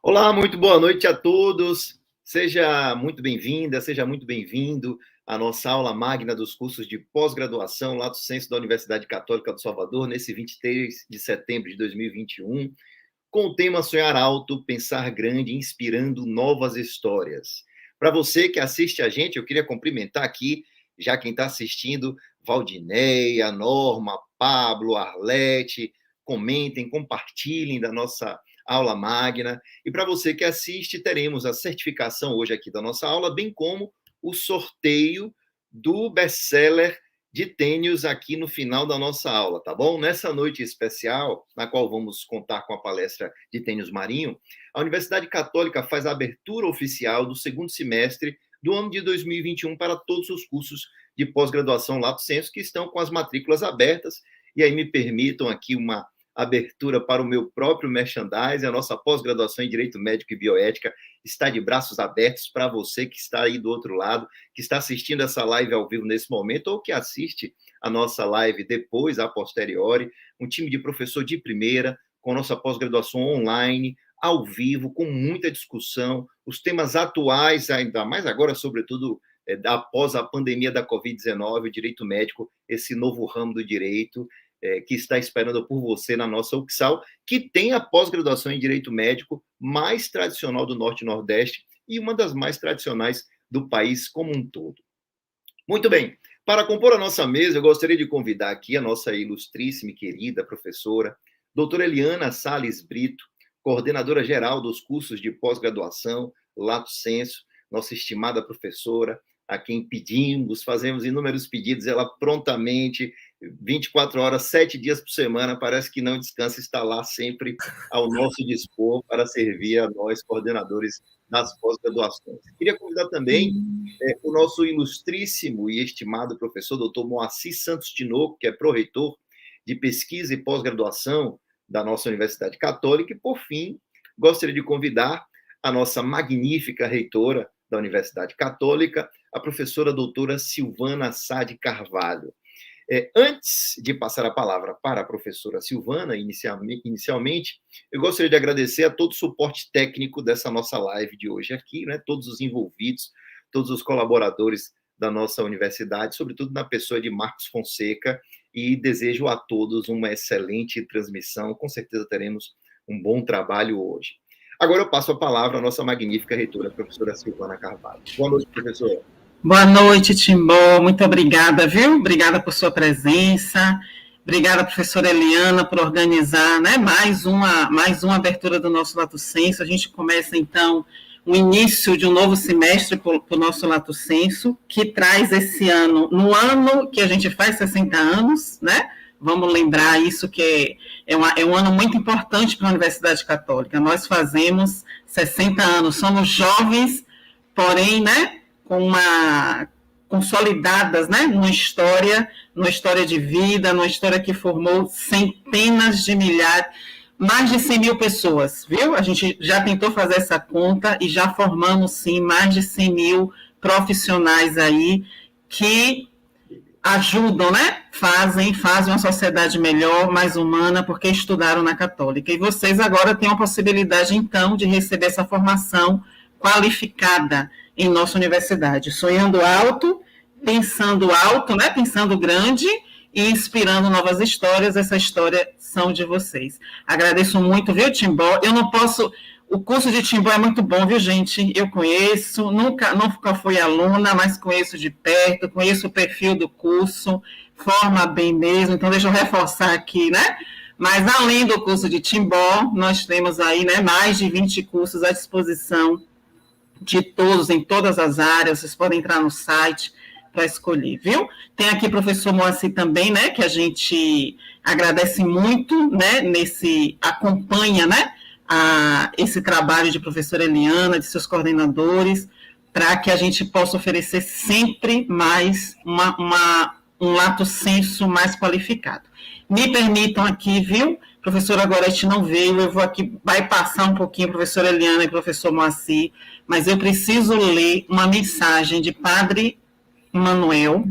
Olá, muito boa noite a todos. Seja muito bem-vinda, seja muito bem-vindo à nossa aula magna dos cursos de pós-graduação Lato Sensu da Universidade Católica do Salvador, nesse 23 de setembro de 2021, com o tema Sonhar Alto, Pensar Grande, Inspirando Novas Histórias. Para você que assiste a gente, eu queria cumprimentar aqui, já quem está assistindo, Valdineia, Norma, Pablo, Arlete, comentem, compartilhem da nossa aula magna. E para você que assiste, teremos a certificação hoje aqui da nossa aula, bem como o sorteio do best-seller de tênis aqui no final da nossa aula, tá bom? Nessa noite especial, na qual vamos contar com a palestra de tênis marinho, a Universidade Católica faz a abertura oficial do segundo semestre do ano de 2021 para todos os cursos de pós-graduação Lato Sensu que estão com as matrículas abertas. E aí me permitam aqui uma abertura para o meu próprio merchandising. A nossa pós-graduação em Direito Médico e Bioética está de braços abertos para você que está aí do outro lado, que está assistindo essa live ao vivo nesse momento, ou que assiste a nossa live depois, a posteriori. Um time de professor de primeira, com nossa pós-graduação online, ao vivo, com muita discussão, os temas atuais, ainda mais agora, sobretudo, após a pandemia da Covid-19, o direito médico, esse novo ramo do direito, que está esperando por você na nossa UXAL, que tem a pós-graduação em Direito Médico mais tradicional do Norte e Nordeste e uma das mais tradicionais do país como um todo. Muito bem, para compor a nossa mesa, eu gostaria de convidar aqui a nossa ilustríssima e querida professora, doutora Eliana Salles Brito, coordenadora geral dos cursos de pós-graduação Lato Sensu, nossa estimada professora, a quem pedimos, fazemos inúmeros pedidos, ela prontamente, 24 horas, 7 dias por semana, parece que não descansa, está lá sempre ao nosso dispor para servir a nós, coordenadores das pós-graduações. Queria convidar também o nosso ilustríssimo e estimado professor, doutor Moacir Santos Tinoco, que é pró-reitor de pesquisa e pós-graduação da nossa Universidade Católica, e, por fim, gostaria de convidar a nossa magnífica reitora da Universidade Católica, a professora doutora Silvana Sá de Carvalho. Antes de passar a palavra para a professora Silvana, inicialmente, eu gostaria de agradecer a todo o suporte técnico dessa nossa live de hoje aqui, né? Todos os envolvidos, todos os colaboradores da nossa universidade, sobretudo na pessoa de Marcos Fonseca, e desejo a todos uma excelente transmissão. Com certeza teremos um bom trabalho hoje. Agora eu passo a palavra à nossa magnífica reitora, a professora Silvana Carvalho. Boa noite, professora. Boa noite, Timbó. Muito obrigada, viu? Obrigada por sua presença. Obrigada, professora Eliana, por organizar, né, mais uma abertura do nosso Lato Sensu. A gente começa, então, o início de um novo semestre para o nosso Lato Sensu, que traz esse ano, no ano que a gente faz 60 anos, né? Vamos lembrar isso, que é um ano muito importante para a Universidade Católica. Nós fazemos 60 anos, somos jovens, porém, né, consolidadas, né, numa história de vida, numa história que formou centenas de milhares, mais de 100 mil pessoas, viu? A gente já tentou fazer essa conta e já formamos, sim, mais de 100 mil profissionais aí que ajudam, né? Fazem uma sociedade melhor, mais humana, porque estudaram na Católica. E vocês agora têm a possibilidade, então, de receber essa formação qualificada em nossa universidade, sonhando alto, né? Pensando grande e inspirando novas histórias. Essa história são de vocês. Agradeço muito, viu, Timbó? Eu não posso... O curso de Timbó é muito bom, viu, gente? Eu conheço, nunca fui aluna, mas conheço de perto, conheço o perfil do curso, forma bem mesmo, então deixa eu reforçar aqui, né? Mas além do curso de Timbó, nós temos aí, né, mais de 20 cursos à disposição de todos, em todas as áreas. Vocês podem entrar no site para escolher, viu? Tem aqui o professor Moacir também, né, que a gente agradece muito, né, acompanha, né, esse trabalho de professora Eliana, de seus coordenadores, para que a gente possa oferecer sempre mais um Lato Sensu mais qualificado. Me permitam aqui, viu? Professora Gorete não veio, eu vou aqui bypassar um pouquinho a professora Eliana e o professor Moacir, mas eu preciso ler uma mensagem de Padre Manuel,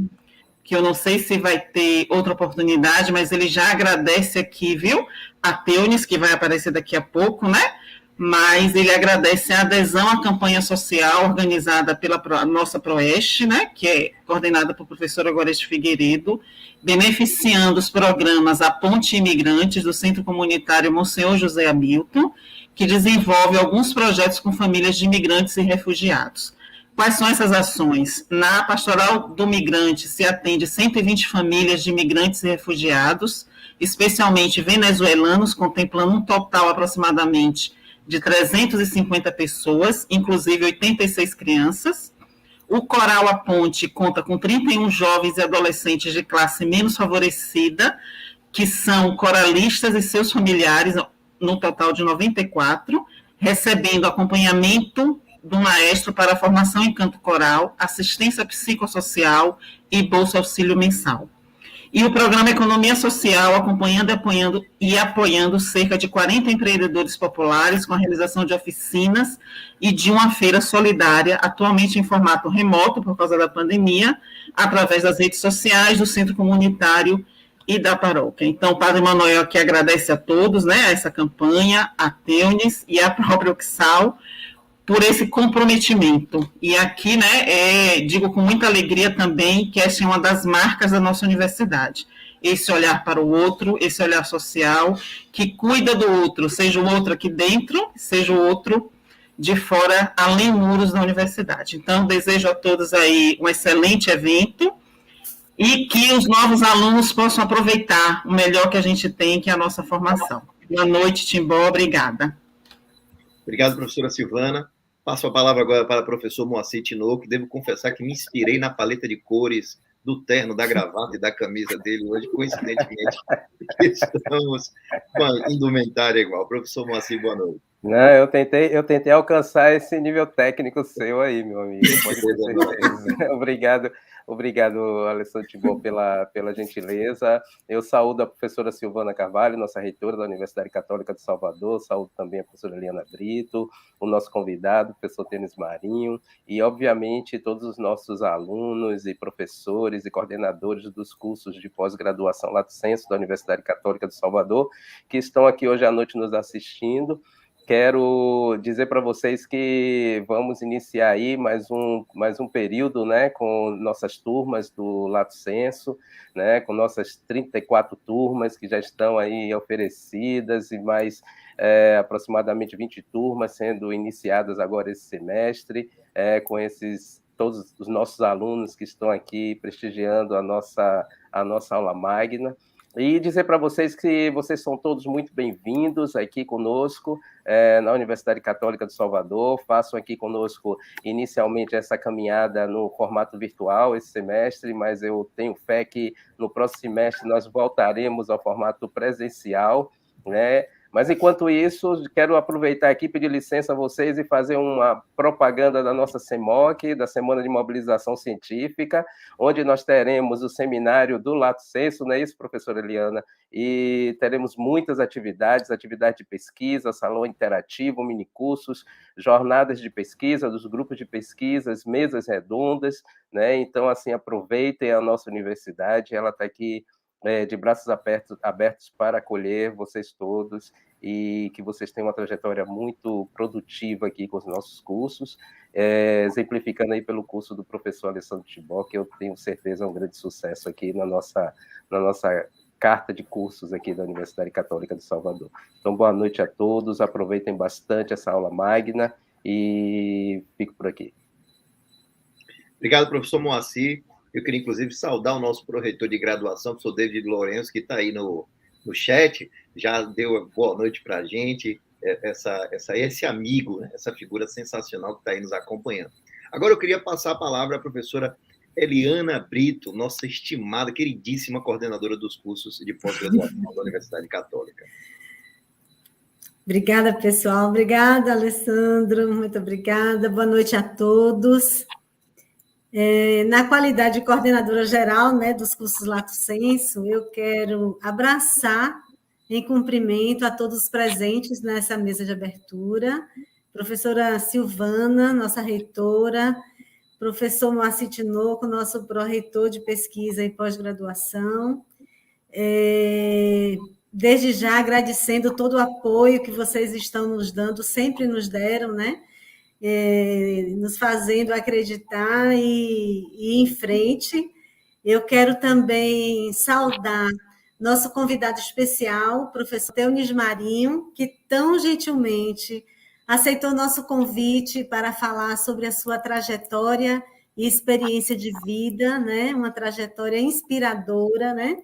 que eu não sei se vai ter outra oportunidade, mas ele já agradece aqui, viu? A Teunis, que vai aparecer daqui a pouco, né? mas ele agradece a adesão à campanha social organizada pela nossa Proeste, né, que é coordenada por professora Gorete Figueiredo, beneficiando os programas A Ponte Imigrantes do Centro Comunitário Monsenhor José Hamilton, que desenvolve alguns projetos com famílias de imigrantes e refugiados. Quais são essas ações? Na Pastoral do Migrante se atende 120 famílias de imigrantes e refugiados, especialmente venezuelanos, contemplando um total aproximadamente de 350 pessoas, inclusive 86 crianças. O Coral A Ponte conta com 31 jovens e adolescentes de classe menos favorecida, que são coralistas e seus familiares, no total de 94, recebendo acompanhamento do maestro para a formação em canto coral, assistência psicossocial e bolsa auxílio mensal. E o programa Economia Social, acompanhando e apoiando cerca de 40 empreendedores populares com a realização de oficinas e de uma feira solidária, atualmente em formato remoto por causa da pandemia, através das redes sociais, do Centro Comunitário e da paróquia. Então, o Padre Manuel aqui agradece a todos, né, a essa campanha, a Teunis e a própria Uxal, por esse comprometimento. E aqui, né, digo com muita alegria também que essa é uma das marcas da nossa universidade. Esse olhar para o outro, esse olhar social, que cuida do outro, seja o outro aqui dentro, seja o outro de fora, além muros da universidade. Então, desejo a todos aí um excelente evento e que os novos alunos possam aproveitar o melhor que a gente tem, que é a nossa formação. Boa noite, Timbó, obrigada. Obrigado, professora Silvana. Passo a palavra agora para o professor Moacir Tinoco, que devo confessar que me inspirei na paleta de cores do terno, da gravata e da camisa dele hoje, coincidentemente, estamos com a indumentária igual. Professor Moacir, boa noite. Não, eu tentei alcançar esse nível técnico seu aí, meu amigo. Pode ter certeza. Obrigado, Alessandro Tibor, pela gentileza. Eu saúdo a professora Silvana Carvalho, nossa reitora da Universidade Católica de Salvador, saúdo também a professora Eliana Brito, o nosso convidado, o professor Tênis Marinho, e, obviamente, todos os nossos alunos e professores e coordenadores dos cursos de pós-graduação Lato Sensu da Universidade Católica de Salvador, que estão aqui hoje à noite nos assistindo. Quero dizer para vocês que vamos iniciar aí mais um período, né, com nossas turmas do Lato Sensu, né, com nossas 34 turmas que já estão aí oferecidas e mais aproximadamente 20 turmas sendo iniciadas agora esse semestre, com todos os nossos alunos que estão aqui prestigiando a nossa aula magna. E dizer para vocês que vocês são todos muito bem-vindos aqui conosco na Universidade Católica de Salvador. Façam aqui conosco inicialmente essa caminhada no formato virtual esse semestre, mas eu tenho fé que no próximo semestre nós voltaremos ao formato presencial, né? Mas, enquanto isso, quero aproveitar aqui, pedir licença a vocês e fazer uma propaganda da nossa CEMOC, da Semana de Mobilização Científica, onde nós teremos o seminário do Lato Sensu, não é isso, professora Eliana? E teremos muitas atividades de pesquisa, salão interativo, minicursos, jornadas de pesquisa, dos grupos de pesquisas, mesas redondas, né? Então, assim, aproveitem a nossa universidade, ela está aqui de braços abertos para acolher vocês todos e que vocês tenham uma trajetória muito produtiva aqui com os nossos cursos, exemplificando aí pelo curso do professor Alessandro Tibó, que eu tenho certeza é um grande sucesso aqui na nossa carta de cursos aqui da Universidade Católica de Salvador. Então, boa noite a todos, aproveitem bastante essa aula magna e fico por aqui. Obrigado, professor Moacir. Eu queria, inclusive, saudar o nosso pró-reitor de graduação, o professor David Lourenço, que está aí no chat, já deu boa noite para a gente, esse amigo, né, essa figura sensacional que está aí nos acompanhando. Agora eu queria passar a palavra à professora Eliana Brito, nossa estimada, queridíssima coordenadora dos cursos de pós-graduação da Universidade Católica. Obrigada, pessoal. Obrigada, Alessandro. Muito obrigada. Boa noite a todos. Na qualidade de coordenadora geral, né, dos cursos Lato Sensu, eu quero abraçar em cumprimento a todos os presentes nessa mesa de abertura, professora Silvana, nossa reitora, professor Moacir Tinoco, nosso pró-reitor de pesquisa e pós-graduação, desde já agradecendo todo o apoio que vocês estão nos dando, sempre nos deram, né? Nos fazendo acreditar e ir em frente. Eu quero também saudar nosso convidado especial, o professor Teunis Marinho, que tão gentilmente aceitou nosso convite para falar sobre a sua trajetória e experiência de vida, né? Uma trajetória inspiradora, né?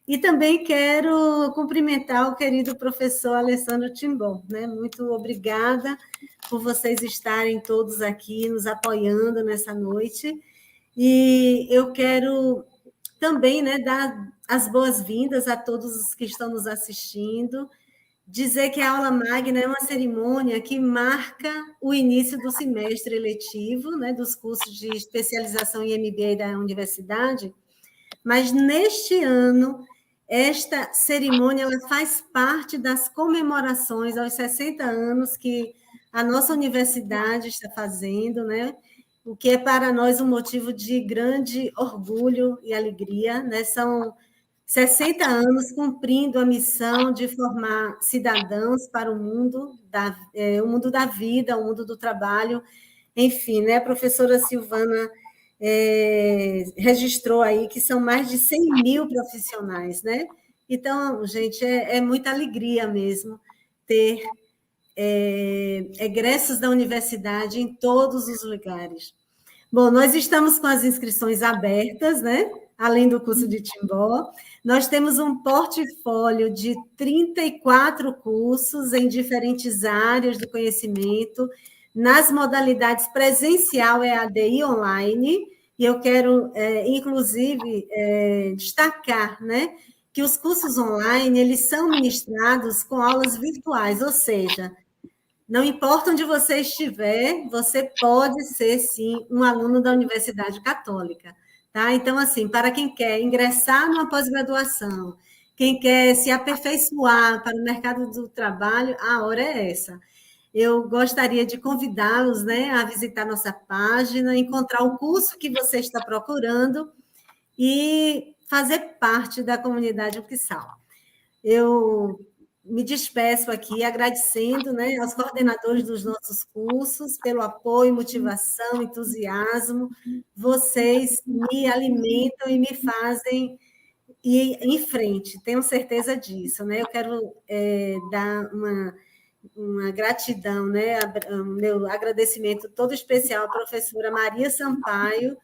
E também quero cumprimentar o querido professor Alessandro Timbó, né? Muito obrigada por vocês estarem todos aqui nos apoiando nessa noite. E eu quero também, né, dar as boas-vindas a todos os que estão nos assistindo, dizer que a aula magna é uma cerimônia que marca o início do semestre letivo, né, dos cursos de especialização em MBA da universidade, mas neste ano, esta cerimônia ela faz parte das comemorações aos 60 anos que a nossa universidade está fazendo, né? O que é para nós um motivo de grande orgulho e alegria, né? São 60 anos cumprindo a missão de formar cidadãos para o mundo da vida, o mundo do trabalho, enfim, né? A professora Silvana registrou aí que são mais de 100 mil profissionais, né? Então, gente, é muita alegria mesmo ter egressos da universidade em todos os lugares. Bom, nós estamos com as inscrições abertas, né? Além do curso de Timbó. Nós temos um portfólio de 34 cursos em diferentes áreas do conhecimento, nas modalidades presencial, EAD e online, e eu quero, inclusive, destacar, né, que os cursos online, eles são ministrados com aulas virtuais, ou seja, não importa onde você estiver, você pode ser, sim, um aluno da Universidade Católica, tá? Então, assim, para quem quer ingressar numa pós-graduação, quem quer se aperfeiçoar para o mercado do trabalho, a hora é essa. Eu gostaria de convidá-los, né, a visitar nossa página, encontrar o curso que você está procurando e fazer parte da comunidade Upsal. Eu me despeço aqui agradecendo, né, aos coordenadores dos nossos cursos pelo apoio, motivação, entusiasmo. Vocês me alimentam e me fazem ir em frente, tenho certeza disso, né? Eu quero dar uma gratidão, né? Meu agradecimento todo especial à professora Maria Sampaio,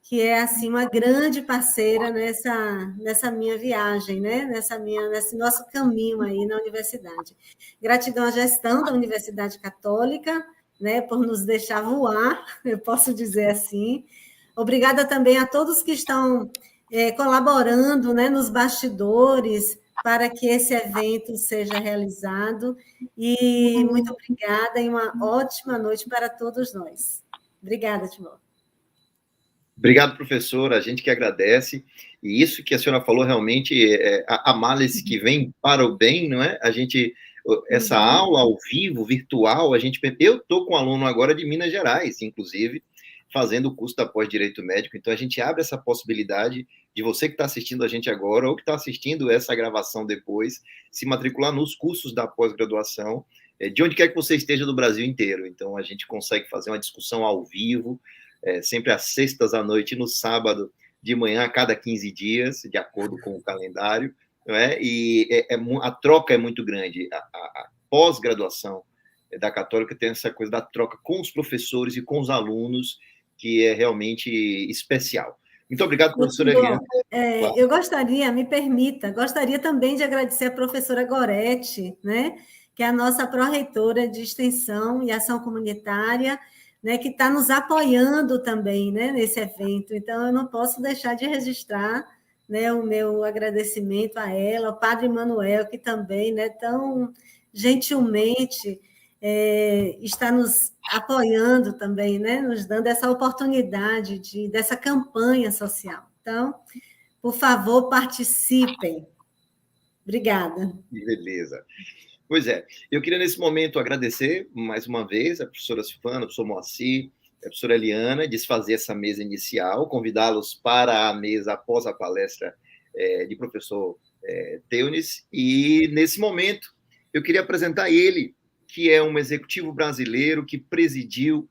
que é assim uma grande parceira nessa minha viagem, né? Nesse nosso caminho aí na universidade. Gratidão à gestão da Universidade Católica, né? Por nos deixar voar, eu posso dizer assim. Obrigada também a todos que estão colaborando, né? Nos bastidores para que esse evento seja realizado. E muito obrigada e uma ótima noite para todos nós. Obrigada, Timóteo. Obrigado, professora. A gente que agradece. E isso que a senhora falou realmente é a malice que vem para o bem, não é? Essa aula ao vivo, virtual, eu estou com um aluno agora de Minas Gerais, inclusive, fazendo o curso da pós-direito médico. Então, a gente abre essa possibilidade de você que está assistindo a gente agora ou que está assistindo essa gravação depois, se matricular nos cursos da pós-graduação, de onde quer que você esteja do Brasil inteiro. Então, a gente consegue fazer uma discussão ao vivo, sempre às sextas à noite e no sábado de manhã, a cada 15 dias, de acordo com o calendário, não é? E a troca é muito grande. A pós-graduação da Católica tem essa coisa da troca com os professores e com os alunos, que é realmente especial. Muito obrigado, professora Eliana. Claro. Eu gostaria também de agradecer a professora Gorete, né, que é a nossa pró-reitora de Extensão e Ação Comunitária, né, que está nos apoiando também, né, nesse evento. Então, eu não posso deixar de registrar, né, o meu agradecimento a ela, ao Padre Manuel, que também, né, tão gentilmente está nos apoiando também, né, nos dando essa oportunidade dessa campanha social. Então, por favor, participem. Obrigada. Beleza. Pois é, eu queria nesse momento agradecer mais uma vez a professora Silvana, a professor Moacir, a professora Eliana, desfazer essa mesa inicial, convidá-los para a mesa após a palestra de professor Teunis, e nesse momento eu queria apresentar ele, que é um executivo brasileiro que presidiu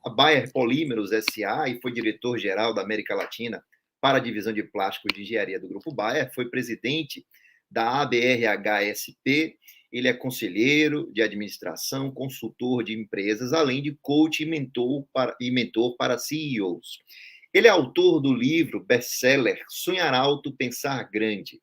a Bayer Polímeros S.A. e foi diretor-geral da América Latina para a divisão de plásticos de engenharia do Grupo Bayer, foi presidente da ABRHSP, ele é conselheiro de administração, consultor de empresas, além de coach e mentor para CEOs. Ele é autor do livro best-seller Sonhar Alto, Pensar Grande,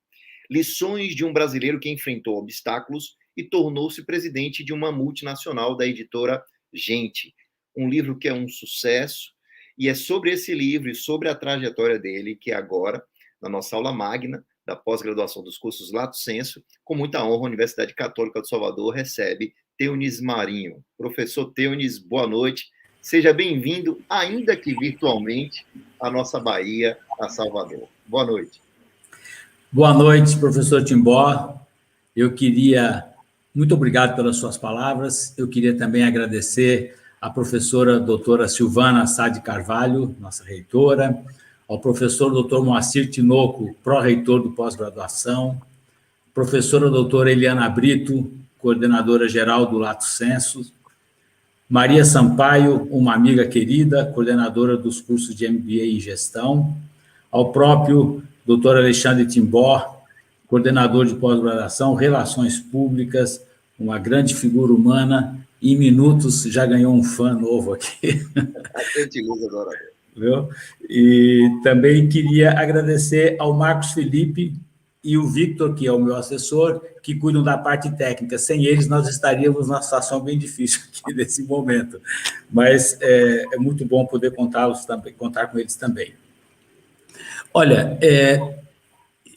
lições de um brasileiro que enfrentou obstáculos e tornou-se presidente de uma multinacional da editora Gente, um livro que é um sucesso, e é sobre esse livro e sobre a trajetória dele que agora, na nossa aula magna da pós-graduação dos cursos Lato Sensu, com muita honra, a Universidade Católica do Salvador recebe Teunis Marinho. Professor Teunis, boa noite. Seja bem-vindo, ainda que virtualmente, à nossa Bahia, a Salvador. Boa noite. Boa noite, professor Timbó. Muito obrigado pelas suas palavras. Eu queria também agradecer à professora doutora Silvana Sá de Carvalho, nossa reitora, ao professor doutor Moacir Tinoco, pró-reitor do pós-graduação, professora doutora Eliana Brito, coordenadora geral do Lato Sensu, Maria Sampaio, uma amiga querida, coordenadora dos cursos de MBA em gestão, ao próprio doutor Alexandre Timbó, coordenador de pós-graduação, relações públicas, uma grande figura humana, em minutos já ganhou um fã novo aqui. Viu? E também queria agradecer ao Marcos Felipe e o Victor, que é o meu assessor, que cuidam da parte técnica. Sem eles, nós estaríamos numa situação bem difícil aqui nesse momento. Mas é muito bom poder contar com eles também. Olha,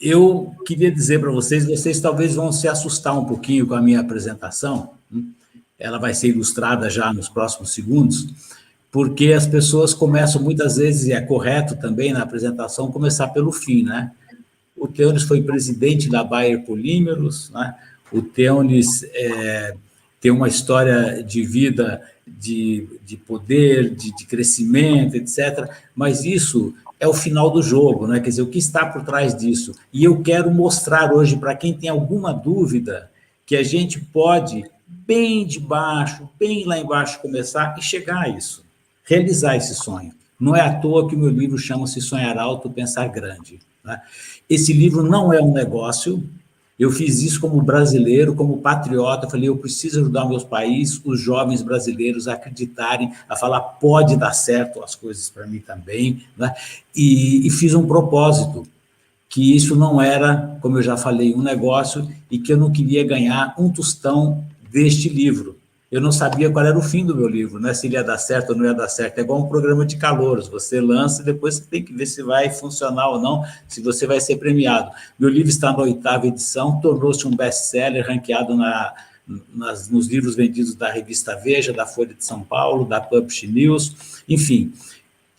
eu queria dizer para vocês talvez vão se assustar um pouquinho com a minha apresentação, ela vai ser ilustrada já nos próximos segundos, porque as pessoas começam muitas vezes, e é correto também na apresentação, começar pelo fim, né? O Teunis foi presidente da Bayer Polímeros, né? O Teunis tem uma história de vida, de poder, de crescimento, etc., mas isso é o final do jogo, né? Quer dizer, o que está por trás disso? E eu quero mostrar hoje, para quem tem alguma dúvida, que a gente pode, bem de baixo, bem lá embaixo, começar e chegar a isso, realizar esse sonho. Não é à toa que o meu livro chama-se Sonhar Alto, Pensar Grande, né? Esse livro não é um negócio, eu fiz isso como brasileiro, como patriota, falei, eu preciso ajudar o meu país, os jovens brasileiros a acreditarem, a falar, pode dar certo as coisas para mim também, né? E fiz um propósito, que isso não era, como eu já falei, um negócio, e que eu não queria ganhar um tostão deste livro. Eu não sabia qual era o fim do meu livro, né? Se ele ia dar certo ou não ia dar certo. É igual um programa de calouros, você lança e depois você tem que ver se vai funcionar ou não, se você vai ser premiado. Meu livro está na 8ª edição, tornou-se um best-seller, ranqueado nos livros vendidos da revista Veja, da Folha de São Paulo, da Publish News, enfim,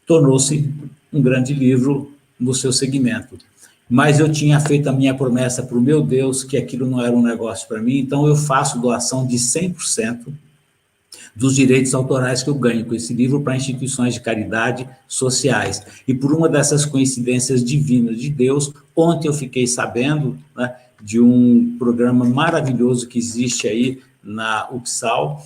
tornou-se um grande livro no seu segmento. Mas eu tinha feito a minha promessa para o meu Deus, que aquilo não era um negócio para mim, então eu faço doação de 100% dos direitos autorais que eu ganho com esse livro para instituições de caridade sociais. E por uma dessas coincidências divinas de Deus, ontem eu fiquei sabendo, né, de um programa maravilhoso que existe aí na UPSAL,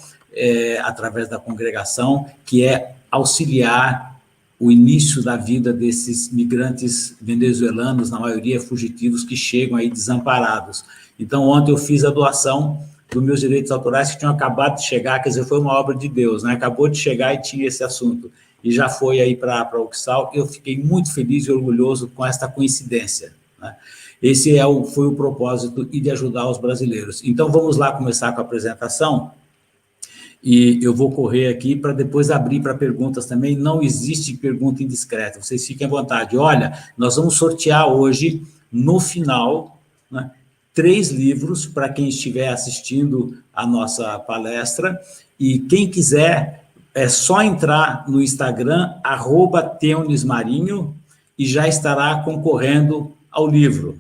através da congregação, que é auxiliar o início da vida desses migrantes venezuelanos, na maioria fugitivos, que chegam aí desamparados. Então, ontem eu fiz a doação dos meus direitos autorais que tinham acabado de chegar, quer dizer, foi uma obra de Deus, né? Acabou de chegar e tinha esse assunto, e já foi aí para a UPSAL, eu fiquei muito feliz e orgulhoso com esta coincidência, né? Esse foi o propósito, e de ajudar os brasileiros. Então, vamos lá começar com a apresentação. E eu vou correr aqui para depois abrir para perguntas também. Não existe pergunta indiscreta, vocês fiquem à vontade. Olha, nós vamos sortear hoje, no final, né, 3 livros para quem estiver assistindo a nossa palestra. E quem quiser, é só entrar no Instagram, @teunismarinho, e já estará concorrendo ao livro.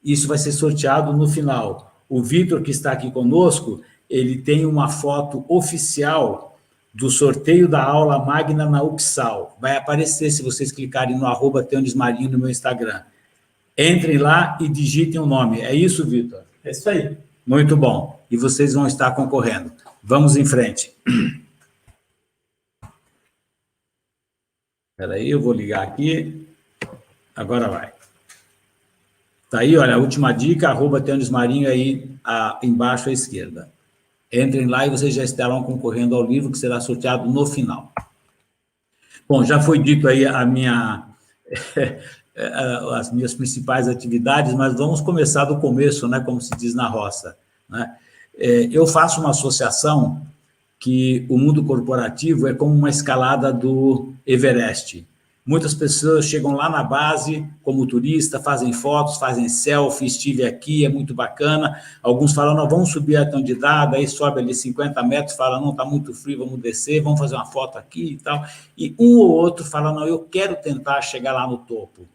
Isso vai ser sorteado no final. O Victor, que está aqui conosco, ele tem uma foto oficial do sorteio da aula magna na UPSAL. Vai aparecer se vocês clicarem no @teunismarinho no meu Instagram. Entrem lá e digitem o nome. É isso, Vitor? É isso aí. Muito bom. E vocês vão estar concorrendo. Vamos em frente. Espera aí, eu vou ligar aqui. Agora vai. Tá aí, olha, a última dica, @Tênis Marinho aí embaixo à esquerda. Entrem lá e vocês já estarão concorrendo ao livro que será sorteado no final. Bom, já foi dito aí as minhas principais atividades, mas vamos começar do começo, né, como se diz na roça, né? Eu faço uma associação que o mundo corporativo é como uma escalada do Everest. Muitas pessoas chegam lá na base como turista, fazem fotos, fazem selfie, estive aqui, é muito bacana. Alguns falam, não, vamos subir a candidata, aí sobe ali 50 metros, fala, não, está muito frio, vamos descer, vamos fazer uma foto aqui e tal. E um ou outro fala, não, eu quero tentar chegar lá no topo.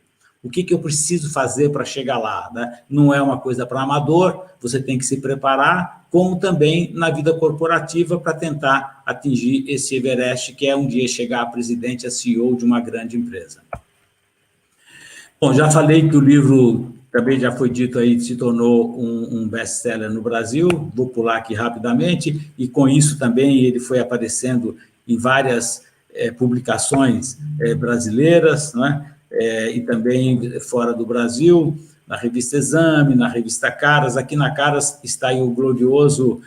O que eu preciso fazer para chegar lá, né? Não é uma coisa para amador, você tem que se preparar, como também na vida corporativa para tentar atingir esse Everest, que é um dia chegar a presidente, a CEO de uma grande empresa. Bom, já falei que o livro, também já foi dito aí, se tornou um best-seller no Brasil, vou pular aqui rapidamente, e com isso também ele foi aparecendo em várias publicações brasileiras, né? E também fora do Brasil, na revista Exame, na revista Caras. Aqui na Caras está aí o glorioso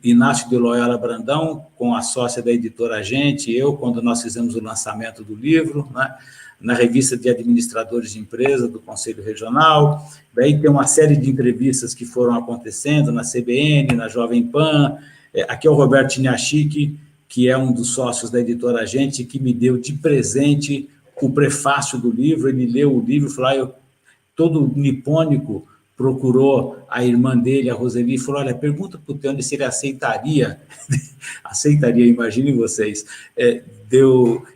Inácio de Loyola Brandão, com a sócia da editora Gente, eu, quando nós fizemos o lançamento do livro, né? Na revista de administradores de empresa do Conselho Regional. Daí tem uma série de entrevistas que foram acontecendo na CBN, na Jovem Pan. Aqui é o Roberto Niashik, que é um dos sócios da editora Gente, que me deu de presente o prefácio do livro. Ele leu o livro e falou, todo nipônico procurou a irmã dele, a Roseli, e falou, olha, pergunta para o Teone se ele aceitaria, imaginem vocês,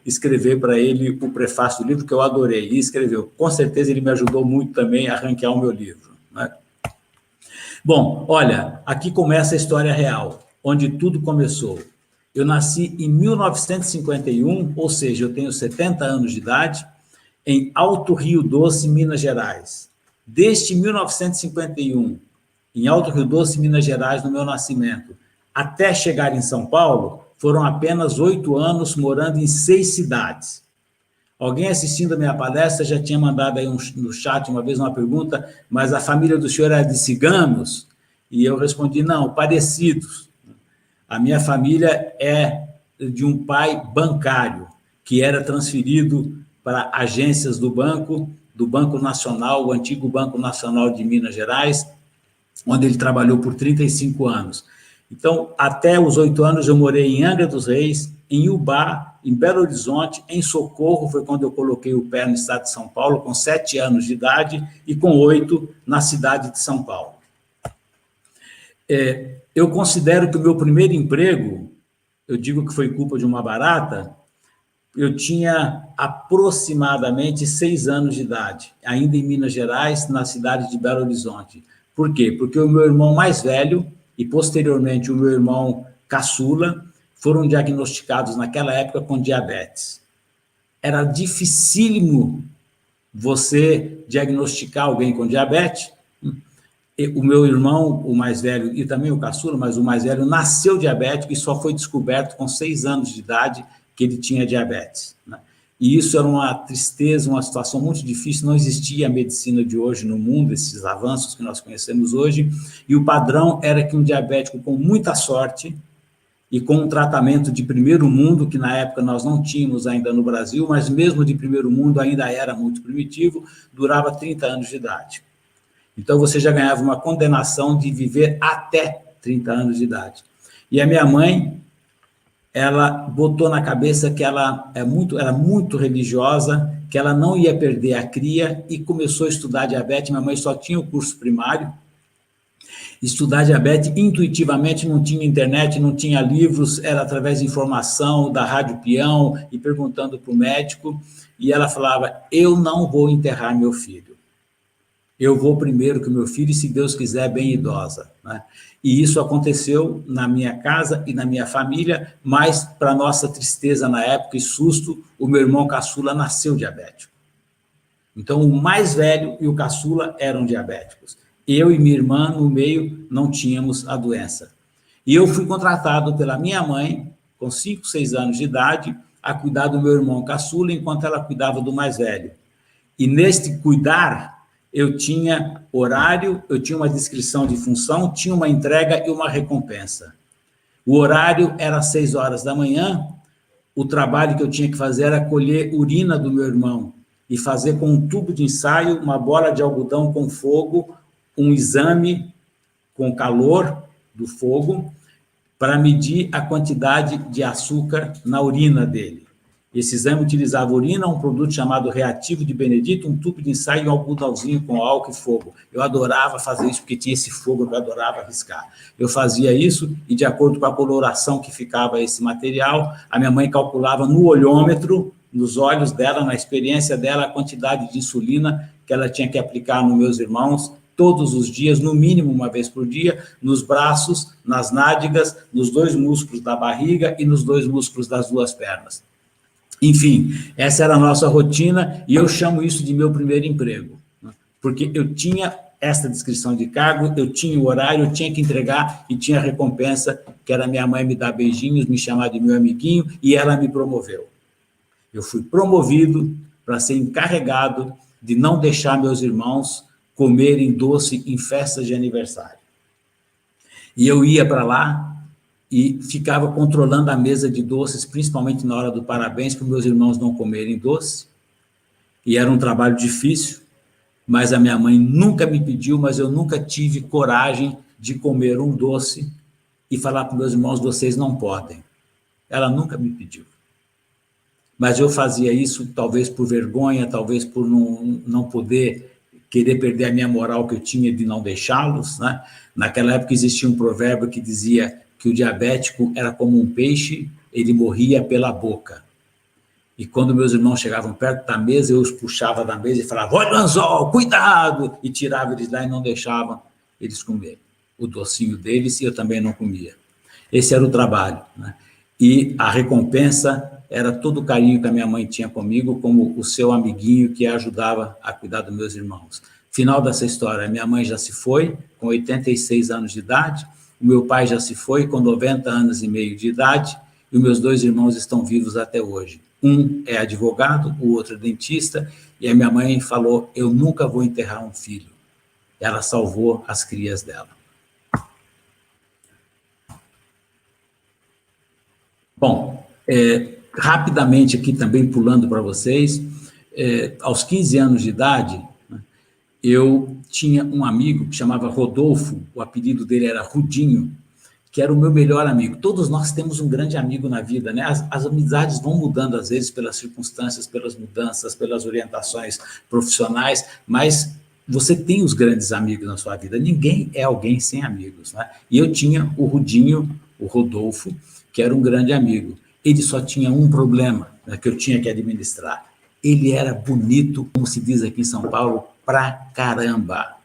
escrever para ele o prefácio do livro, que eu adorei, e escreveu. Com certeza ele me ajudou muito também a ranquear o meu livro, né? Bom, olha, aqui começa a história real, onde tudo começou. Eu nasci em 1951, ou seja, eu tenho 70 anos de idade, em Alto Rio Doce, Minas Gerais. Desde 1951, em Alto Rio Doce, Minas Gerais, no meu nascimento, até chegar em São Paulo, foram apenas 8 anos morando em 6 cidades. Alguém assistindo a minha palestra já tinha mandado aí no chat uma vez uma pergunta, mas a família do senhor era de ciganos? E eu respondi, não, parecidos. A minha família é de um pai bancário, que era transferido para agências do Banco Nacional, o antigo Banco Nacional de Minas Gerais, onde ele trabalhou por 35 anos. Então, até os 8 anos, eu morei em Angra dos Reis, em Ubá, em Belo Horizonte, em Socorro, foi quando eu coloquei o pé no estado de São Paulo, com 7 anos de idade, e com 8 na cidade de São Paulo. Eu considero que o meu primeiro emprego, eu digo que foi culpa de uma barata, eu tinha aproximadamente 6 anos de idade, ainda em Minas Gerais, na cidade de Belo Horizonte. Por quê? Porque o meu irmão mais velho e, posteriormente, o meu irmão caçula foram diagnosticados naquela época com diabetes. Era dificílimo você diagnosticar alguém com diabetes. O meu irmão, o mais velho, e também o caçula, mas o mais velho, nasceu diabético e só foi descoberto com 6 anos de idade que ele tinha diabetes, né? E isso era uma tristeza, uma situação muito difícil, não existia a medicina de hoje no mundo, esses avanços que nós conhecemos hoje, e o padrão era que um diabético com muita sorte e com um tratamento de primeiro mundo, que na época nós não tínhamos ainda no Brasil, mas mesmo de primeiro mundo ainda era muito primitivo, durava 30 anos de idade. Então, você já ganhava uma condenação de viver até 30 anos de idade. E a minha mãe, ela botou na cabeça que ela era muito religiosa, que ela não ia perder a cria, e começou a estudar diabetes. Minha mãe só tinha o curso primário. Estudar diabetes intuitivamente, não tinha internet, não tinha livros, era através de informação da Rádio Peão e perguntando para o médico, e ela falava, eu não vou enterrar meu filho. Eu vou primeiro que o meu filho, e se Deus quiser, bem idosa, né? E isso aconteceu na minha casa e na minha família, mas, para nossa tristeza na época e susto, o meu irmão caçula nasceu diabético. Então, o mais velho e o caçula eram diabéticos. Eu e minha irmã, no meio, não tínhamos a doença. E eu fui contratado pela minha mãe, com 5, 6 anos de idade, a cuidar do meu irmão caçula, enquanto ela cuidava do mais velho. E neste cuidar, eu tinha horário, eu tinha uma descrição de função, tinha uma entrega e uma recompensa. O horário era às 6 horas da manhã, o trabalho que eu tinha que fazer era colher urina do meu irmão e fazer com um tubo de ensaio, uma bola de algodão com fogo, um exame com calor do fogo, para medir a quantidade de açúcar na urina dele. Esse exame utilizava urina, um produto chamado reativo de Benedito, um tubo de ensaio e um algodãozinho com álcool e fogo. Eu adorava fazer isso, porque tinha esse fogo, eu adorava arriscar. Eu fazia isso e, de acordo com a coloração que ficava esse material, a minha mãe calculava no olhômetro, nos olhos dela, na experiência dela, a quantidade de insulina que ela tinha que aplicar nos meus irmãos, todos os dias, no mínimo uma vez por dia, nos braços, nas nádegas, nos 2 músculos da barriga e nos 2 músculos das 2 pernas. Enfim, essa era a nossa rotina e eu chamo isso de meu primeiro emprego, porque eu tinha essa descrição de cargo, eu tinha o horário, eu tinha que entregar e tinha a recompensa, que era minha mãe me dar beijinhos, me chamar de meu amiguinho, e ela me promoveu. Eu fui promovido para ser encarregado de não deixar meus irmãos comerem doce em festas de aniversário. E eu ia para lá e ficava controlando a mesa de doces, principalmente na hora do parabéns, para meus irmãos não comerem doce. E era um trabalho difícil, mas a minha mãe nunca me pediu, mas eu nunca tive coragem de comer um doce e falar para meus irmãos, vocês não podem. Ela nunca me pediu. Mas eu fazia isso talvez por vergonha, talvez por não poder querer perder a minha moral que eu tinha de não deixá-los, né? Naquela época existia um provérbio que dizia que o diabético era como um peixe, ele morria pela boca. E quando meus irmãos chegavam perto da mesa, eu os puxava da mesa e falava, olha o anzol, cuidado! E tirava eles lá e não deixava eles comerem o docinho deles, e eu também não comia. Esse era o trabalho, né? E a recompensa era todo o carinho que a minha mãe tinha comigo, como o seu amiguinho que a ajudava a cuidar dos meus irmãos. Final dessa história, minha mãe já se foi, com 86 anos de idade, o meu pai já se foi, com 90 anos e meio de idade, e os meus 2 irmãos estão vivos até hoje. Um é advogado, o outro é dentista, e a minha mãe falou, eu nunca vou enterrar um filho. Ela salvou as crias dela. Bom, rapidamente aqui também pulando para vocês, aos 15 anos de idade, eu tinha um amigo que chamava Rodolfo, o apelido dele era Rudinho, que era o meu melhor amigo. Todos nós temos um grande amigo na vida, né? As amizades vão mudando, às vezes, pelas circunstâncias, pelas mudanças, pelas orientações profissionais, mas você tem os grandes amigos na sua vida. Ninguém é alguém sem amigos, né? E eu tinha o Rudinho, o Rodolfo, que era um grande amigo. Ele só tinha um problema, né, que eu tinha que administrar. Ele era bonito, como se diz aqui em São Paulo, pra caramba.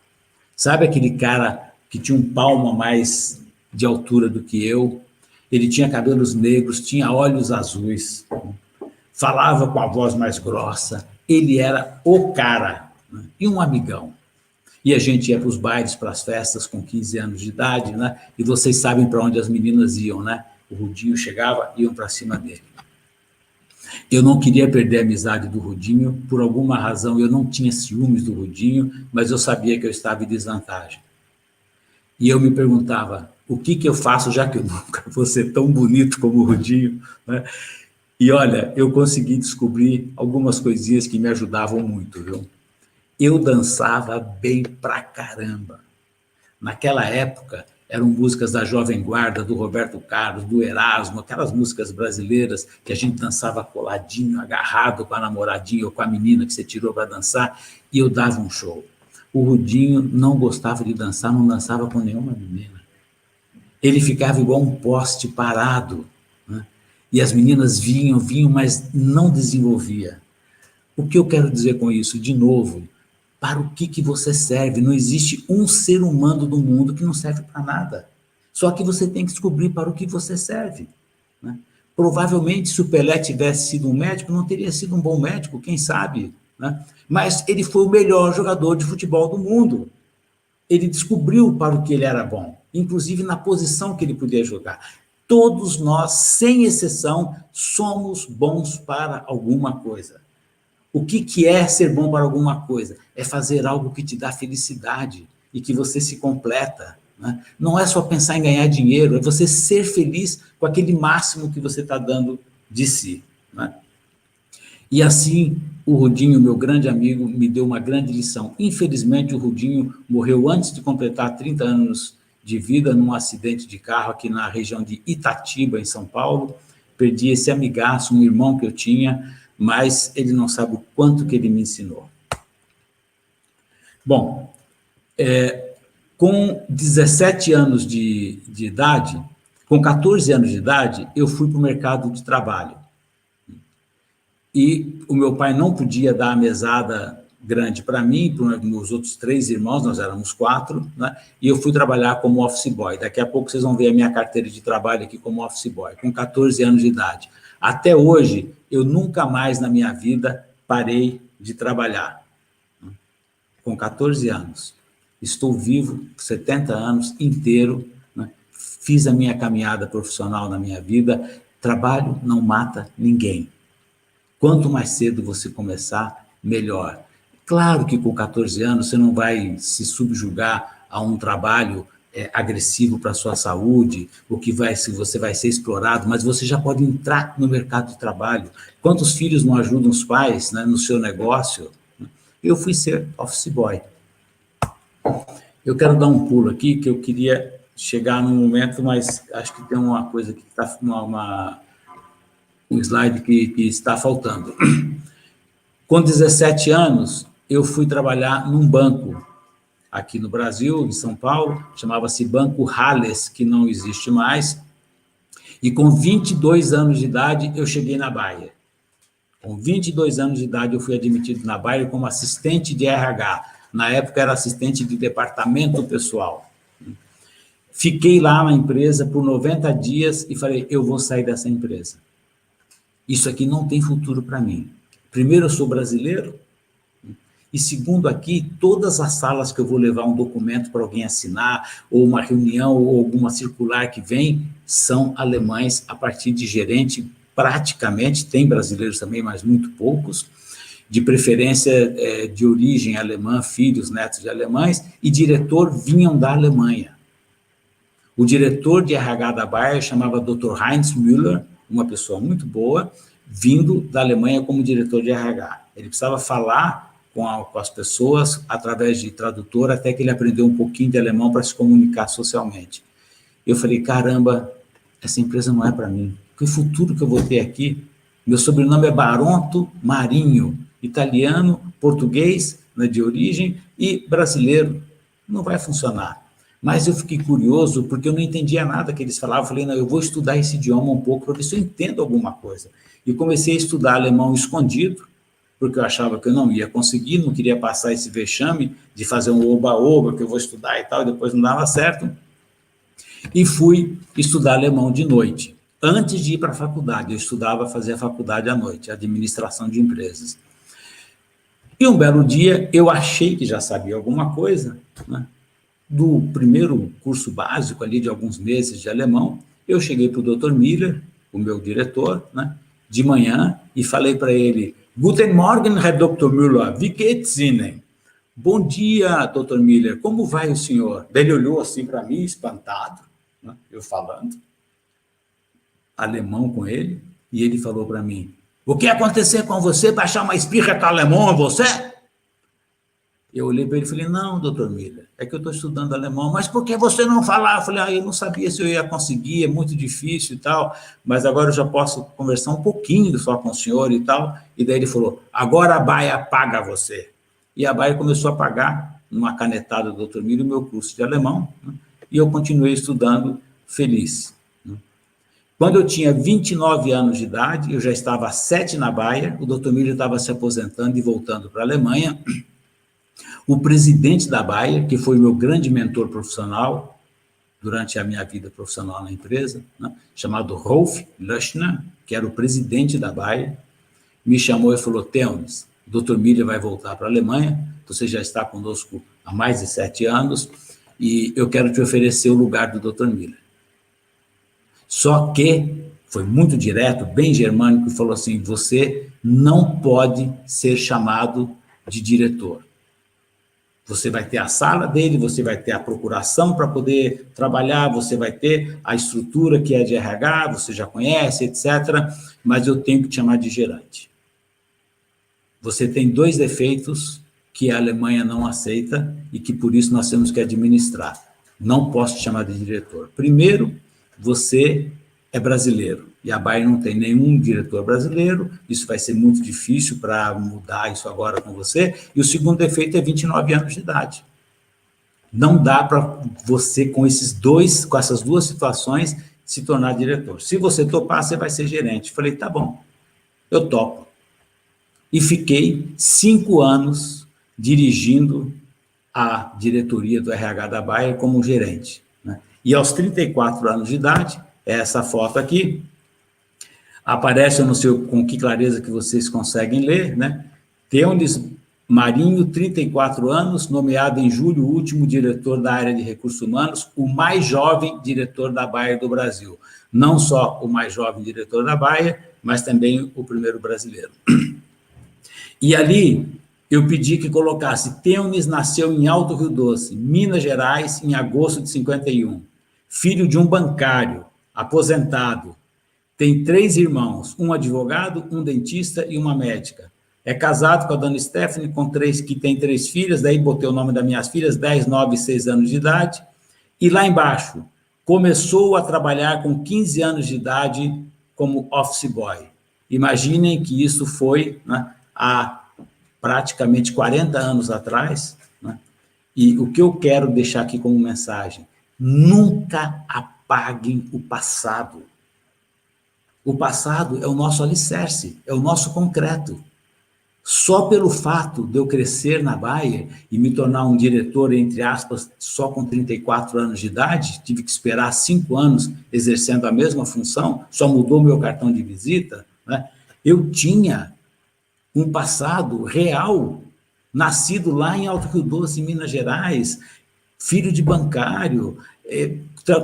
Sabe aquele cara que tinha um palmo a mais de altura do que eu? Ele tinha cabelos negros, tinha olhos azuis, falava com a voz mais grossa. Ele era o cara, né? E um amigão. E a gente ia para os bailes, para as festas com 15 anos de idade, né? E vocês sabem para onde as meninas iam, né? O Rudinho chegava, iam para cima dele. Eu não queria perder a amizade do Rudinho, por alguma razão eu não tinha ciúmes do Rudinho, mas eu sabia que eu estava em desvantagem. E eu me perguntava, o que eu faço, já que eu nunca vou ser tão bonito como o Rudinho, né? E olha, eu consegui descobrir algumas coisinhas que me ajudavam muito, viu? Eu dançava bem pra caramba. Naquela época, eram músicas da Jovem Guarda, do Roberto Carlos, do Erasmo, aquelas músicas brasileiras que a gente dançava coladinho, agarrado com a namoradinha ou com a menina que você tirou para dançar, e eu dava um show. O Rudinho não gostava de dançar, não dançava com nenhuma menina. Ele ficava igual um poste parado, né? E as meninas vinham, mas não desenvolvia. O que eu quero dizer com isso? De novo, para o que você serve? Não existe um ser humano do mundo que não serve para nada. Só que você tem que descobrir para o que você serve, né? Provavelmente, se o Pelé tivesse sido um médico, não teria sido um bom médico, quem sabe? né? Mas ele foi o melhor jogador de futebol do mundo. Ele descobriu para o que ele era bom, inclusive na posição que ele podia jogar. Todos nós, sem exceção, somos bons para alguma coisa. O que é ser bom para alguma coisa? É fazer algo que te dá felicidade e que você se completa, né? Não é só pensar em ganhar dinheiro, é você ser feliz com aquele máximo que você está dando de si, né? E assim, o Rudinho, meu grande amigo, me deu uma grande lição. Infelizmente, o Rudinho morreu antes de completar 30 anos de vida num acidente de carro aqui na região de Itatiba, em São Paulo. Perdi esse amigaço, um irmão que eu tinha, mas ele não sabe o quanto que ele me ensinou. Bom, com 17 anos de idade, com 14 anos de idade, eu fui para o mercado de trabalho. E o meu pai não podia dar a mesada grande para mim, para os outros 3 irmãos, nós éramos 4, né? E eu fui trabalhar como office boy. Daqui a pouco vocês vão ver a minha carteira de trabalho aqui como office boy, com 14 anos de idade. Até hoje, eu nunca mais na minha vida parei de trabalhar. Com 14 anos. Estou vivo, 70 anos inteiro, né? Fiz a minha caminhada profissional na minha vida. Trabalho não mata ninguém. Quanto mais cedo você começar, melhor. Claro que com 14 anos você não vai se subjugar a um trabalho agressivo para a sua saúde, ou que você vai ser explorado, mas você já pode entrar no mercado de trabalho. Quantos filhos não ajudam os pais, né, no seu negócio? Eu fui ser office boy. Eu quero dar um pulo aqui, que eu queria chegar num momento, mas acho que tem uma coisa que está um slide que está faltando. Com 17 anos, eu fui trabalhar num banco aqui no Brasil, em São Paulo, chamava-se Banco Halles, que não existe mais, e com 22 anos de idade, eu cheguei na Bayer. Com 22 anos de idade, eu fui admitido na Bayer como assistente de RH. Na época, era assistente de departamento pessoal. Fiquei lá na empresa por 90 dias e falei, eu vou sair dessa empresa. Isso aqui não tem futuro para mim. Primeiro, eu sou brasileiro, e segundo, aqui, todas as salas que eu vou levar um documento para alguém assinar, ou uma reunião, ou alguma circular que vem, são alemães a partir de gerente, praticamente, tem brasileiros também, mas muito poucos, de preferência de origem alemã, filhos, netos de alemães, e diretor vinham da Alemanha. O diretor de RH da Bayer chamava Dr. Heinz Müller, uma pessoa muito boa, vindo da Alemanha como diretor de RH. Ele precisava falar com as pessoas através de tradutor, até que ele aprendeu um pouquinho de alemão para se comunicar socialmente. Eu falei, caramba, essa empresa não é para mim. Que futuro que eu vou ter aqui? Meu sobrenome é Baronto Marinho, italiano, português, né, de origem, e brasileiro. Não vai funcionar. Mas eu fiquei curioso, porque eu não entendia nada que eles falavam. Eu falei, não, eu vou estudar esse idioma um pouco, para ver se eu entendo alguma coisa. E comecei a estudar alemão escondido, porque eu achava que eu não ia conseguir, não queria passar esse vexame de fazer um oba-oba, que eu vou estudar e tal, e depois não dava certo. E fui estudar alemão de noite. Antes de ir para a faculdade, eu estudava, fazia faculdade à noite, administração de empresas. E um belo dia, eu achei que já sabia alguma coisa, né? Do primeiro curso básico ali de alguns meses de alemão, eu cheguei para o Dr. Miller, o meu diretor, né, de manhã, e falei para ele, Guten Morgen, Herr Dr. Müller, wie geht's Ihnen? Bom dia, Dr. Miller, como vai o senhor? Ele olhou assim para mim, espantado, né, eu falando alemão com ele, e ele falou para mim, o que aconteceu com você para achar uma espirra com alemão em você? Eu olhei para ele e falei, não, doutor Miller, é que eu estou estudando alemão, mas por que você não falar? Eu falei, eu não sabia se eu ia conseguir, é muito difícil e tal, mas agora eu já posso conversar um pouquinho só com o senhor e tal. E daí ele falou, agora a Bayer paga você. E a Bayer começou a pagar, numa canetada do doutor Miller, o meu curso de alemão, né? E eu continuei estudando feliz. Né? Quando eu tinha 29 anos de idade, eu já estava há 7 na Bayer, o doutor Miller estava se aposentando e voltando para a Alemanha. O presidente da Bayer, que foi o meu grande mentor profissional durante a minha vida profissional na empresa, né, chamado Rolf Löschner, que era o presidente da Bayer, me chamou e falou, Theonis, O Dr. Miller vai voltar para a Alemanha, você já está conosco há mais de 7 anos, e eu quero te oferecer o lugar do Dr. Miller. Só que foi muito direto, bem germânico, e falou assim, você não pode ser chamado de diretor. Você vai ter a sala dele, você vai ter a procuração para poder trabalhar, você vai ter a estrutura que é de RH, você já conhece, etc., mas eu tenho que te chamar de gerente. Você tem 2 defeitos que a Alemanha não aceita e que, por isso, nós temos que administrar. Não posso te chamar de diretor. Primeiro, você é brasileiro, e a Bayer não tem nenhum diretor brasileiro, isso vai ser muito difícil para mudar isso agora com você, e o segundo defeito é 29 anos de idade. Não dá para você, com essas 2 situações, se tornar diretor. Se você topar, você vai ser gerente. Falei, tá bom, eu topo. E fiquei 5 anos dirigindo a diretoria do RH da Bayer como gerente, né? E aos 34 anos de idade, essa foto aqui, aparece, eu não sei com que clareza que vocês conseguem ler, né? Teunis Marinho, 34 anos, nomeado em julho, último diretor da área de recursos humanos, o mais jovem diretor da Bayer do Brasil. Não só o mais jovem diretor da Bayer, mas também o primeiro brasileiro. E ali, eu pedi que colocasse, Teunis nasceu em Alto Rio Doce, Minas Gerais, em agosto de 51. Filho de um bancário, aposentado. Tem 3 irmãos, um advogado, um dentista e uma médica. É casado com a dona Stephanie, que tem 3 filhas, daí botei o nome das minhas filhas, 10, 9 e 6 anos de idade. E lá embaixo, começou a trabalhar com 15 anos de idade como office boy. Imaginem que isso foi, né, há praticamente 40 anos atrás, né? E o que eu quero deixar aqui como mensagem, nunca apaguem o passado. O passado é o nosso alicerce, é o nosso concreto. Só pelo fato de eu crescer na Bayer e me tornar um diretor, entre aspas, só com 34 anos de idade, tive que esperar 5 anos exercendo a mesma função, só mudou meu cartão de visita, né? Eu tinha um passado real, nascido lá em Alto Rio Doce, em Minas Gerais, filho de bancário,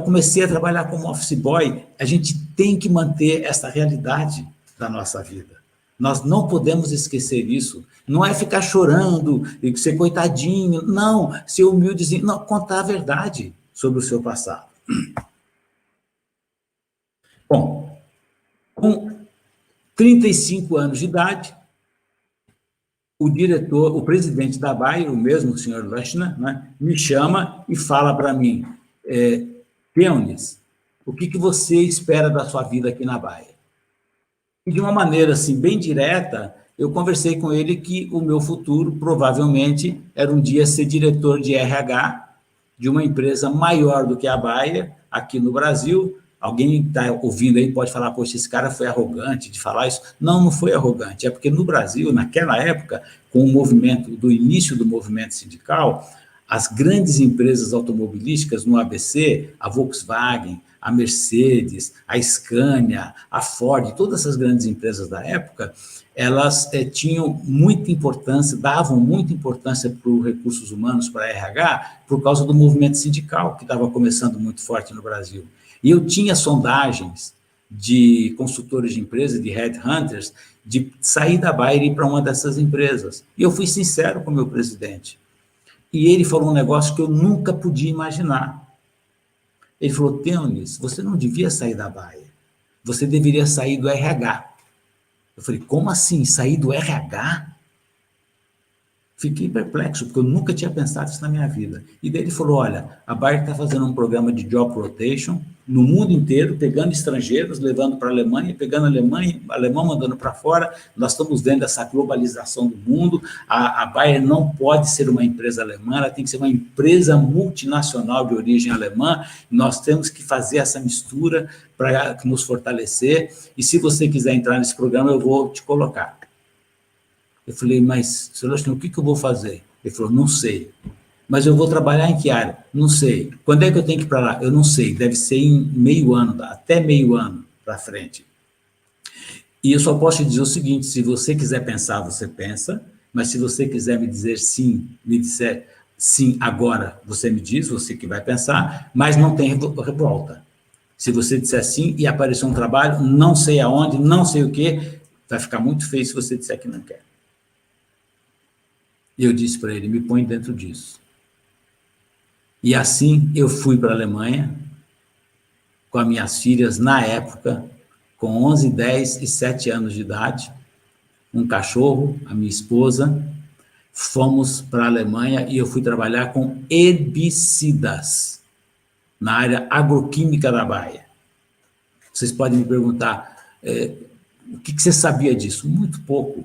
comecei a trabalhar como office boy. A gente tem que manter essa realidade da nossa vida. Nós não podemos esquecer isso. Não é ficar chorando e ser coitadinho, não, ser humildezinho, não, contar a verdade sobre o seu passado. Bom, com 35 anos de idade, o presidente da Bayer, o mesmo senhor Lechner, né, me chama e fala para mim, Teunis, o que você espera da sua vida aqui na Bayer? E de uma maneira assim, bem direta, eu conversei com ele que o meu futuro, provavelmente, era um dia ser diretor de RH de uma empresa maior do que a Bayer, aqui no Brasil. Alguém está ouvindo aí pode falar, poxa, esse cara foi arrogante de falar isso. Não, não foi arrogante, é porque no Brasil, naquela época, com o movimento, do início do movimento sindical, as grandes empresas automobilísticas no ABC, a Volkswagen, a Mercedes, a Scania, a Ford, todas essas grandes empresas da época, elas tinham muita importância, davam muita importância para os recursos humanos, para a RH, por causa do movimento sindical, que estava começando muito forte no Brasil. E eu tinha sondagens de consultores de empresas, de headhunters, de sair da Bayer e ir para uma dessas empresas. E eu fui sincero com o meu presidente. E ele falou um negócio que eu nunca podia imaginar. Ele falou, Teunis, você não devia sair da Bayer, você deveria sair do RH. Eu falei, como assim, sair do RH? Fiquei perplexo, porque eu nunca tinha pensado isso na minha vida. E daí ele falou, olha, a Bayer está fazendo um programa de job rotation no mundo inteiro, pegando estrangeiros, levando para a Alemanha, pegando alemão mandando para fora. Nós estamos vendo essa globalização do mundo. A Bayer não pode ser uma empresa alemã, ela tem que ser uma empresa multinacional de origem alemã. Nós temos que fazer essa mistura para nos fortalecer. E se você quiser entrar nesse programa, eu vou te colocar. Eu falei, mas, senhor Lechner, o que eu vou fazer? Ele falou, não sei. Mas eu vou trabalhar em que área? Não sei. Quando é que eu tenho que ir para lá? Eu não sei. Deve ser em meio ano, até meio ano para frente. E eu só posso te dizer o seguinte, se você quiser pensar, você pensa, mas se você quiser me dizer sim, me disser sim agora, você me diz, você que vai pensar, mas não tem revolta. Se você disser sim e aparecer um trabalho, não sei aonde, não sei o quê, vai ficar muito feio se você disser que não quer. E eu disse para ele, me põe dentro disso. E assim eu fui para a Alemanha, com as minhas filhas, na época, com 11, 10 e 7 anos de idade, um cachorro, a minha esposa, fomos para a Alemanha e eu fui trabalhar com herbicidas na área agroquímica da Bahia. Vocês podem me perguntar, o que você sabia disso? Muito pouco.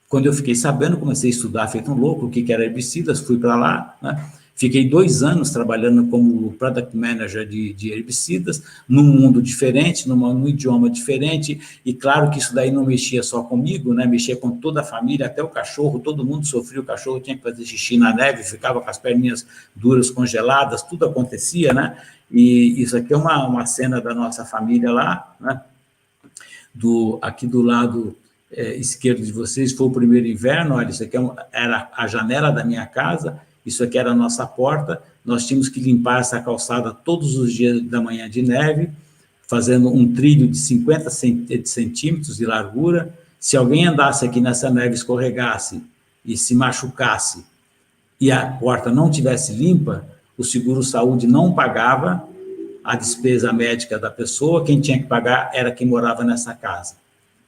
Quando eu fiquei sabendo, comecei a estudar, feito um louco, o que era herbicidas, fui para lá, né? Fiquei 2 anos trabalhando como Product Manager de herbicidas, num mundo diferente, num idioma diferente, e claro que isso daí não mexia só comigo, né? Mexia com toda a família, até o cachorro, todo mundo sofria, o cachorro tinha que fazer xixi na neve, ficava com as perninhas duras, congeladas, tudo acontecia, né? E isso aqui é uma cena da nossa família lá, né? Aqui do lado esquerdo de vocês foi o primeiro inverno, olha, isso aqui era a janela da minha casa, isso aqui era a nossa porta, nós tínhamos que limpar essa calçada todos os dias da manhã de neve, fazendo um trilho de 50 centímetros de largura. Se alguém andasse aqui nessa neve, escorregasse e se machucasse, e a porta não tivesse limpa, o seguro-saúde não pagava a despesa médica da pessoa, quem tinha que pagar era quem morava nessa casa.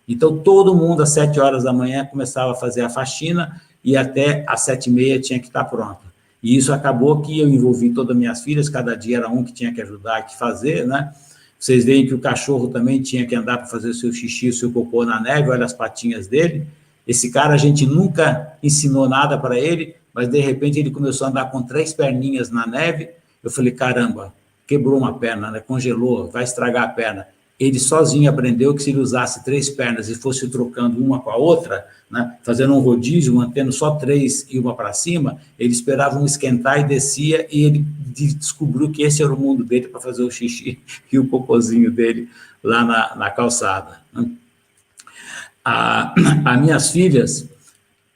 Então, todo mundo, às 7 horas da manhã, começava a fazer a faxina, e até às 7h30 tinha que estar pronta. E isso acabou que eu envolvi todas as minhas filhas, cada dia era um que tinha que ajudar, que fazer, né? Vocês veem que o cachorro também tinha que andar para fazer o seu xixi, o seu cocô na neve, olha as patinhas dele. Esse cara, a gente nunca ensinou nada para ele, mas, de repente, ele começou a andar com 3 perninhas na neve. Eu falei, caramba, quebrou uma perna, né? Congelou, vai estragar a perna. Ele sozinho aprendeu que se ele usasse 3 pernas e fosse trocando uma com a outra, né, fazendo um rodízio, mantendo só 3 e uma para cima, ele esperava um esquentar e descia, e ele descobriu que esse era o mundo dele para fazer o xixi e o cocôzinho dele lá na calçada. As minhas filhas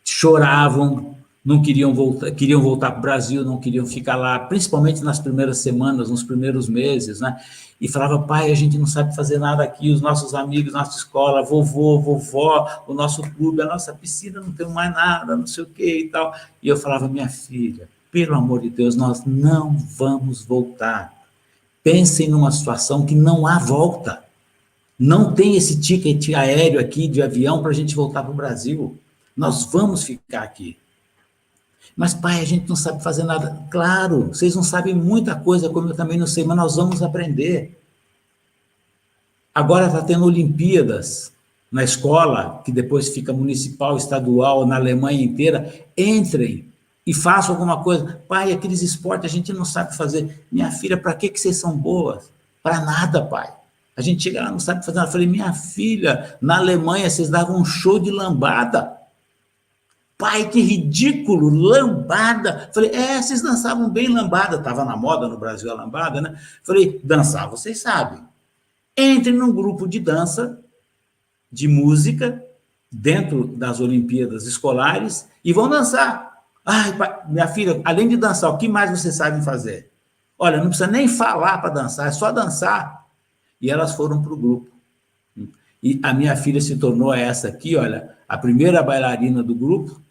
choravam, não queriam voltar para o Brasil, não queriam ficar lá, principalmente nas primeiras semanas, nos primeiros meses, né? E falava, pai, a gente não sabe fazer nada aqui, os nossos amigos, nossa escola, vovô, vovó, o nosso clube, a nossa piscina, não tem mais nada, não sei o que e tal. E eu falava, minha filha, pelo amor de Deus, nós não vamos voltar. Pensem numa situação que não há volta. Não tem esse ticket aéreo aqui, de avião, para a gente voltar para o Brasil. Nós vamos ficar aqui. Mas, pai, a gente não sabe fazer nada. Claro, vocês não sabem muita coisa, como eu também não sei, mas nós vamos aprender. Agora está tendo Olimpíadas na escola, que depois fica municipal, estadual, na Alemanha inteira. Entrem e façam alguma coisa. Pai, aqueles esportes a gente não sabe fazer. Minha filha, para que vocês são boas? Para nada, pai. A gente chega lá, não sabe fazer nada. Eu falei, minha filha, na Alemanha vocês davam um show de lambada. Pai, que ridículo, lambada. Falei, vocês dançavam bem lambada. Estava na moda no Brasil a lambada, né? Falei, dançar, vocês sabem. Entrem num grupo de dança, de música, dentro das Olimpíadas escolares, e vão dançar. Ai, pai, minha filha, além de dançar, o que mais vocês sabem fazer? Olha, não precisa nem falar para dançar, é só dançar. E elas foram para o grupo. E a minha filha se tornou essa aqui, olha, a primeira bailarina do grupo,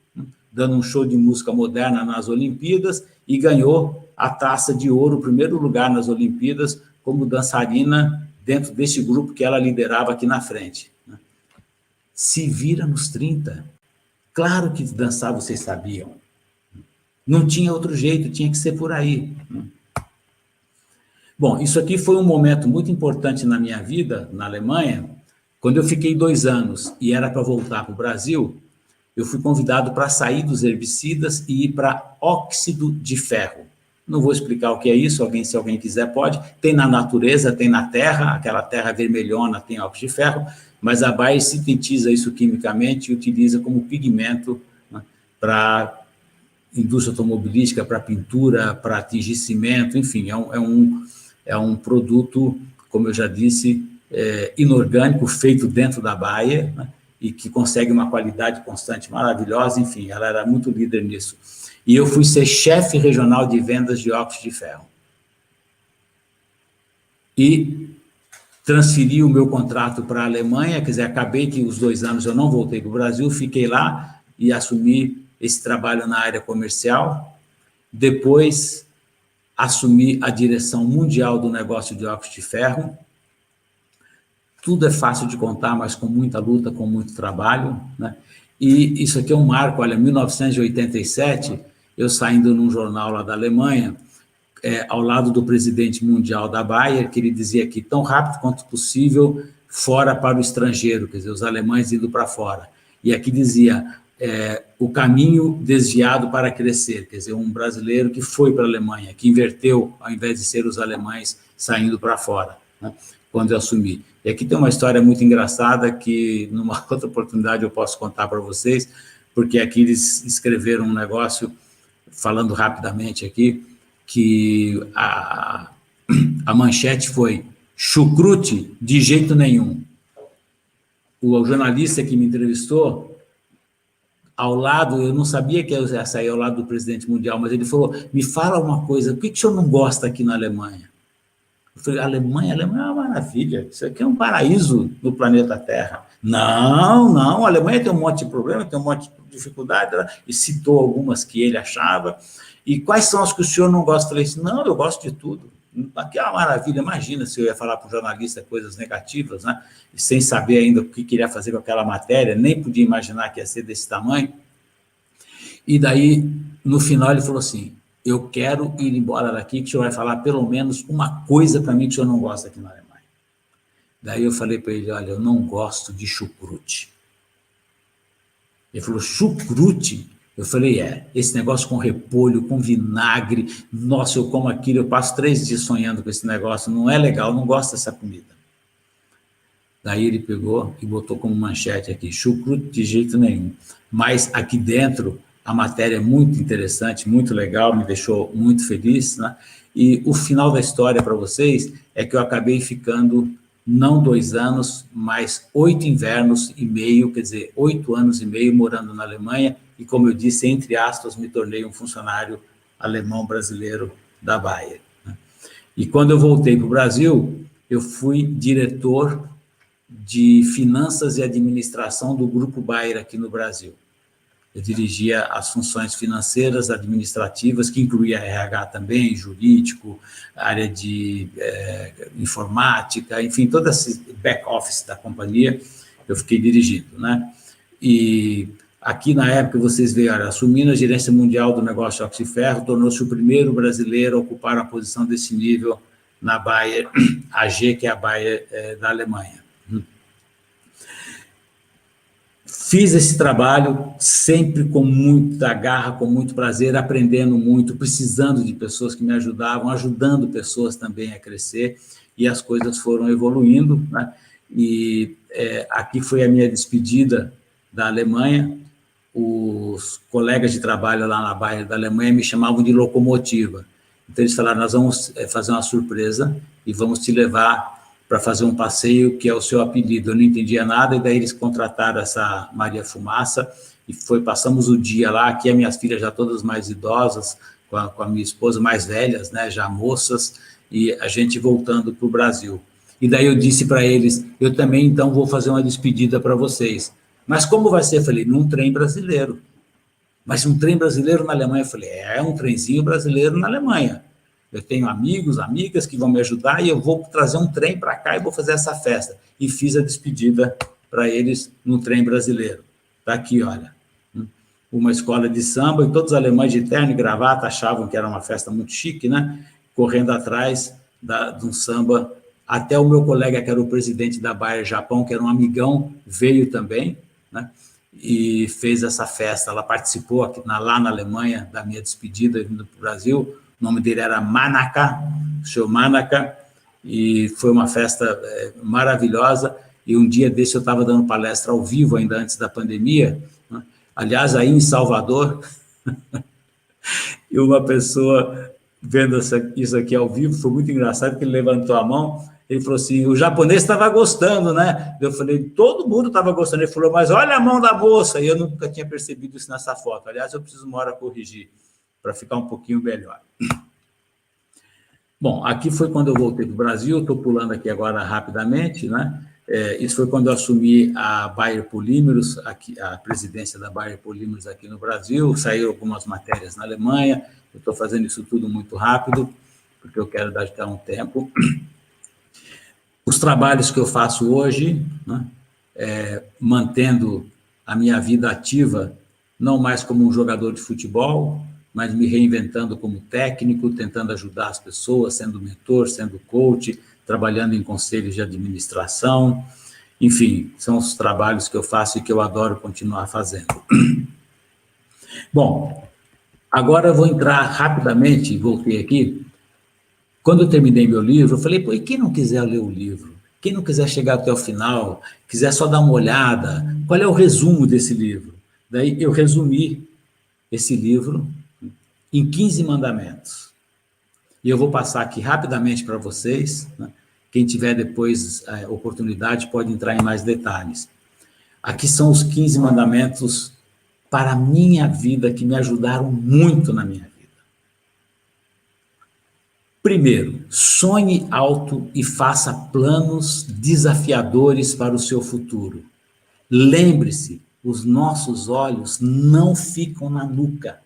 dando um show de música moderna nas Olimpíadas, e ganhou a taça de ouro, o primeiro lugar nas Olimpíadas, como dançarina dentro desse grupo que ela liderava aqui na frente. Se vira nos 30. Claro que dançar vocês sabiam. Não tinha outro jeito, tinha que ser por aí. Bom, isso aqui foi um momento muito importante na minha vida, na Alemanha. Quando eu fiquei 2 anos e era para voltar para o Brasil, eu fui convidado para sair dos herbicidas e ir para óxido de ferro. Não vou explicar o que é isso, se alguém quiser pode. Tem na natureza, tem na terra, aquela terra vermelhona tem óxido de ferro, mas a Bayer sintetiza isso quimicamente e utiliza como pigmento, né, para indústria automobilística, para pintura, para tingir cimento, enfim, é um produto, como eu já disse, inorgânico feito dentro da Bayer, né, e que consegue uma qualidade constante maravilhosa, enfim, ela era muito líder nisso. E eu fui ser chefe regional de vendas de óxido de ferro. E transferi o meu contrato para a Alemanha, quer dizer, acabei que os 2 anos eu não voltei para o Brasil, fiquei lá e assumi esse trabalho na área comercial. Depois, assumi a direção mundial do negócio de óxido de ferro. Tudo é fácil de contar, mas com muita luta, com muito trabalho, né? E isso aqui é um marco, olha, 1987, eu saindo num jornal lá da Alemanha, ao lado do presidente mundial da Bayer, que ele dizia que tão rápido quanto possível, fora para o estrangeiro, quer dizer, os alemães indo para fora. E aqui dizia, o caminho desviado para crescer, quer dizer, um brasileiro que foi para a Alemanha, que inverteu, ao invés de ser os alemães saindo para fora, né, quando eu assumi. E aqui tem uma história muito engraçada que, numa outra oportunidade, eu posso contar para vocês, porque aqui eles escreveram um negócio, falando rapidamente aqui, que a manchete foi chucrute de jeito nenhum. O jornalista que me entrevistou, ao lado, eu não sabia que eu ia sair ao lado do presidente mundial, mas ele falou, me fala uma coisa, por que o senhor não gosta aqui na Alemanha? Eu falei, Alemanha é uma maravilha, isso aqui é um paraíso no planeta Terra. Não, a Alemanha tem um monte de problema, tem um monte de dificuldade, e citou algumas que ele achava. E quais são as que o senhor não gosta? Eu falei assim, não, eu gosto de tudo. Aqui é uma maravilha, imagina se eu ia falar para o jornalista coisas negativas, né? E sem saber ainda o que queria fazer com aquela matéria, nem podia imaginar que ia ser desse tamanho. E daí, no final, ele falou assim, eu quero ir embora daqui, que o senhor vai falar pelo menos uma coisa para mim que o senhor não gosta aqui na Alemanha. Daí eu falei para ele, olha, eu não gosto de chucrute. Ele falou, chucrute? Eu falei, esse negócio com repolho, com vinagre, nossa, eu como aquilo, eu passo 3 dias sonhando com esse negócio, não é legal, eu não gosto dessa comida. Daí ele pegou e botou como manchete aqui, chucrute de jeito nenhum. Mas aqui dentro, a matéria é muito interessante, muito legal, me deixou muito feliz, né? E o final da história para vocês é que eu acabei ficando, não 2 anos, mas 8 invernos e meio, quer dizer, 8 anos e meio morando na Alemanha, e como eu disse, entre aspas, me tornei um funcionário alemão brasileiro da Bayer, né? E quando eu voltei para o Brasil, eu fui diretor de finanças e administração do Grupo Bayer aqui no Brasil. Eu dirigia as funções financeiras, administrativas, que incluía RH também, jurídico, área de informática, enfim, todo esse back-office da companhia, eu fiquei dirigindo, né? E aqui, na época, vocês veem, olha, assumindo a gerência mundial do negócio de óxido de ferro, tornou-se o primeiro brasileiro a ocupar a posição desse nível na Bayer AG, que é a Bayer da Alemanha. Fiz esse trabalho sempre com muita garra, com muito prazer, aprendendo muito, precisando de pessoas que me ajudavam, ajudando pessoas também a crescer, e as coisas foram evoluindo, né? E aqui foi a minha despedida da Alemanha. Os colegas de trabalho lá na Bayer da Alemanha me chamavam de locomotiva. Então, eles falaram, nós vamos fazer uma surpresa e vamos te levar para fazer um passeio que é o seu apelido. Eu não entendia nada, e daí eles contrataram essa Maria Fumaça, e passamos o dia lá, aqui as minhas filhas já todas mais idosas, com a minha esposa mais velhas, né, já moças, e a gente voltando para o Brasil. E daí eu disse para eles, eu também, então, vou fazer uma despedida para vocês. Mas como vai ser? Eu falei, num trem brasileiro. Mas um trem brasileiro na Alemanha? Eu falei, um trenzinho brasileiro na Alemanha. Eu tenho amigos, amigas que vão me ajudar, e eu vou trazer um trem para cá e vou fazer essa festa. E fiz a despedida para eles no trem brasileiro. Está aqui, olha, uma escola de samba, e todos os alemães de terno e gravata achavam que era uma festa muito chique, né? Correndo atrás de um samba. Até o meu colega, que era o presidente da Bayer Japão, que era um amigão, veio também, né? E fez essa festa. Ela participou aqui, lá na Alemanha da minha despedida, vindo para o Brasil. O nome dele era Manaka, o senhor Manaka, e foi uma festa maravilhosa. E um dia desse eu estava dando palestra ao vivo, ainda antes da pandemia, né? Aliás, aí em Salvador, e uma pessoa vendo isso aqui ao vivo, foi muito engraçado que ele levantou a mão, ele falou assim, o japonês estava gostando, né? Eu falei, todo mundo estava gostando. Ele falou, mas olha a mão da moça. E eu nunca tinha percebido isso nessa foto. Aliás, eu preciso uma hora corrigir, para ficar um pouquinho melhor. Bom, aqui foi quando eu voltei para o Brasil, estou pulando aqui agora rapidamente, né? Isso foi quando eu assumi a Bayer Polímeros, aqui, a presidência da Bayer Polímeros aqui no Brasil, saíram algumas matérias na Alemanha, eu estou fazendo isso tudo muito rápido, porque eu quero dar um tempo. Os trabalhos que eu faço hoje, né, mantendo a minha vida ativa, não mais como um jogador de futebol, mas me reinventando como técnico, tentando ajudar as pessoas, sendo mentor, sendo coach, trabalhando em conselhos de administração, enfim, são os trabalhos que eu faço e que eu adoro continuar fazendo. Bom, agora eu vou entrar rapidamente, voltei aqui. Quando eu terminei meu livro, eu falei, pô, e quem não quiser ler o livro? Quem não quiser chegar até o final, quiser só dar uma olhada, qual é o resumo desse livro? Daí eu resumi esse livro em 15 mandamentos. E eu vou passar aqui rapidamente para vocês, né? Quem tiver depois a oportunidade pode entrar em mais detalhes. Aqui são os 15 mandamentos para a minha vida, que me ajudaram muito na minha vida. Primeiro, sonhe alto e faça planos desafiadores para o seu futuro. Lembre-se, os nossos olhos não ficam na nuca.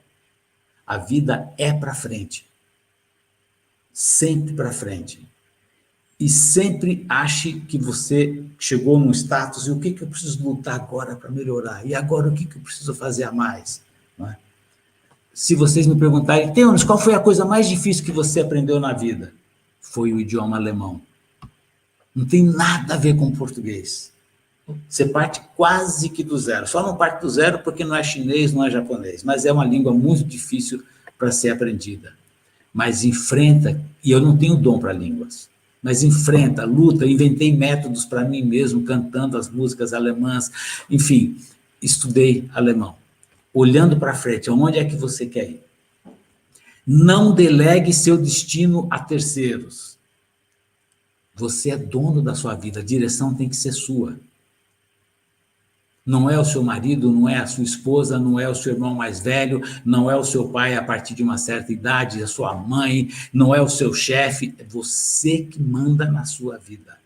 A vida é para frente. Sempre para frente. E sempre ache que você chegou num status, e o que eu preciso lutar agora para melhorar? E agora o que eu preciso fazer a mais? Não é? Se vocês me perguntarem, Teunis, qual foi a coisa mais difícil que você aprendeu na vida? Foi o idioma alemão. Não tem nada a ver com português. Você parte quase que do zero. Só não parte do zero porque não é chinês, não é japonês, mas é uma língua muito difícil para ser aprendida. Mas enfrenta, e eu não tenho dom para línguas, mas enfrenta, luta, inventei métodos para mim mesmo, cantando as músicas alemãs, enfim, estudei alemão. Olhando para frente, aonde é que você quer ir? Não delegue seu destino a terceiros. Você é dono da sua vida, a direção tem que ser sua. Não é o seu marido, não é a sua esposa, não é o seu irmão mais velho, não é o seu pai a partir de uma certa idade, a sua mãe, não é o seu chefe, é você que manda na sua vida.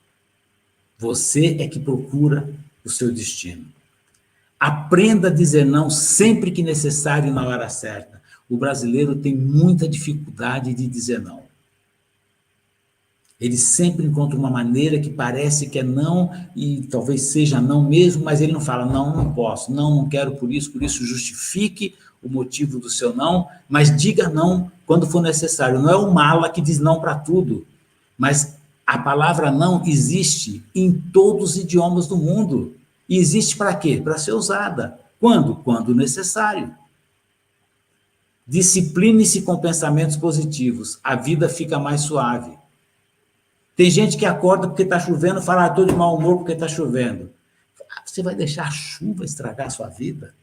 Você é que procura o seu destino. Aprenda a dizer não sempre que necessário e na hora certa. O brasileiro tem muita dificuldade de dizer não. Ele sempre encontra uma maneira que parece que é não, e talvez seja não mesmo, mas ele não fala, não posso, não quero por isso, justifique o motivo do seu não, mas diga não quando for necessário. Não é o mala que diz não para tudo, mas a palavra não existe em todos os idiomas do mundo. E existe para quê? Para ser usada. Quando? Quando necessário. Discipline-se com pensamentos positivos, a vida fica mais suave. Tem gente que acorda porque está chovendo, fala, estou de mau humor porque está chovendo. Você vai deixar a chuva estragar a sua vida?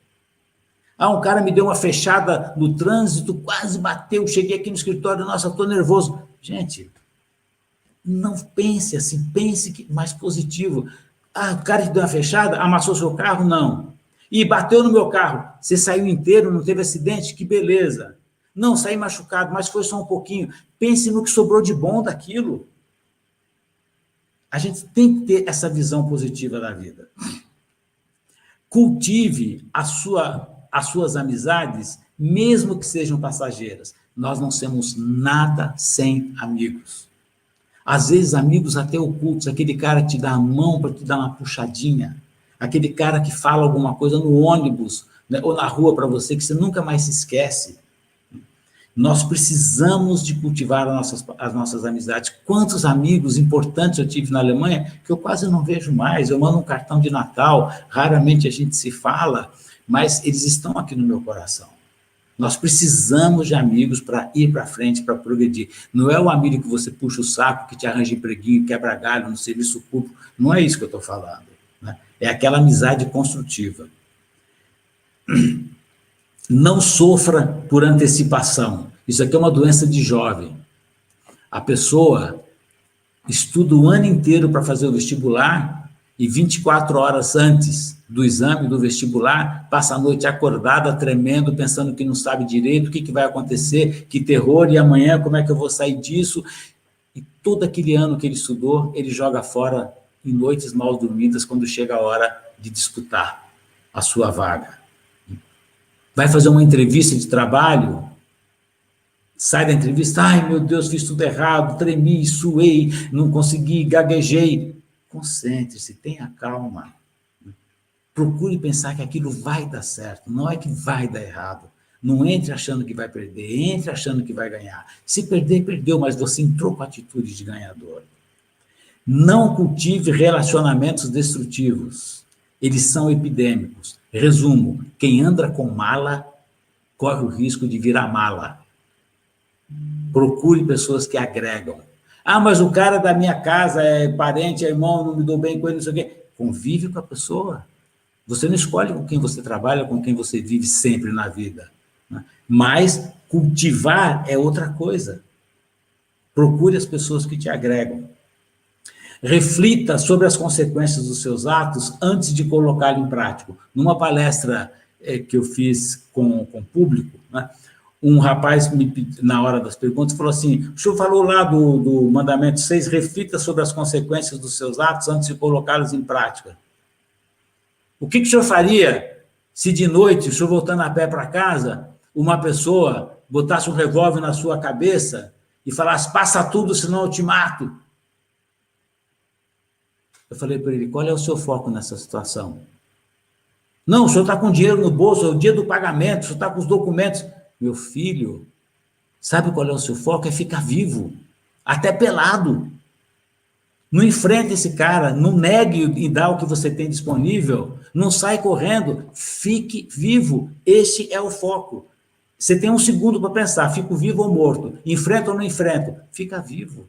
Um cara me deu uma fechada no trânsito, quase bateu, cheguei aqui no escritório, nossa, estou nervoso. Gente, não pense assim, pense mais positivo. O cara que deu uma fechada, amassou seu carro? Não. E bateu no meu carro. Você saiu inteiro, não teve acidente? Que beleza. Não, saí machucado, mas foi só um pouquinho. Pense no que sobrou de bom daquilo. A gente tem que ter essa visão positiva da vida. Cultive as suas amizades, mesmo que sejam passageiras. Nós não somos nada sem amigos. Às vezes, amigos até ocultos, aquele cara que te dá a mão para te dar uma puxadinha, aquele cara que fala alguma coisa no ônibus, né, ou na rua para você, que você nunca mais se esquece. Nós precisamos de cultivar as nossas amizades. Quantos amigos importantes eu tive na Alemanha que eu quase não vejo mais. Eu mando um cartão de Natal, raramente a gente se fala, mas eles estão aqui no meu coração. Nós precisamos de amigos para ir para frente, para progredir. Não é o amigo que você puxa o saco, que te arranja empreguinho, quebra galho no serviço público. Não é isso que eu estou falando. Né? É aquela amizade construtiva. Não sofra por antecipação. Isso aqui é uma doença de jovem. A pessoa estuda o ano inteiro para fazer o vestibular e 24 horas antes do exame do vestibular, passa a noite acordada, tremendo, pensando que não sabe direito, o que vai acontecer, que terror, e amanhã como é que eu vou sair disso? E todo aquele ano que ele estudou, ele joga fora em noites mal dormidas, quando chega a hora de disputar a sua vaga. Vai fazer uma entrevista de trabalho, sai da entrevista, ai meu Deus, fiz tudo errado, tremi, suei, não consegui, gaguejei. Concentre-se, tenha calma. Procure pensar que aquilo vai dar certo, não é que vai dar errado. Não entre achando que vai perder, entre achando que vai ganhar. Se perder, perdeu, mas você entrou com a atitude de ganhador. Não cultive relacionamentos destrutivos. Eles são epidêmicos. Resumo, quem anda com mala, corre o risco de virar mala. Procure pessoas que agregam. Ah, mas o cara da minha casa é parente, é irmão, não me dou bem com ele, não sei o quê. Convive com a pessoa. Você não escolhe com quem você trabalha, com quem você vive sempre na vida. Né? Mas cultivar é outra coisa. Procure as pessoas que te agregam. Reflita sobre as consequências dos seus atos antes de colocá-lo em prática. Numa palestra que eu fiz com o público, né, um rapaz, na hora das perguntas, falou assim, o senhor falou lá do mandamento 6, reflita sobre as consequências dos seus atos antes de colocá-los em prática. O que o senhor faria se de noite, o senhor voltando a pé para casa, uma pessoa botasse um revólver na sua cabeça e falasse, passa tudo, senão eu te mato? Eu falei para ele, qual é o seu foco nessa situação? Não, o senhor está com dinheiro no bolso, é o dia do pagamento, o senhor está com os documentos. Meu filho, sabe qual é o seu foco? É ficar vivo, até pelado. Não enfrente esse cara, não negue e dá o que você tem disponível, não sai correndo, fique vivo. Esse é o foco. Você tem um segundo para pensar, fico vivo ou morto? Enfrento ou não enfrento? Fica vivo.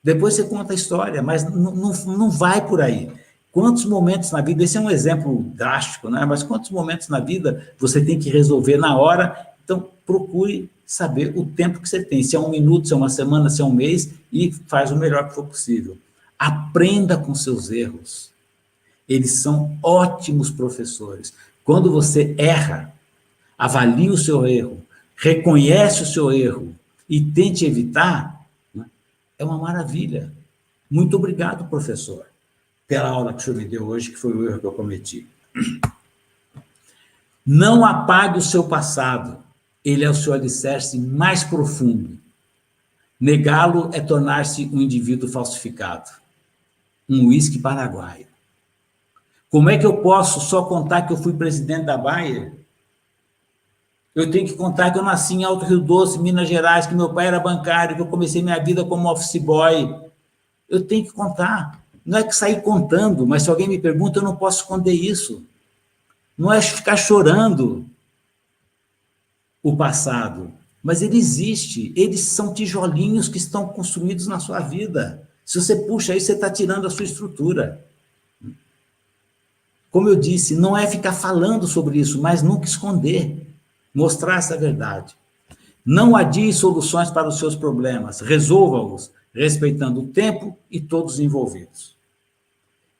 Depois você conta a história, mas não vai por aí. Quantos momentos na vida, esse é um exemplo drástico, né? Mas quantos momentos na vida você tem que resolver na hora? Então, procure saber o tempo que você tem, se é 1 minuto, se é uma semana, se é um mês, e faz o melhor que for possível. Aprenda com seus erros. Eles são ótimos professores. Quando você erra, avalie o seu erro, reconhece o seu erro e tente evitar, né? É uma maravilha. Muito obrigado, professor, pela aula que o senhor me deu hoje, que foi o erro que eu cometi. Não apague o seu passado. Ele é o seu alicerce mais profundo. Negá-lo é tornar-se um indivíduo falsificado. Um uísque paraguaio. Como é que eu posso só contar que eu fui presidente da Bayer? Eu tenho que contar que eu nasci em Alto Rio Doce, Minas Gerais, que meu pai era bancário, que eu comecei minha vida como office boy. Eu tenho que contar. Não é que sair contando, mas se alguém me pergunta, eu não posso esconder isso. Não é ficar chorando o passado, mas ele existe. Eles são tijolinhos que estão construídos na sua vida. Se você puxa isso, você está tirando a sua estrutura. Como eu disse, não é ficar falando sobre isso, mas nunca esconder. Mostrar essa verdade. Não adie soluções para os seus problemas. Resolva-os, respeitando o tempo e todos os envolvidos.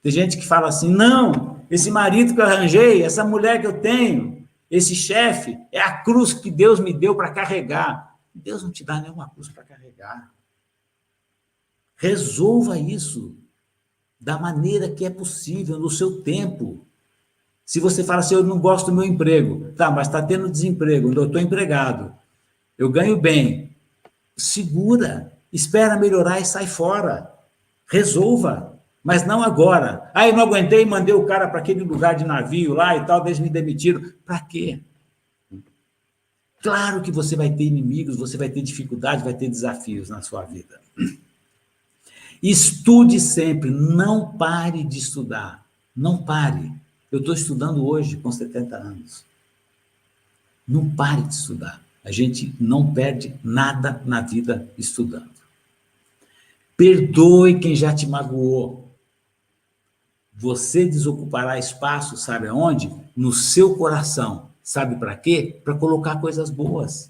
Tem gente que fala assim, não, esse marido que eu arranjei, essa mulher que eu tenho, esse chefe, é a cruz que Deus me deu para carregar. Deus não te dá nenhuma cruz para carregar. Resolva isso da maneira que é possível, no seu tempo. Se você fala assim, eu não gosto do meu emprego, tá, mas está tendo desemprego, eu estou empregado, eu ganho bem, segura, espera melhorar e sai fora. Resolva, mas não agora. Ah, eu não aguentei e mandei o cara para aquele lugar de navio lá e tal, eles me demitiram. Para quê? Claro que você vai ter inimigos, você vai ter dificuldades, vai ter desafios na sua vida. Estude sempre, não pare de estudar, não pare. Eu estou estudando hoje com 70 anos. Não pare de estudar. A gente não perde nada na vida estudando. Perdoe quem já te magoou. Você desocupará espaço, sabe aonde? No seu coração. Sabe para quê? Para colocar coisas boas.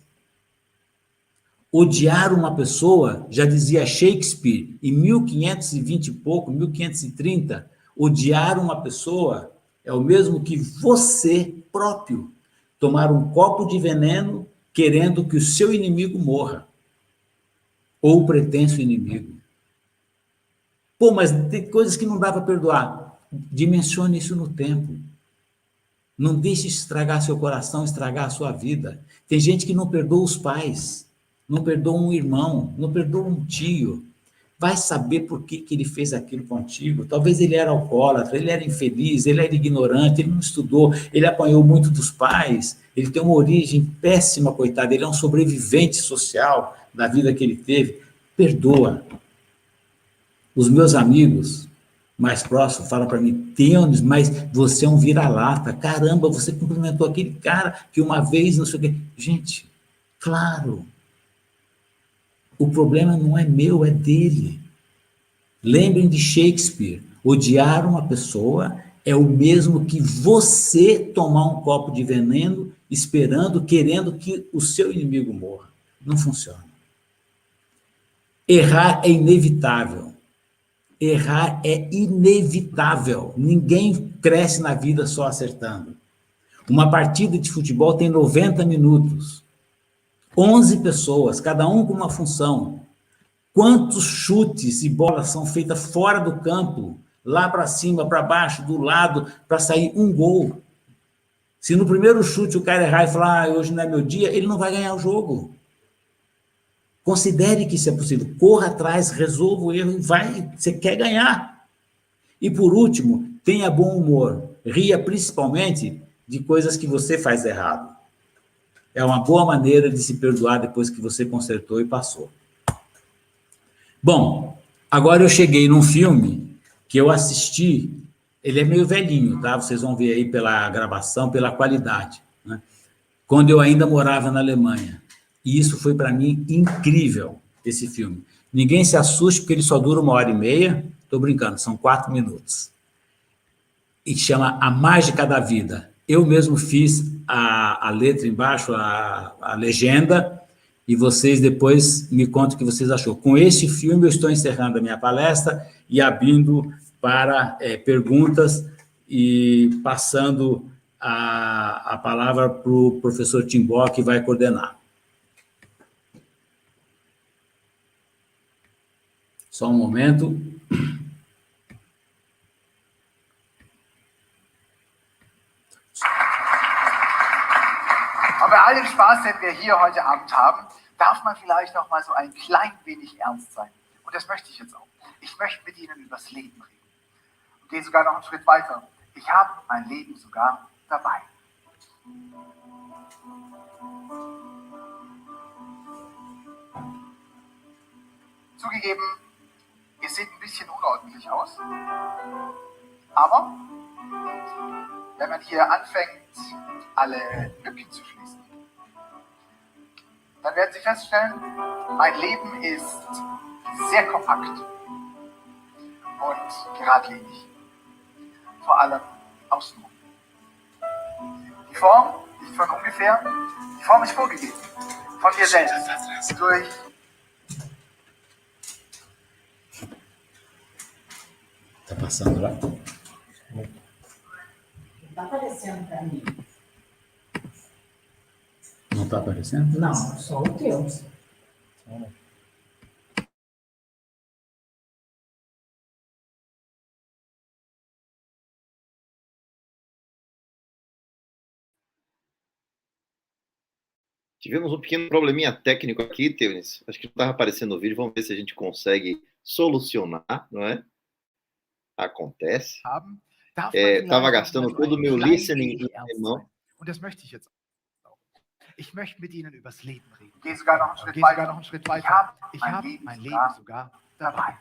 Odiar uma pessoa, já dizia Shakespeare, em 1520 e pouco, 1530, odiar uma pessoa é o mesmo que você próprio tomar um copo de veneno querendo que o seu inimigo morra, ou o pretenso inimigo. Pô, mas tem coisas que não dá para perdoar. Dimensione isso no tempo. Não deixe estragar seu coração, estragar a sua vida. Tem gente que não perdoa os pais, não perdoa um irmão, não perdoa um tio. Vai saber por que ele fez aquilo contigo. Talvez ele era alcoólatra, ele era infeliz, ele era ignorante, ele não estudou, ele apanhou muito dos pais, ele tem uma origem péssima, coitado, ele é um sobrevivente social da vida que ele teve. Perdoa. Os meus amigos mais próximos falam para mim, Teunis, mas você é um vira-lata. Caramba, você cumprimentou aquele cara que uma vez, não sei o quê. Gente, claro, o problema não é meu, é dele. Lembrem de Shakespeare, odiar uma pessoa é o mesmo que você tomar um copo de veneno esperando, querendo que o seu inimigo morra. Não funciona. Errar é inevitável. Errar é inevitável. Ninguém cresce na vida só acertando. Uma partida de futebol tem 90 minutos. 11 pessoas, cada um com uma função. Quantos chutes e bolas são feitas fora do campo, lá para cima, para baixo, do lado, para sair um gol? Se no primeiro chute o cara errar e falar, hoje não é meu dia, ele não vai ganhar o jogo. Considere que isso é possível. Corra atrás, resolva o erro e vai. Você quer ganhar. E, por último, tenha bom humor. Ria principalmente de coisas que você faz errado. É uma boa maneira de se perdoar depois que você consertou e passou. Bom, agora eu cheguei num filme que eu assisti. Ele é meio velhinho, tá? Vocês vão ver aí pela gravação, pela qualidade, né? Quando eu ainda morava na Alemanha. E isso foi para mim incrível, esse filme. Ninguém se assuste, porque ele só dura 1h30. Estou brincando, são 4 minutos. E chama A Mágica da Vida. Eu mesmo fiz a letra embaixo, a legenda, e vocês depois me contam o que vocês achou. Com este filme, eu estou encerrando a minha palestra e abrindo para perguntas e passando a palavra para o professor Timbó, que vai coordenar. Só um momento. Aber bei all dem Spaß, den wir hier heute Abend haben, darf man vielleicht noch mal so ein klein wenig ernst sein. Und das möchte ich jetzt auch. Ich möchte mit Ihnen übers Leben reden. Und gehe sogar noch einen Schritt weiter. Ich habe mein Leben sogar dabei. Zugegeben, ihr seht ein bisschen unordentlich aus. Aber wenn man hier anfängt, alle Lücken zu schließen, dann werden Sie feststellen, mein Leben ist sehr kompakt und geradlinig. Vor allem außenrum. Die Form ist von ungefähr, die Form ist vorgegeben. Von mir selbst. Durch Tá passando lá? Está aparecendo para mim. Não está aparecendo? Não, só o teu. Tivemos um pequeno probleminha técnico aqui, Teunis. Acho que não estava aparecendo no vídeo. Vamos ver se a gente consegue solucionar, não é? Acontece. Estava gastando todo o meu listening em alemão. Und das möchte ich jetzt auch. Ich möchte mit Ihnen übers Leben reden. Gehe sogar noch einen Schritt weiter. Ich habe mein Leben sogar dabei.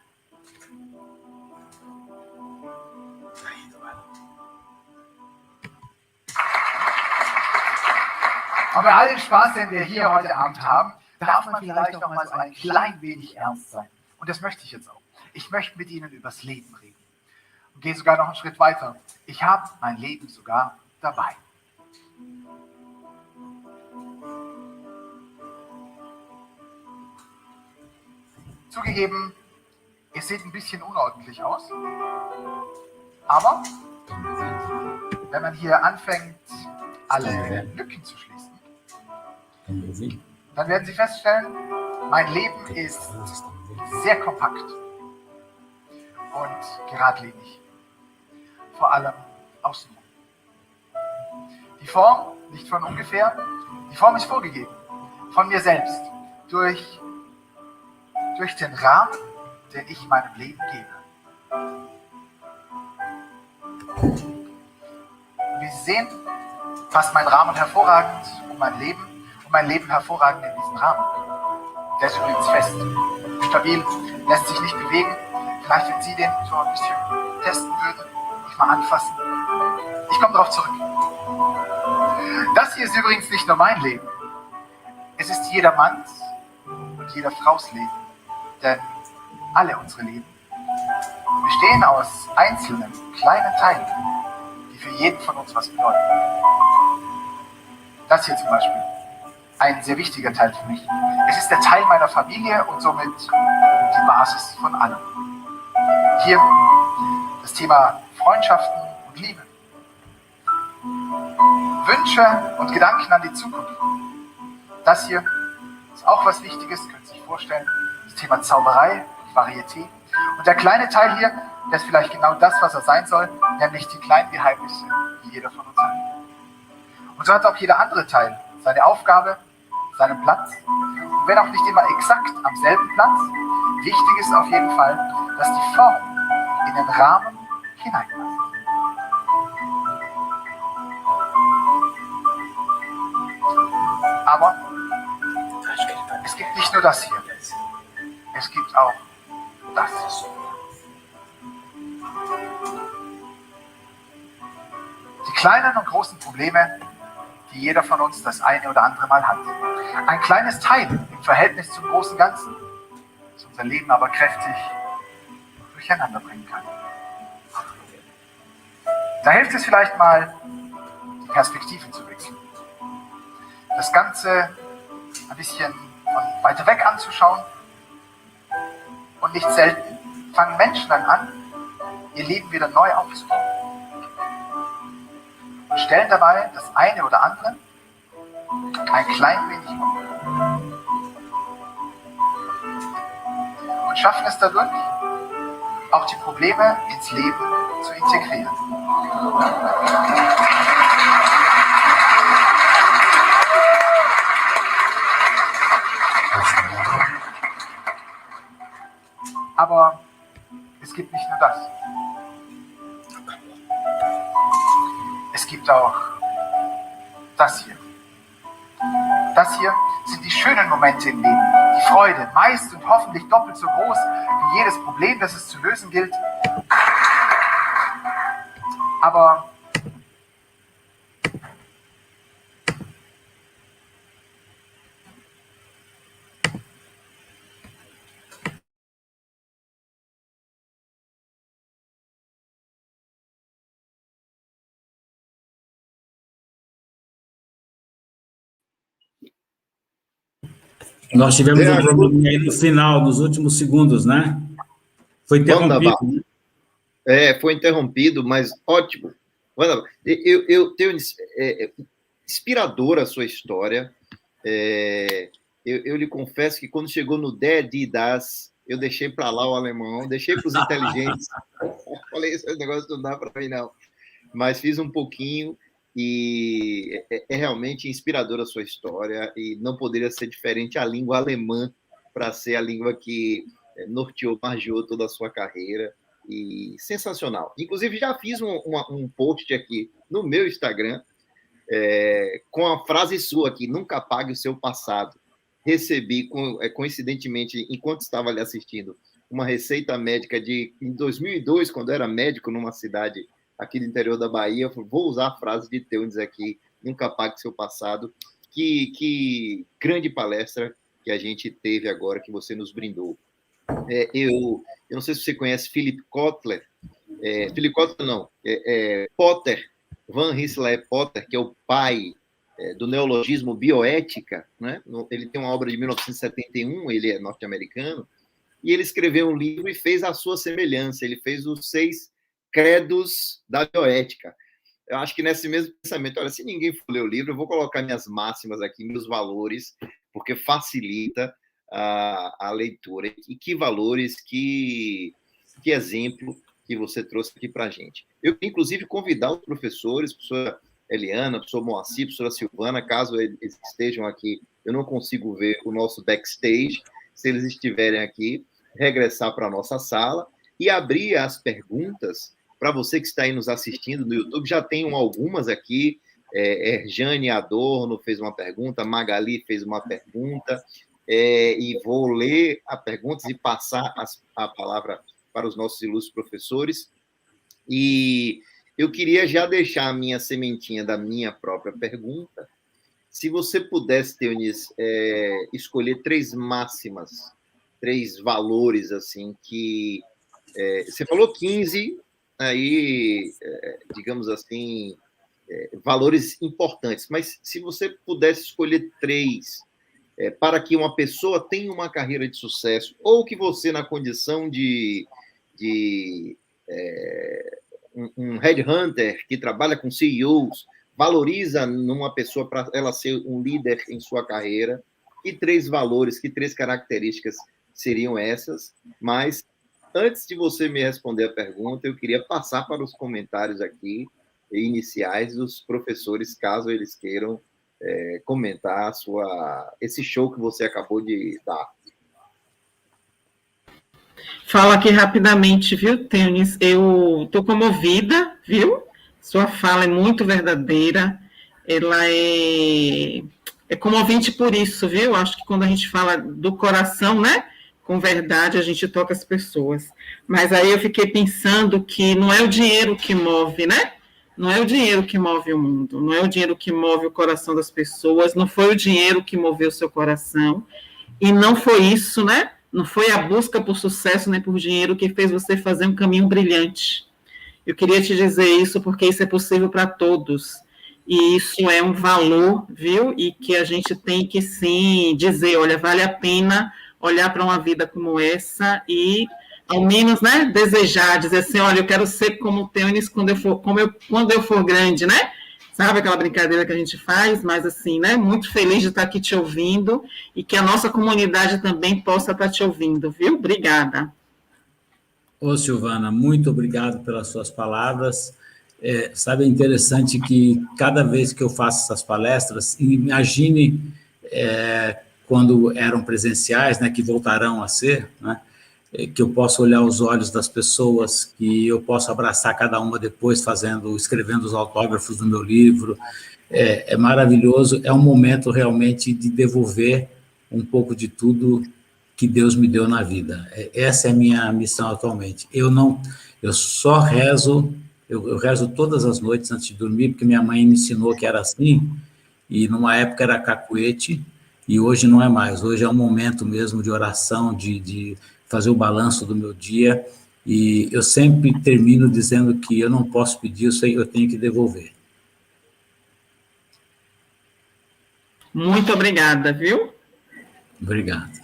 Aber bei all dem Spaß, den wir hier heute Abend haben, darf man vielleicht noch mal so ein klein wenig ernst sein. Und das möchte ich jetzt auch. Ich möchte mit Ihnen übers Leben reden. Und gehe sogar noch einen Schritt weiter. Ich habe mein Leben sogar dabei. Zugegeben, es sieht ein bisschen unordentlich aus, aber wenn man hier anfängt, alle Lücken zu schließen, dann werden Sie feststellen, mein Leben ist sehr kompakt und geradlinig, vor allem außenrum. Die Form, nicht von ungefähr, die Form ist vorgegeben, von mir selbst, durch den Rahmen, den ich meinem Leben gebe. Wie Sie sehen, passt mein Rahmen hervorragend um mein Leben hervorragend in diesen Rahmen. Der ist übrigens fest, stabil, lässt sich nicht bewegen. Vielleicht, wenn Sie den so ein bisschen testen würden, mich mal anfassen. Ich komme darauf zurück. Das hier ist übrigens nicht nur mein Leben. Es ist jeder Manns und jeder Fraus Leben. Denn alle unsere Leben bestehen aus einzelnen, kleinen Teilen, die für jeden von uns was bedeuten. Das hier zum Beispiel, ein sehr wichtiger Teil für mich. Es ist der Teil meiner Familie und somit die Basis von allem. Hier das Thema Freundschaften und Liebe. Wünsche und Gedanken an die Zukunft. Das hier ist auch was Wichtiges, können Sie sich vorstellen. Das Thema Zauberei, Varieté. Und der kleine Teil hier, der ist vielleicht genau das, was er sein soll, nämlich die kleinen Geheimnisse, die jeder von uns hat. Und so hat auch jeder andere Teil seine Aufgabe, seinen Platz. Und wenn auch nicht immer exakt am selben Platz, wichtig ist auf jeden Fall, dass die Form in den Rahmen hineinpasst. Aber es gibt nicht nur das hier. Es gibt auch das. Die kleinen und großen Probleme, die jeder von uns das eine oder andere Mal hat. Ein kleines Teil im Verhältnis zum großen Ganzen, das unser Leben aber kräftig durcheinander bringen kann. Da hilft es vielleicht mal, die Perspektive zu wechseln. Das Ganze ein bisschen von weiter weg anzuschauen. Und nicht selten fangen Menschen dann an, ihr Leben wieder neu aufzubauen. Und stellen dabei das eine oder andere ein klein wenig um. Und schaffen es dadurch, auch die Probleme ins Leben zu integrieren. Aber es gibt nicht nur das. Es gibt auch das hier. Das hier sind die schönen Momente im Leben. Die Freude, meist und hoffentlich doppelt so groß wie jedes Problem, das es zu lösen gilt. Aber nós tivemos um problema aí no final, nos últimos segundos, né? Foi interrompido. Foi interrompido, mas ótimo. Eu tenho inspiradora a sua história. Eu lhe confesso que quando chegou no das, eu deixei para lá o alemão, deixei para os inteligentes. Falei, esse negócio não dá para mim, não. Mas fiz um pouquinho e é realmente inspiradora a sua história e não poderia ser diferente a língua alemã para ser a língua que norteou, margeou toda a sua carreira. E sensacional. Inclusive, já fiz um post aqui no meu Instagram com a frase sua aqui, nunca apague o seu passado. Recebi, coincidentemente, enquanto estava ali assistindo, uma receita médica em 2002, quando eu era médico numa cidade aqui do interior da Bahia. Eu falei, vou usar a frase de Teunis aqui, nunca apague o seu passado. Que grande palestra que a gente teve agora, que você nos brindou. Eu não sei se você conhece Philip Kotler. Philip Kotler não, Potter, Van Rensselaer Potter, que é o pai do neologismo bioética, né? Ele tem uma obra de 1971, ele é norte-americano, e ele escreveu um livro e fez a sua semelhança, ele fez os 6 credos da bioética. Eu acho que nesse mesmo pensamento, olha, se ninguém for ler o livro, eu vou colocar minhas máximas aqui, meus valores, porque facilita a leitura. E que valores, que exemplo que você trouxe aqui para a gente. Eu, inclusive, convidar os professores, a professora Eliana, a professora Moacir, a professora Silvana, caso eles estejam aqui, eu não consigo ver o nosso backstage, se eles estiverem aqui, regressar para a nossa sala e abrir as perguntas para você que está aí nos assistindo no YouTube. Já tenho algumas aqui, Erjane Adorno fez uma pergunta, Magali fez uma pergunta, e vou ler as perguntas e passar a palavra para os nossos ilustres professores. E eu queria já deixar a minha sementinha da minha própria pergunta. Se você pudesse, Teonis, escolher 3 máximas, 3 valores, assim, que... você falou 15, aí, digamos assim, valores importantes, mas se você pudesse escolher 3 para que uma pessoa tenha uma carreira de sucesso, ou que você, na condição de um headhunter que trabalha com CEOs, valoriza numa pessoa para ela ser um líder em sua carreira, que 3 valores, que 3 características seriam essas? Mas antes de você me responder a pergunta, eu queria passar para os comentários aqui iniciais dos professores, caso eles queiram comentar esse show que você acabou de dar. Fala aqui rapidamente, viu, Teonis? Eu estou comovida, viu? Sua fala é muito verdadeira, ela é comovente por isso, viu? Acho que quando a gente fala do coração, né? Com verdade, a gente toca as pessoas. Mas aí eu fiquei pensando que não é o dinheiro que move, né? Não é o dinheiro que move o mundo, não é o dinheiro que move o coração das pessoas, não foi o dinheiro que moveu o seu coração, e não foi isso, né? Não foi a busca por sucesso nem por dinheiro que fez você fazer um caminho brilhante. Eu queria te dizer isso porque isso é possível para todos. E isso é um valor, viu? E que a gente tem que, sim, dizer, olha, vale a pena olhar para uma vida como essa e, ao menos, né, desejar, dizer assim, olha, eu quero ser como o Teonis quando eu for grande, né? Sabe aquela brincadeira que a gente faz? Mas, assim, né, muito feliz de estar aqui te ouvindo e que a nossa comunidade também possa estar te ouvindo, viu? Obrigada. Ô, Silvana, muito obrigado pelas suas palavras. Sabe, é interessante que cada vez que eu faço essas palestras, imagine quando eram presenciais, né, que voltarão a ser, né, que eu posso olhar os olhos das pessoas, que eu posso abraçar cada uma depois, escrevendo os autógrafos do meu livro. É maravilhoso, é um momento realmente de devolver um pouco de tudo que Deus me deu na vida. Essa é a minha missão atualmente. Eu só rezo, eu rezo todas as noites antes de dormir, porque minha mãe me ensinou que era assim, e numa época era cacuete, e hoje não é mais. Hoje é um momento mesmo de oração, de fazer o balanço do meu dia, e eu sempre termino dizendo que eu não posso pedir, eu tenho que devolver. Muito obrigada, viu? Obrigado.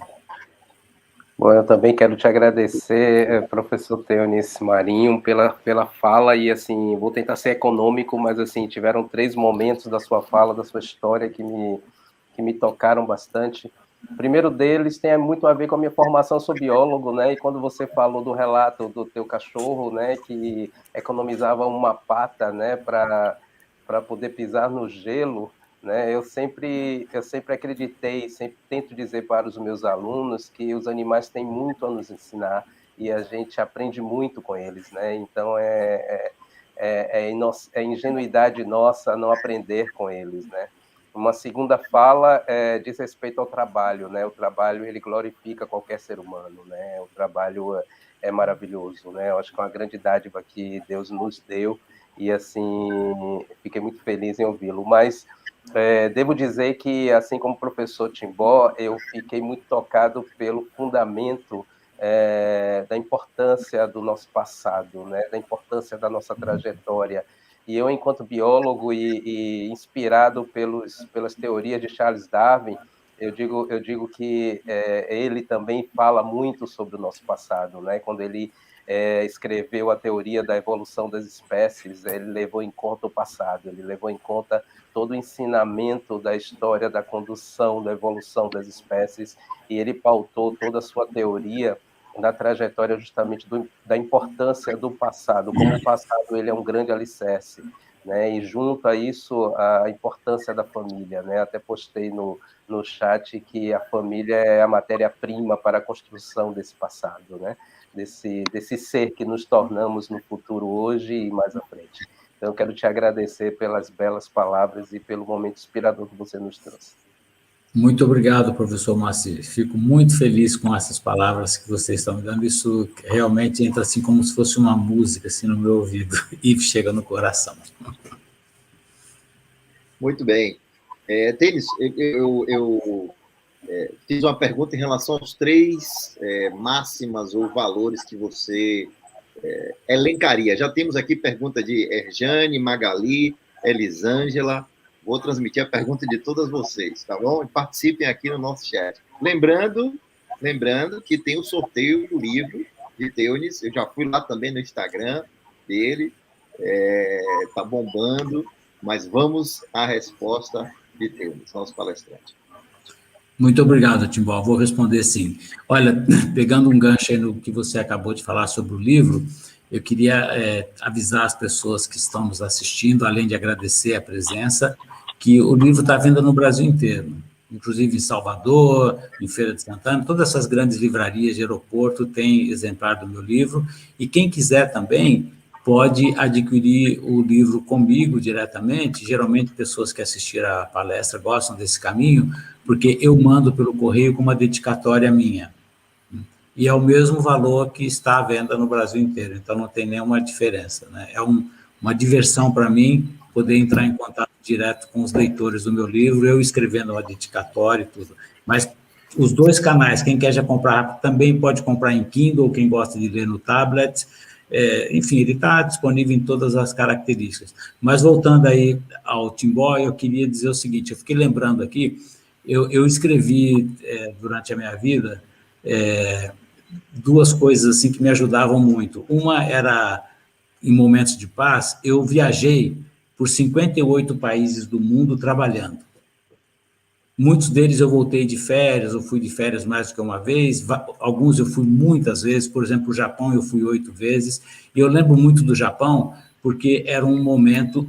Bom, eu também quero te agradecer, professor Teonis Marinho, pela fala, e assim, vou tentar ser econômico, mas assim, tiveram 3 momentos da sua fala, da sua história, que me tocaram bastante. O primeiro deles tem muito a ver com a minha formação, sou biólogo, né, e quando você falou do relato do teu cachorro, né, que economizava uma pata, né, para poder pisar no gelo, né, eu sempre acreditei, sempre tento dizer para os meus alunos que os animais têm muito a nos ensinar e a gente aprende muito com eles, né? Então é ingenuidade nossa não aprender com eles, né? Uma segunda fala diz respeito ao trabalho, né? O trabalho, ele glorifica qualquer ser humano, né? O trabalho é maravilhoso, né? Eu acho que é uma grande dádiva que Deus nos deu e assim fiquei muito feliz em ouvi-lo, mas devo dizer que, assim como o professor Timbó, eu fiquei muito tocado pelo fundamento da importância do nosso passado, né, da importância da nossa trajetória. E eu, enquanto biólogo e inspirado pelas teorias de Charles Darwin, eu digo que ele também fala muito sobre o nosso passado, né? Quando ele escreveu a teoria da evolução das espécies, ele levou em conta o passado, ele levou em conta todo o ensinamento da história da condução, da evolução das espécies, e ele pautou toda a sua teoria na trajetória justamente da importância do passado, como o passado ele é um grande alicerce, né? E junto a isso a importância da família, né? Até postei no chat que a família é a matéria-prima para a construção desse passado, né? Desse ser que nos tornamos no futuro hoje e mais à frente. Então, eu quero te agradecer pelas belas palavras e pelo momento inspirador que você nos trouxe. Muito obrigado, professor Moacir. Fico muito feliz com essas palavras que vocês estão me dando. Isso realmente entra assim como se fosse uma música assim, no meu ouvido e chega no coração. Muito bem. Tênis, eu fiz uma pergunta em relação aos 3 máximas ou valores que você elencaria. Já temos aqui pergunta de Erjane, Magali, Elisângela. Vou transmitir a pergunta de todas vocês, tá bom? E participem aqui no nosso chat. Lembrando que tem o sorteio do livro de Teunis. Eu já fui lá também no Instagram dele. Tá bombando. Mas vamos à resposta de Teunis, nosso palestrante. Muito obrigado, Timbó. Vou responder sim. Olha, pegando um gancho aí no que você acabou de falar sobre o livro, eu queria avisar as pessoas que estão nos assistindo, além de agradecer a presença, que o livro está à venda no Brasil inteiro, inclusive em Salvador, em Feira de Santana, todas essas grandes livrarias de aeroporto têm exemplar do meu livro, e quem quiser também pode adquirir o livro comigo diretamente. Geralmente, pessoas que assistiram à palestra gostam desse caminho, porque eu mando pelo correio com uma dedicatória minha. E é o mesmo valor que está à venda no Brasil inteiro, então não tem nenhuma diferença, né? É uma diversão para mim poder entrar em contato direto com os leitores do meu livro, eu escrevendo uma dedicatória e tudo. Mas os 2 canais, quem quer já comprar rápido, também pode comprar em Kindle, quem gosta de ler no tablet. Enfim, ele está disponível em todas as características. Mas voltando aí ao Timbó, eu queria dizer o seguinte, eu fiquei lembrando aqui, eu escrevi durante a minha vida 2 coisas assim que me ajudavam muito. Uma era, em momentos de paz, eu viajei por 58 países do mundo trabalhando. Muitos deles eu voltei de férias, eu fui de férias mais do que uma vez, alguns eu fui muitas vezes, por exemplo, o Japão eu fui 8 vezes, e eu lembro muito do Japão, porque era um momento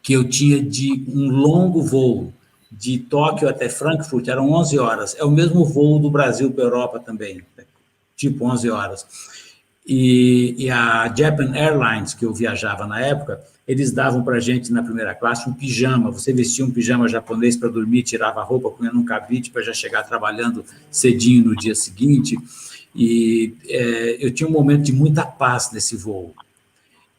que eu tinha de um longo voo, de Tóquio até Frankfurt, eram 11 horas, é o mesmo voo do Brasil para a Europa também, tipo 11 horas. E a Japan Airlines, que eu viajava na época, eles davam para a gente na primeira classe um pijama, você vestia um pijama japonês para dormir, tirava a roupa, punha num cabide para já chegar trabalhando cedinho no dia seguinte, e eu tinha um momento de muita paz nesse voo.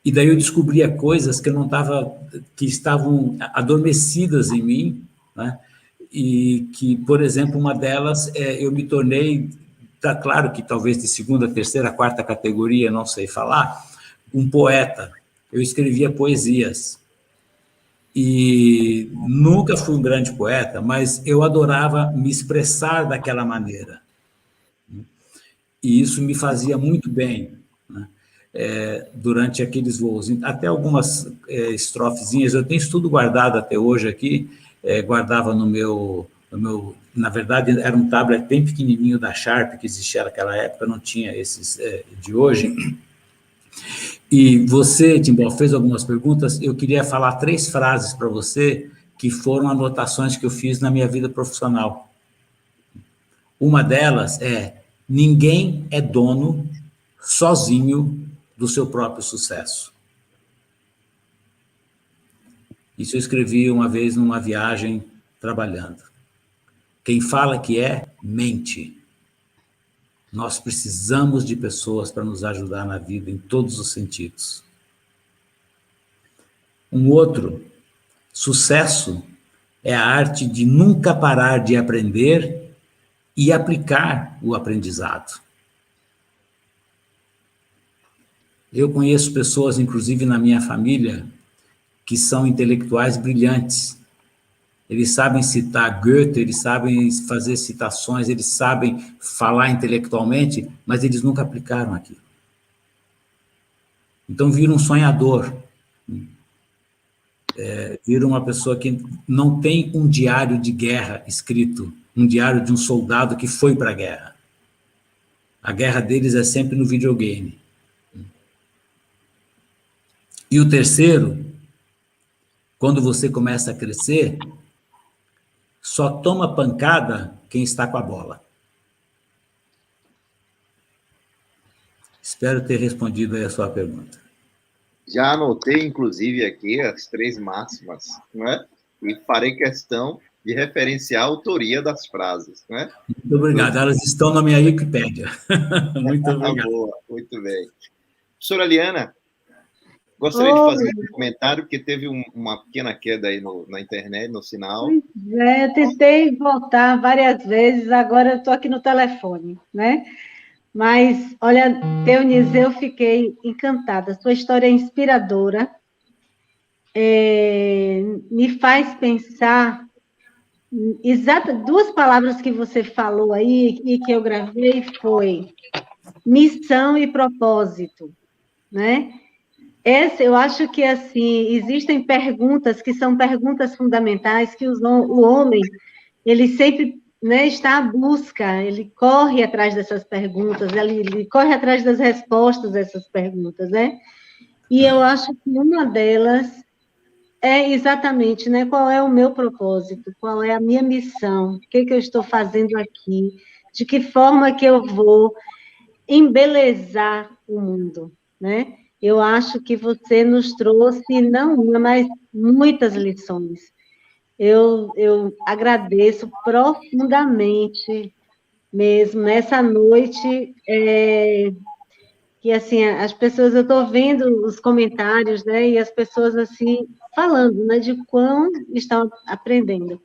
E daí eu descobria coisas que estavam adormecidas em mim, né? E que, por exemplo, uma delas, eu me tornei, tá claro que talvez de 2ª, 3ª, 4ª categoria, não sei falar, um poeta. Eu escrevia poesias. E nunca fui um grande poeta, mas eu adorava me expressar daquela maneira. E isso me fazia muito bem, né? Durante aqueles voos. Até algumas estrofezinhas, eu tenho isso tudo guardado até hoje aqui, guardava no meu... Na verdade, era um tablet bem pequenininho da Sharp, que existia naquela época, não tinha esses de hoje. E você, Timbó, fez algumas perguntas, eu queria falar 3 frases para você, que foram anotações que eu fiz na minha vida profissional. Uma delas é: ninguém é dono sozinho do seu próprio sucesso. Isso eu escrevi uma vez numa viagem trabalhando. Quem fala que mente. Nós precisamos de pessoas para nos ajudar na vida em todos os sentidos. Um outro: sucesso é a arte de nunca parar de aprender e aplicar o aprendizado. Eu conheço pessoas, inclusive na minha família, que são intelectuais brilhantes. eles sabem citar Goethe, eles sabem fazer citações, eles sabem falar intelectualmente, mas eles nunca aplicaram aquilo. Então, vira um sonhador. Vira uma pessoa que não tem um diário de guerra escrito, um diário de um soldado que foi para a guerra. A guerra deles é sempre no videogame. E o terceiro, quando você começa a crescer, só toma pancada quem está com a bola. Espero ter respondido aí a sua pergunta. Já anotei, inclusive, aqui as 3 máximas, não é? E farei questão de referenciar a autoria das frases, não é? Muito obrigado. Elas estão na minha Wikipédia. Muito obrigado. Boa, muito bem. Professora Liana, gostaria de fazer um comentário, porque teve uma pequena queda aí na internet, no sinal. Eu tentei voltar várias vezes, agora eu estou aqui no telefone, né? Mas, olha, Teunice, eu fiquei encantada. Sua história é inspiradora. Me faz pensar... Duas palavras que você falou aí e que eu gravei foi missão e propósito, né? Eu acho que, assim, existem perguntas que são perguntas fundamentais que o homem, ele sempre... né, está à busca, ele corre atrás dessas perguntas, ele corre atrás das respostas dessas perguntas, né? E eu acho que uma delas é exatamente, né, qual é o meu propósito, qual é a minha missão, o que eu estou fazendo aqui, de que forma que eu vou embelezar o mundo, né? Eu acho que você nos trouxe, não uma, mas muitas lições. Eu agradeço profundamente mesmo, nessa noite, que, assim, as pessoas, eu estou vendo os comentários, né, e as pessoas, assim, falando, né, de quão estão aprendendo.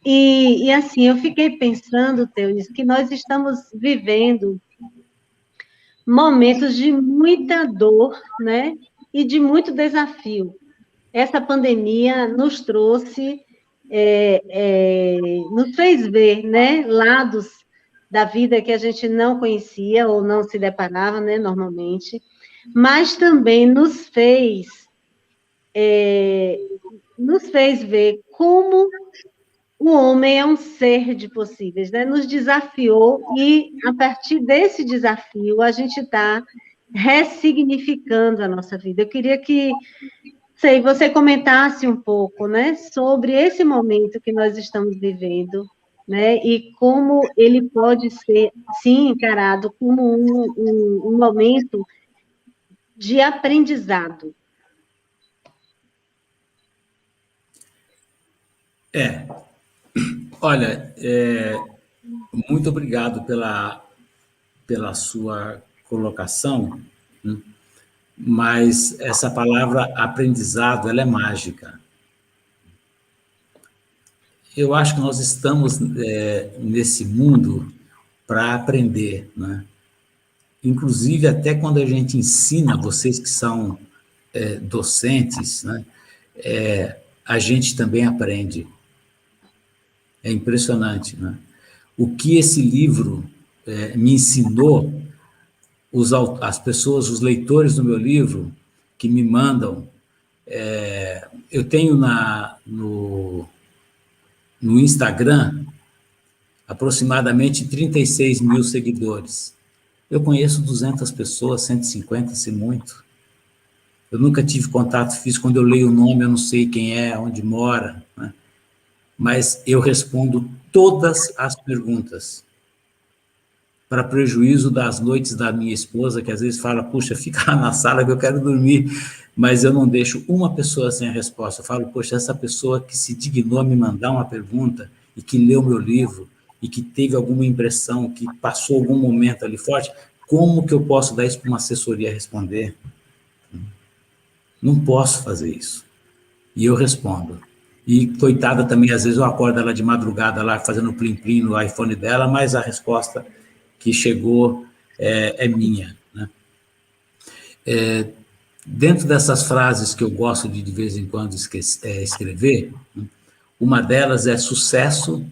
E assim, eu fiquei pensando, Teunice, que nós estamos vivendo momentos de muita dor, né, e de muito desafio. Essa pandemia nos trouxe... nos fez ver, né, lados da vida que a gente não conhecia ou não se deparava, né, normalmente, mas também nos fez ver como o homem é um ser de possíveis, né? Nos desafiou e, a partir desse desafio, a gente está ressignificando a nossa vida. Eu queria que você comentasse um pouco, né, sobre esse momento que nós estamos vivendo, né, e como ele pode ser, sim, encarado como um momento de aprendizado. Olha, muito obrigado pela sua colocação, né? Mas essa palavra aprendizado, ela é mágica. Eu acho que nós estamos nesse mundo para aprender, né? Inclusive, até quando a gente ensina, vocês que são docentes, né, a gente também aprende. É impressionante, né? O que esse livro me ensinou, as pessoas, os leitores do meu livro, que me mandam, eu tenho no Instagram aproximadamente 36 mil seguidores. Eu conheço 200 pessoas, 150, se muito. Eu nunca tive contato físico, quando eu leio o nome, eu não sei quem é, onde mora, né? Mas eu respondo todas as perguntas, para prejuízo das noites da minha esposa, que às vezes fala, puxa, fica lá na sala que eu quero dormir, mas eu não deixo uma pessoa sem a resposta. Eu falo, poxa, essa pessoa que se dignou a me mandar uma pergunta e que leu meu livro e que teve alguma impressão, que passou algum momento ali forte, como que eu posso dar isso para uma assessoria responder? Não posso fazer isso. E eu respondo. E, coitada, também, às vezes eu acordo ela de madrugada lá, fazendo plim-plim no iPhone dela, mas a resposta que chegou é minha, né? Dentro dessas frases que eu gosto de vez em quando escrever, Uma delas é sucesso,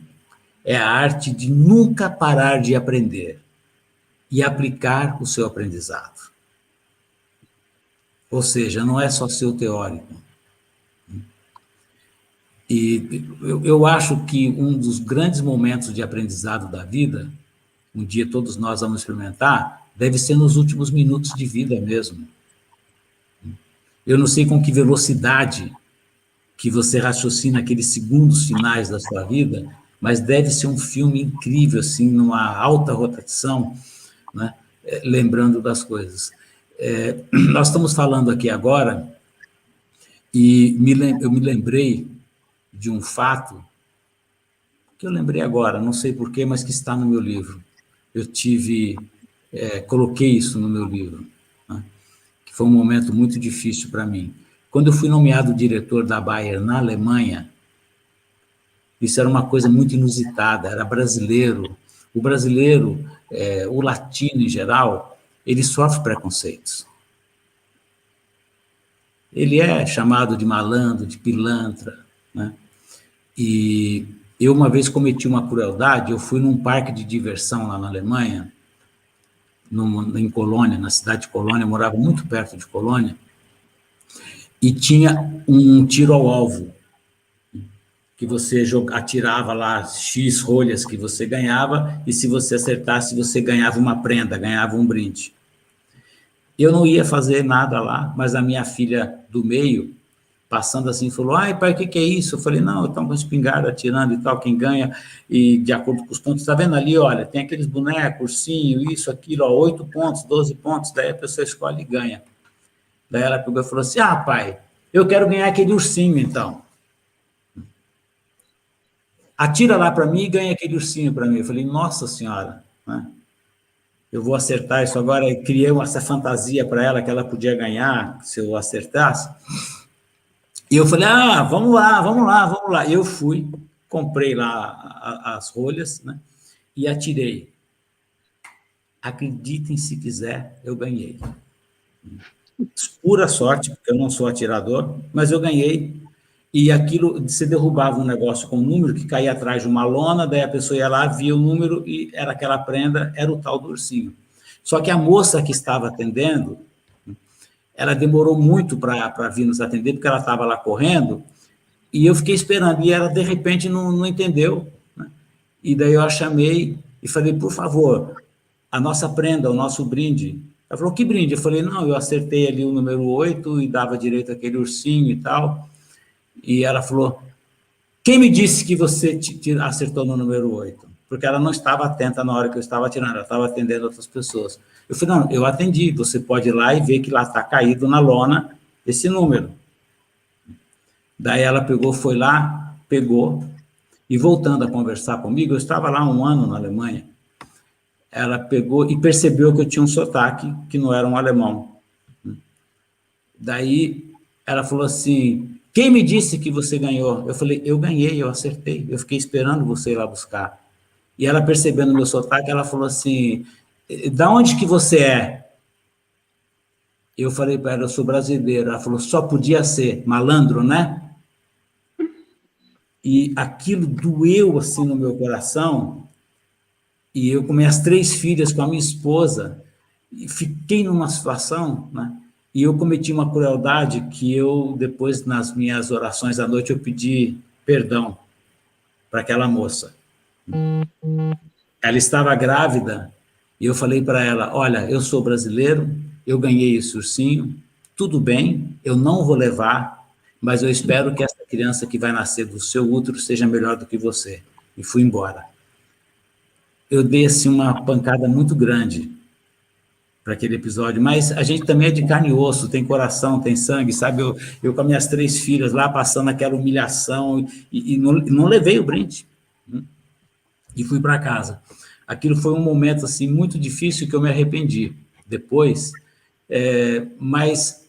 é a arte de nunca parar de aprender e aplicar o seu aprendizado. Ou seja, não é só seu teórico. E eu acho que um dos grandes momentos de aprendizado da vida, um dia todos nós vamos experimentar, deve ser nos últimos minutos de vida mesmo. Eu não sei com que velocidade que você raciocina aqueles segundos finais da sua vida, mas deve ser um filme incrível, assim, numa alta rotação, né? Lembrando das coisas. Nós estamos falando aqui agora, e eu me lembrei de um fato, que eu lembrei agora, não sei porquê, mas que está no meu livro. Eu coloquei isso no meu livro, né? Que foi um momento muito difícil para mim. Quando eu fui nomeado diretor da Bayer na Alemanha, isso era uma coisa muito inusitada, era brasileiro. O brasileiro, o latino em geral, ele sofre preconceitos. Ele é chamado de malandro, de pilantra, né? E eu uma vez cometi uma crueldade, eu fui num parque de diversão lá na Alemanha, em Colônia, na cidade de Colônia, eu morava muito perto de Colônia, e tinha um tiro ao alvo, que você atirava lá X rolhas que você ganhava, e se você acertasse, você ganhava uma prenda, ganhava um brinde. Eu não ia fazer nada lá, mas a minha filha do meio, passando assim, falou, ai, pai, o que é isso? Eu falei, não, eu estou com espingarda atirando e tal, quem ganha, e de acordo com os pontos, está vendo ali, olha, tem aqueles bonecos, ursinho, isso, aquilo, ó, 8 pontos, 12 pontos, daí a pessoa escolhe e ganha. Daí ela pegou e falou assim, ah, pai, eu quero ganhar aquele ursinho, então. Atira lá para mim e ganha aquele ursinho para mim. Eu falei, nossa senhora, né? Eu vou acertar isso agora. Eu criei essa fantasia para ela que ela podia ganhar se eu acertasse. E eu falei, ah, vamos lá. Eu fui, comprei lá as rolhas, né? E atirei. Acreditem se quiser, eu ganhei. Pura sorte, porque eu não sou atirador, mas eu ganhei. E aquilo, você derrubava um negócio com um número que caía atrás de uma lona, daí a pessoa ia lá, via o número e era aquela prenda, era o tal do ursinho. Só que a moça que estava atendendo, ela demorou muito para vir nos atender, porque ela estava lá correndo, e eu fiquei esperando, e ela, de repente, não entendeu, né? E daí eu a chamei e falei, por favor, a nossa prenda, o nosso brinde. Ela falou, que brinde? Eu falei, não, eu acertei ali o número 8 e dava direito àquele ursinho e tal. E ela falou, quem me disse que você acertou no número 8? Porque ela não estava atenta na hora que eu estava atirando, ela estava atendendo outras pessoas. Eu falei, não, eu atendi, você pode ir lá e ver que lá está caído na lona esse número. Daí ela pegou, foi lá, pegou, e voltando a conversar comigo, eu estava lá 1 ano na Alemanha, ela pegou e percebeu que eu tinha um sotaque que não era um alemão. Daí ela falou assim, quem me disse que você ganhou? Eu falei, eu ganhei, eu acertei, eu fiquei esperando você ir lá buscar. E ela, percebendo o meu sotaque, ela falou assim, da onde que você é? Eu falei para ela, eu sou brasileiro. Ela falou, só podia ser malandro, né? E aquilo doeu assim no meu coração, e eu com minhas 3 filhas, com a minha esposa, e fiquei numa situação, né? E eu cometi uma crueldade que eu, depois, nas minhas orações à noite, eu pedi perdão para aquela moça. Ela estava grávida, e eu falei para ela, olha, eu sou brasileiro, eu ganhei esse ursinho, tudo bem, eu não vou levar, mas eu espero que essa criança que vai nascer do seu útero seja melhor do que você. E fui embora. Eu dei, assim, uma pancada muito grande para aquele episódio, mas a gente também é de carne e osso, tem coração, tem sangue, sabe? Eu com as minhas 3 filhas lá, passando aquela humilhação, e não levei o brinde, e fui para casa. Aquilo foi um momento, assim, muito difícil, que eu me arrependi depois, mas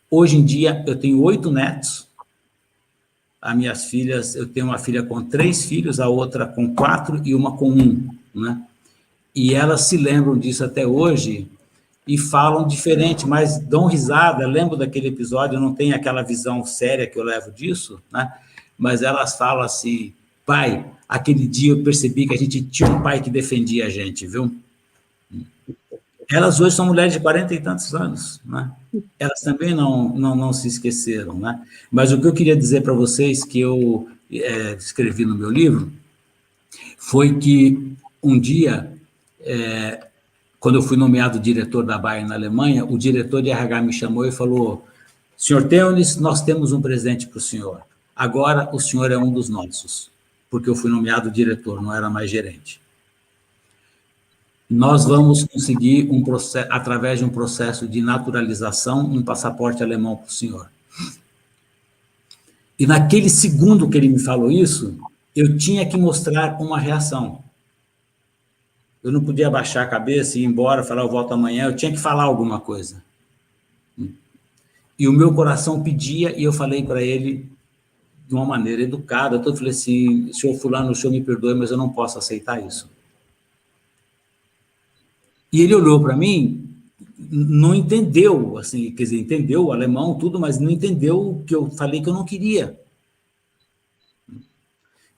hoje em dia eu tenho 8 netos, as minhas filhas, eu tenho uma filha com 3 filhos, a outra com 4 e uma com 1, né? E elas se lembram disso até hoje. e falam diferente, mas dão risada. Lembro daquele episódio, não tem aquela visão séria que eu levo disso, né? Mas elas falam assim: pai, aquele dia eu percebi que a gente tinha um pai que defendia a gente, viu? Elas hoje são mulheres de 40 e tantos anos, né? Elas também não se esqueceram, né? Mas o que eu queria dizer para vocês, que eu escrevi no meu livro, foi que um dia, quando eu fui nomeado diretor da Bayer na Alemanha, o diretor de RH me chamou e falou: senhor Teunis, nós temos um presente para o senhor. Agora o senhor é um dos nossos, porque eu fui nomeado diretor, não era mais gerente. Nós vamos conseguir, através de um processo de naturalização, um passaporte alemão para o senhor. E naquele segundo que ele me falou isso, eu tinha que mostrar uma reação. Eu não podia baixar a cabeça e ir embora, falar eu volto amanhã, eu tinha que falar alguma coisa. E o meu coração pedia, e eu falei para ele de uma maneira educada. Eu falei assim: senhor fulano, o senhor me perdoe, mas eu não posso aceitar isso. E ele olhou para mim, não entendeu, assim, quer dizer, entendeu o alemão, tudo, mas não entendeu o que eu falei que eu não queria.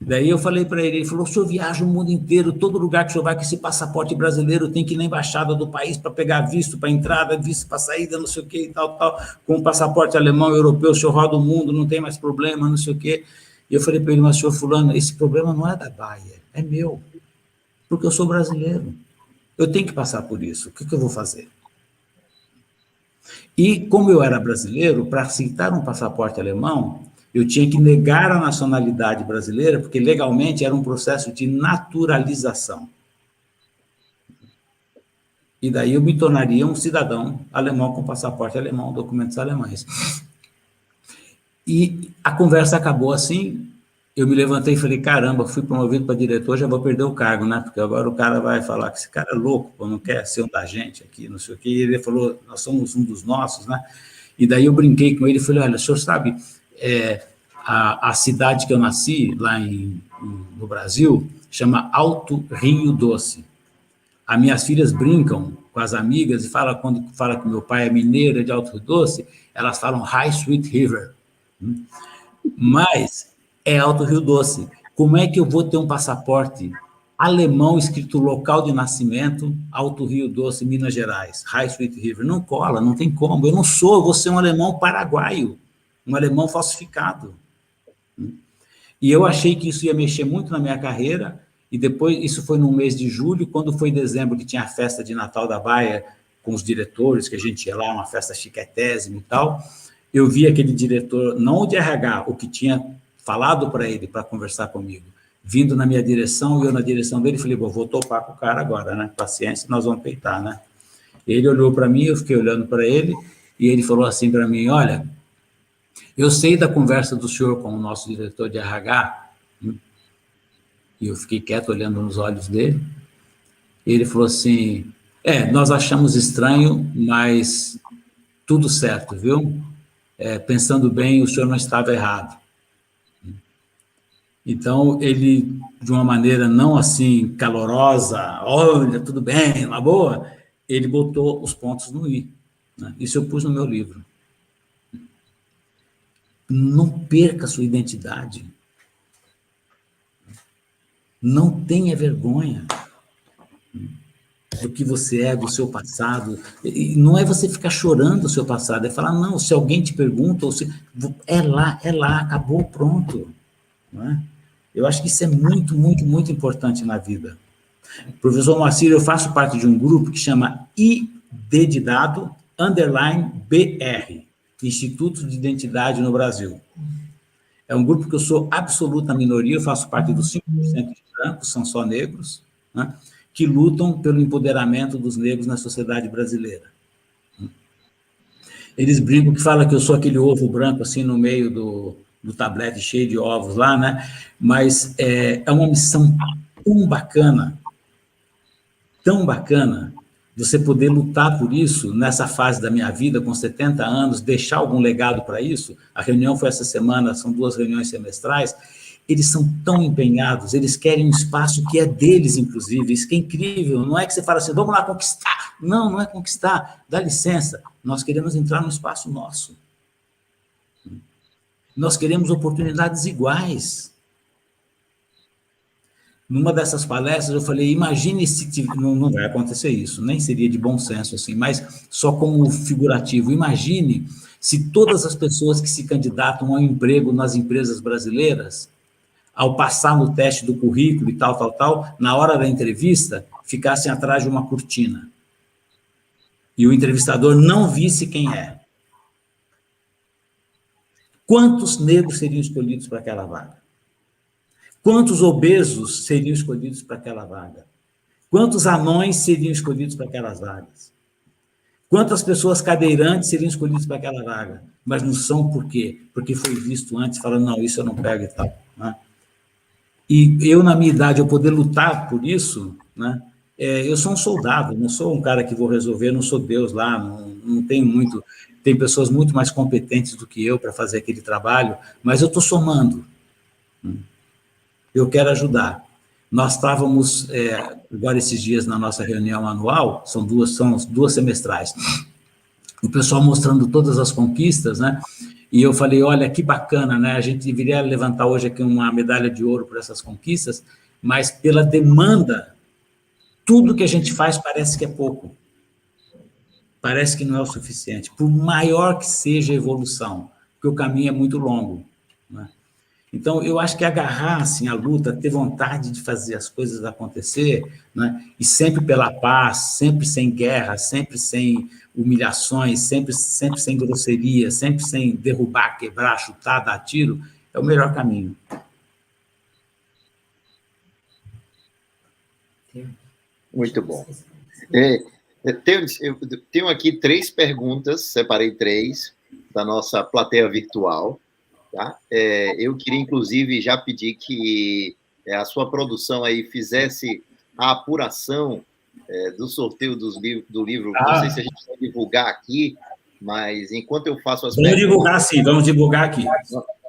Daí eu falei para ele falou: o senhor viaja o mundo inteiro, todo lugar que o senhor vai com esse passaporte brasileiro, tem que ir na embaixada do país para pegar visto para entrada, visto para saída, não sei o quê e tal. Com o passaporte alemão, europeu, o senhor roda o mundo, não tem mais problema, não sei o quê. E eu falei para ele: mas senhor fulano, esse problema não é da Bayer, é meu, porque eu sou brasileiro. Eu tenho que passar por isso. O que eu vou fazer? E, como eu era brasileiro, para aceitar um passaporte alemão, eu tinha que negar a nacionalidade brasileira, porque legalmente era um processo de naturalização. E daí eu me tornaria um cidadão alemão com passaporte alemão, documentos alemães. E a conversa acabou assim. Eu me levantei e falei: caramba, fui promovido para diretor, já vou perder o cargo, né? Porque agora o cara vai falar que esse cara é louco, pô, não quer ser um da gente aqui, não sei o quê. E ele falou: nós somos um dos nossos, né? E daí eu brinquei com ele e falei: olha, o senhor sabe, a cidade que eu nasci, lá no Brasil, chama Alto Rio Doce. As minhas filhas brincam com as amigas e quando fala que meu pai é mineiro de Alto Rio Doce, elas falam High Sweet River. Mas é Alto Rio Doce. Como é que eu vou ter um passaporte alemão escrito local de nascimento, Alto Rio Doce, Minas Gerais, High Sweet River? Não cola, não tem como. Eu vou ser um alemão paraguaio, um alemão falsificado. E eu achei que isso ia mexer muito na minha carreira, e depois, isso foi no mês de julho, quando foi em dezembro, que tinha a festa de Natal da Bayer, com os diretores, que a gente ia lá, uma festa chiquetésima e tal, eu vi aquele diretor, não o de RH, o que tinha falado para ele, para conversar comigo, vindo na minha direção, e eu na direção dele, falei: vou topar com o cara agora, né? Paciência, nós vamos peitar, né? Ele olhou para mim, eu fiquei olhando para ele, e ele falou assim para mim: olha, eu sei da conversa do senhor com o nosso diretor de RH, e eu fiquei quieto olhando nos olhos dele, e ele falou assim: nós achamos estranho, mas tudo certo, viu? Pensando bem, o senhor não estava errado. Então, ele, de uma maneira não assim calorosa, olha, tudo bem, uma boa, ele botou os pontos no i, né? Isso eu pus no meu livro. Não perca a sua identidade. Não tenha vergonha do que você é, do seu passado. E não é você ficar chorando o seu passado, é falar: não, se alguém te pergunta, é lá, acabou, pronto. Não é? Eu acho que isso é muito, muito, muito importante na vida. Professor Moacir, eu faço parte de um grupo que chama ID de Dado, _BR, Instituto de Identidade no Brasil. É um grupo que eu sou absoluta minoria, eu faço parte dos 5% de brancos, são só negros, né, que lutam pelo empoderamento dos negros na sociedade brasileira. Eles brincam que falam que eu sou aquele ovo branco assim no meio do tablete cheio de ovos lá, né? Mas é uma missão tão bacana, você poder lutar por isso nessa fase da minha vida, com 70 anos, deixar algum legado para isso. A reunião foi essa semana, são 2 reuniões semestrais, eles são tão empenhados, eles querem um espaço que é deles, inclusive, isso que é incrível, não é que você fala assim, vamos lá conquistar, não é conquistar, dá licença, nós queremos entrar no espaço nosso, nós queremos oportunidades iguais. Numa dessas palestras eu falei, imagine se... Não vai acontecer isso, nem seria de bom senso, assim, mas só como figurativo, imagine se todas as pessoas que se candidatam ao emprego nas empresas brasileiras, ao passar no teste do currículo e tal, na hora da entrevista, ficassem atrás de uma cortina. E o entrevistador não visse quem é. Quantos negros seriam escolhidos para aquela vaga? Quantos obesos seriam escolhidos para aquela vaga? Quantos anões seriam escolhidos para aquelas vagas? Quantas pessoas cadeirantes seriam escolhidas para aquela vaga? Mas não são por quê? Porque foi visto antes, falando, não, isso eu não pego e tal. Né? E eu, na minha idade, eu poder lutar por isso, né? Eu sou um soldado, não sou um cara que vou resolver, não sou Deus lá, não tenho muito... Tem pessoas muito mais competentes do que eu para fazer aquele trabalho, mas eu estou somando. Eu quero ajudar. Nós estávamos, agora esses dias, na nossa reunião anual, são duas semestrais, o pessoal mostrando todas as conquistas, né? E eu falei, olha, que bacana, né? A gente deveria levantar hoje aqui uma medalha de ouro por essas conquistas, mas pela demanda, tudo que a gente faz parece que é pouco. Parece que não é o suficiente, por maior que seja a evolução, porque o caminho é muito longo, né? Então, eu acho que agarrar assim, a luta, ter vontade de fazer as coisas acontecer, né? E sempre pela paz, sempre sem guerra, sempre sem humilhações, sempre sem grosseria, sempre sem derrubar, quebrar, chutar, dar tiro, é o melhor caminho. Muito bom. Eu tenho aqui 3 perguntas, separei 3, da nossa plateia virtual. Tá? Eu queria, inclusive, já pedir que a sua produção aí fizesse a apuração do sorteio do livro. Não sei se a gente vai divulgar aqui, mas enquanto eu faço as perguntas... Vamos divulgar, sim, vamos divulgar aqui.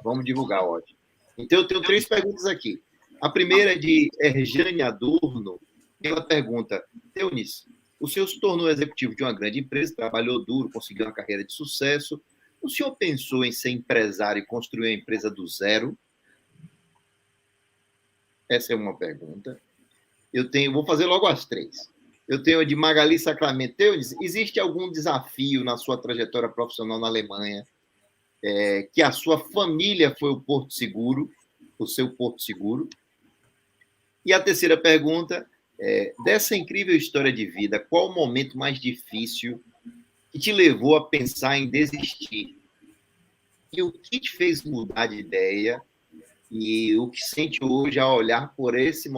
Vamos divulgar, ótimo. Então, eu tenho 3 perguntas aqui. A primeira é de Erjane Adorno. Ela pergunta, Eunice, o senhor se tornou executivo de uma grande empresa, trabalhou duro, conseguiu uma carreira de sucesso. O senhor pensou em ser empresário e construir uma empresa do zero? Essa é uma pergunta. Vou fazer logo as 3. Eu tenho a de Magali Sacramento. Existe algum desafio na sua trajetória profissional na Alemanha que a sua família foi o porto seguro, o seu porto seguro? E a terceira pergunta, dessa incrível história de vida, qual o momento mais difícil que te levou a pensar em desistir? E o que te fez mudar de ideia? E o que sente hoje ao olhar para esse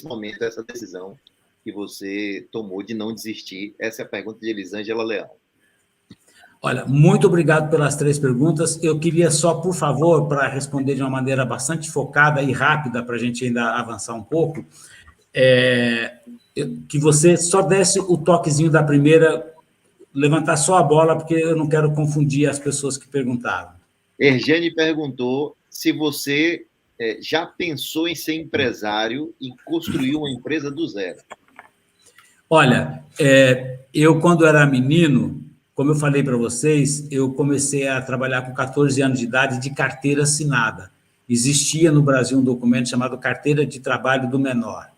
momento, essa decisão que você tomou de não desistir? Essa é a pergunta de Elisângela Leão. Olha, muito obrigado pelas 3 perguntas. Eu queria só, por favor, para responder de uma maneira bastante focada e rápida, para a gente ainda avançar um pouco, que você só desse o toquezinho da primeira... Levantar só a bola, porque eu não quero confundir as pessoas que perguntaram. Erjane perguntou se você já pensou em ser empresário e construir uma empresa do zero. Olha, eu, quando era menino, como eu falei para vocês, eu comecei a trabalhar com 14 anos de idade de carteira assinada. Existia no Brasil um documento chamado Carteira de Trabalho do Menor.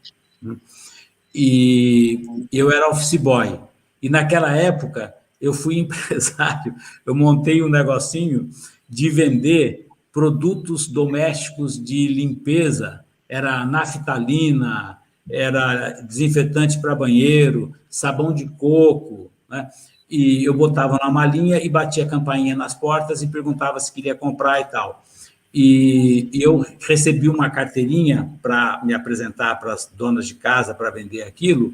E eu era office boy. E, naquela época, eu fui empresário, eu montei um negocinho de vender produtos domésticos de limpeza, era naftalina, era desinfetante para banheiro, sabão de coco, né? E eu botava na malinha e batia a campainha nas portas e perguntava se queria comprar e tal. E eu recebi uma carteirinha para me apresentar para as donas de casa para vender aquilo,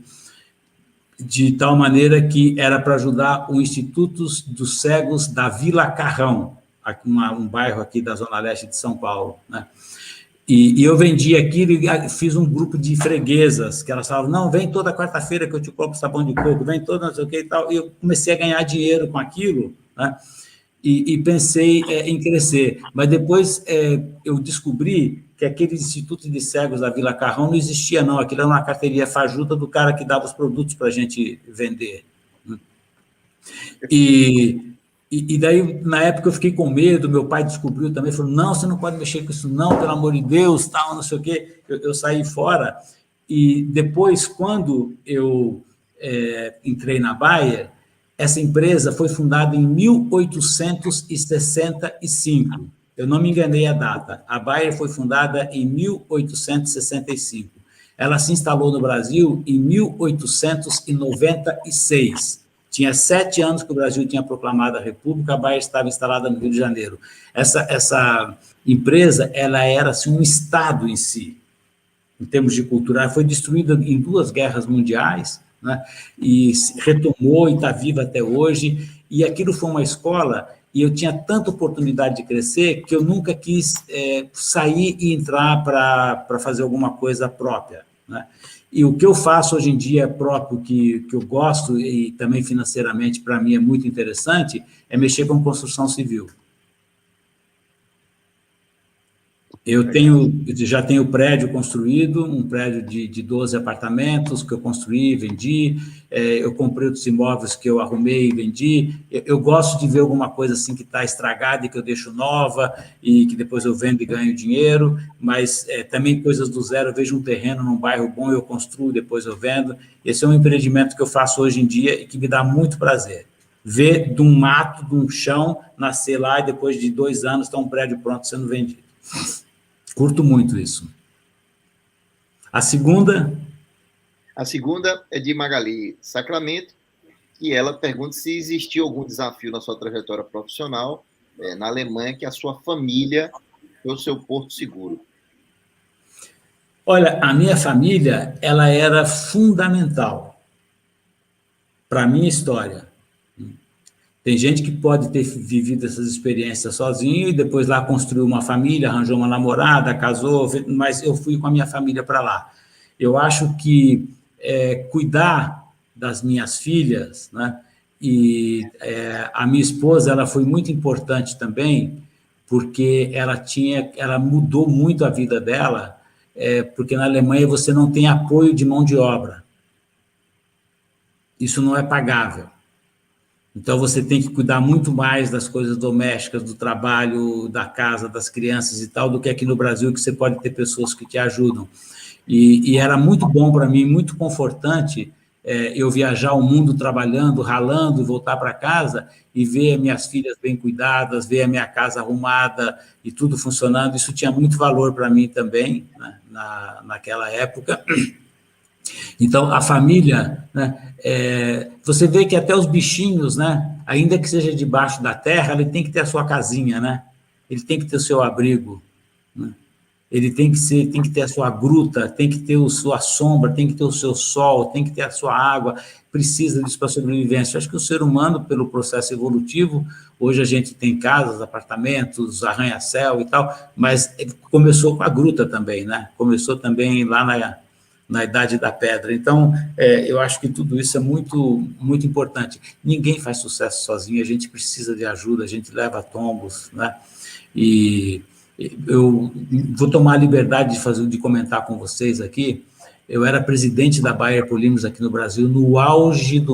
de tal maneira que era para ajudar o Instituto dos Cegos da Vila Carrão, um bairro aqui da Zona Leste de São Paulo, né? E eu vendi aquilo e fiz um grupo de freguesas, que elas falavam, não, vem toda quarta-feira que eu te compro sabão de coco, vem toda não sei o que e tal. E eu comecei a ganhar dinheiro com aquilo, né? E pensei em crescer. Mas depois eu descobri que aquele Instituto de Cegos da Vila Carrão não existia, não. Aquilo era uma carteirinha fajuta do cara que dava os produtos para a gente vender. E daí, na época, eu fiquei com medo, meu pai descobriu também, falou, não, você não pode mexer com isso não, pelo amor de Deus, tal, não sei o quê. Eu saí fora, e depois, quando eu entrei na Bayer, essa empresa foi fundada em 1865. Eu não me enganei a data. A Bayer foi fundada em 1865. Ela se instalou no Brasil em 1896. Tinha 7 anos que o Brasil tinha proclamado a República, a Bayer estava instalada no Rio de Janeiro. Essa empresa, ela era assim, um estado em si, em termos de cultura. Ela foi destruída em 2 guerras mundiais, né? E retomou e está viva até hoje. E aquilo foi uma escola, e eu tinha tanta oportunidade de crescer que eu nunca quis sair e entrar para fazer alguma coisa própria, né? E o que eu faço hoje em dia próprio, que eu gosto, e também financeiramente para mim é muito interessante, é mexer com construção civil. Eu já tenho prédio construído, um prédio de 12 apartamentos que eu construí, vendi, eu comprei outros imóveis que eu arrumei e vendi. Eu gosto de ver alguma coisa assim que está estragada e que eu deixo nova e que depois eu vendo e ganho dinheiro, mas também coisas do zero. Eu vejo um terreno num bairro bom, eu construo, depois eu vendo. Esse é um empreendimento que eu faço hoje em dia e que me dá muito prazer. Ver de um mato, de um chão, nascer lá e depois de 2 anos está um prédio pronto sendo vendido. Curto muito isso. A segunda? A segunda é de Magali Sacramento, e ela pergunta se existiu algum desafio na sua trajetória profissional na Alemanha que a sua família foi o seu porto seguro. Olha, a minha família, ela era fundamental para a minha história. Tem gente que pode ter vivido essas experiências sozinho e depois lá construiu uma família, arranjou uma namorada, casou, mas eu fui com a minha família para lá. Eu acho que cuidar das minhas filhas, né, e a minha esposa, ela foi muito importante também, porque ela mudou muito a vida dela, porque na Alemanha você não tem apoio de mão de obra. Isso não é pagável. Então, você tem que cuidar muito mais das coisas domésticas, do trabalho, da casa, das crianças e tal, do que aqui no Brasil, que você pode ter pessoas que te ajudam. E era muito bom para mim, muito confortante eu viajar o mundo trabalhando, ralando, e voltar para casa e ver minhas filhas bem cuidadas, ver a minha casa arrumada e tudo funcionando. Isso tinha muito valor para mim também, né, naquela época. Então, a família, né, você vê que até os bichinhos, né, ainda que seja debaixo da terra, ele tem que ter a sua casinha, né? Ele tem que ter o seu abrigo, né? Ele tem que ter a sua gruta, tem que ter a sua sombra, tem que ter o seu sol, tem que ter a sua água, precisa disso para a sobrevivência. Eu acho que o ser humano, pelo processo evolutivo, hoje a gente tem casas, apartamentos, arranha-céu e tal, mas começou com a gruta também, né? Começou também lá na Idade da Pedra. Então, eu acho que tudo isso é muito, muito importante. Ninguém faz sucesso sozinho, a gente precisa de ajuda, a gente leva tombos, né? E eu vou tomar a liberdade de comentar com vocês aqui. Eu era presidente da Bayer Polímeros aqui no Brasil, no auge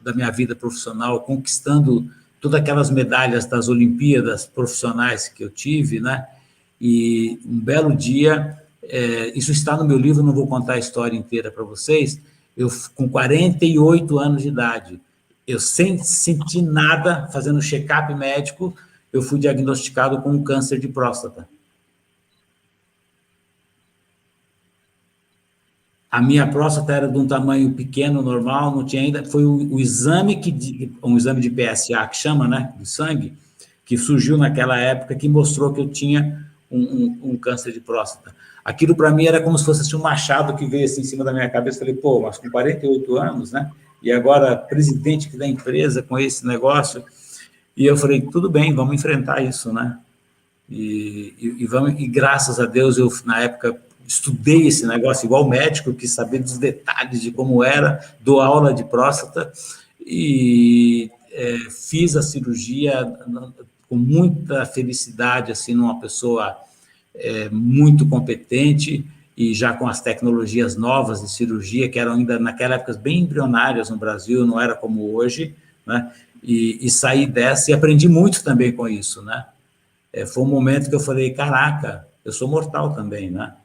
da minha vida profissional, conquistando todas aquelas medalhas das Olimpíadas profissionais que eu tive, né? E um belo dia, isso está no meu livro, não vou contar a história inteira para vocês, eu com 48 anos de idade, eu sem sentir nada, fazendo check-up médico, eu fui diagnosticado com um câncer de próstata. A minha próstata era de um tamanho pequeno, normal, não tinha ainda, foi um exame de PSA, que chama, né, de sangue, que surgiu naquela época, que mostrou que eu tinha um câncer de próstata. Aquilo para mim era como se fosse assim, um machado que veio assim em cima da minha cabeça. Falei, pô, mas com 48 anos, né? E agora presidente da empresa com esse negócio. E eu falei, tudo bem, vamos enfrentar isso, né? E graças a Deus eu, na época, estudei esse negócio, igual médico, quis saber dos detalhes de como era, dou aula de próstata e fiz a cirurgia com muita felicidade, assim, numa pessoa muito competente, e já com as tecnologias novas de cirurgia, que eram ainda naquela época bem embrionárias no Brasil, não era como hoje, né? E saí dessa e aprendi muito também com isso, né? Foi um momento que eu falei, caraca, eu sou mortal também, né?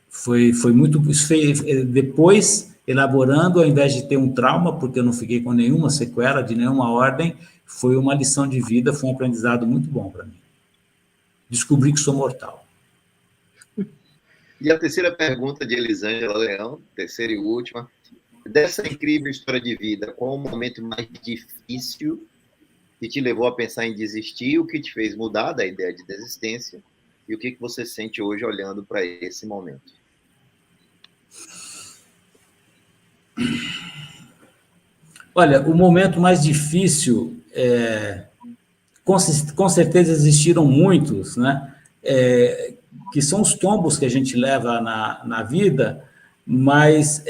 Foi muito... Depois, elaborando, ao invés de ter um trauma, porque eu não fiquei com nenhuma sequela, de nenhuma ordem, foi uma lição de vida, foi um aprendizado muito bom para mim. Descobri que sou mortal. E a terceira pergunta de Elisângela Leão, terceira e última. Dessa incrível história de vida, qual o momento mais difícil que te levou a pensar em desistir, o que te fez mudar da ideia de desistência, e o que você sente hoje olhando para esse momento? Olha, o momento mais difícil, com certeza existiram muitos, né? Que são os tombos que a gente leva na vida, mas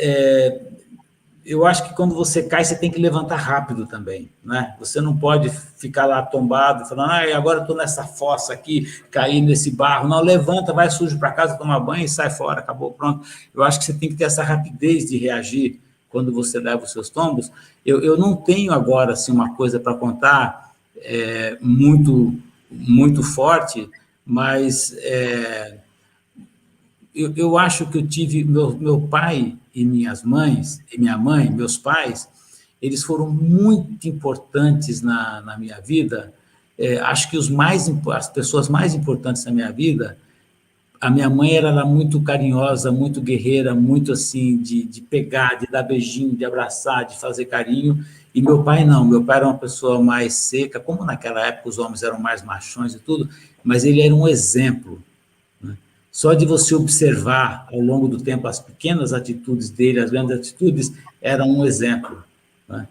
eu acho que quando você cai, você tem que levantar rápido também, né? Você não pode ficar lá tombado, falando, agora estou nessa fossa aqui, caí nesse barro. Não, levanta, vai sujo para casa, toma banho e sai fora, acabou, pronto. Eu acho que você tem que ter essa rapidez de reagir quando você leva os seus tombos. Eu não tenho agora assim, uma coisa para contar muito, muito forte, mas eu acho que eu tive... Meu pai e minha mãe, meus pais, eles foram muito importantes na minha vida. Acho que as pessoas mais importantes da minha vida, a minha mãe era muito carinhosa, muito guerreira, muito assim, de pegar, de dar beijinho, de abraçar, de fazer carinho, e meu pai não. Meu pai era uma pessoa mais seca, como naquela época os homens eram mais machões e tudo, mas ele era um exemplo. Só de você observar, ao longo do tempo, as pequenas atitudes dele, as grandes atitudes, eram um exemplo, né?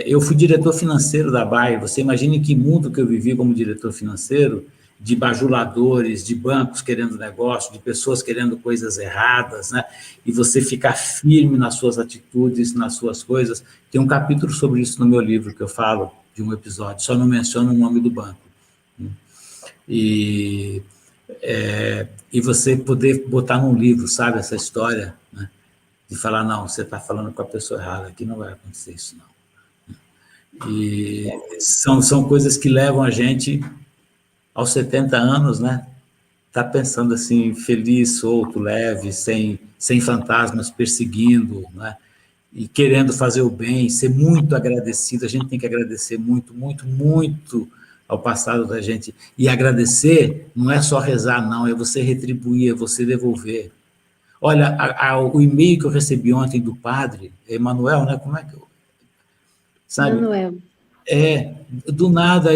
Eu fui diretor financeiro da Bayer. Você imagine que mundo que eu vivi como diretor financeiro, de bajuladores, de bancos querendo negócio, de pessoas querendo coisas erradas, né? E você ficar firme nas suas atitudes, nas suas coisas. Tem um capítulo sobre isso no meu livro, que eu falo de um episódio, só não menciono o nome do banco. E você poder botar num livro, sabe, essa história, né? De falar, não, você está falando com a pessoa errada, aqui não vai acontecer isso, não. E são coisas que levam a gente, aos 70 anos, né? Tá pensando assim, feliz, solto, leve, sem fantasmas perseguindo, né? E querendo fazer o bem, ser muito agradecido. A gente tem que agradecer muito, muito, muito ao passado da gente. E agradecer não é só rezar, não, é você retribuir, é você devolver. Olha, o e-mail que eu recebi ontem do padre, Emanuel, né? Como é que eu... Sabe? Manuel. Do nada,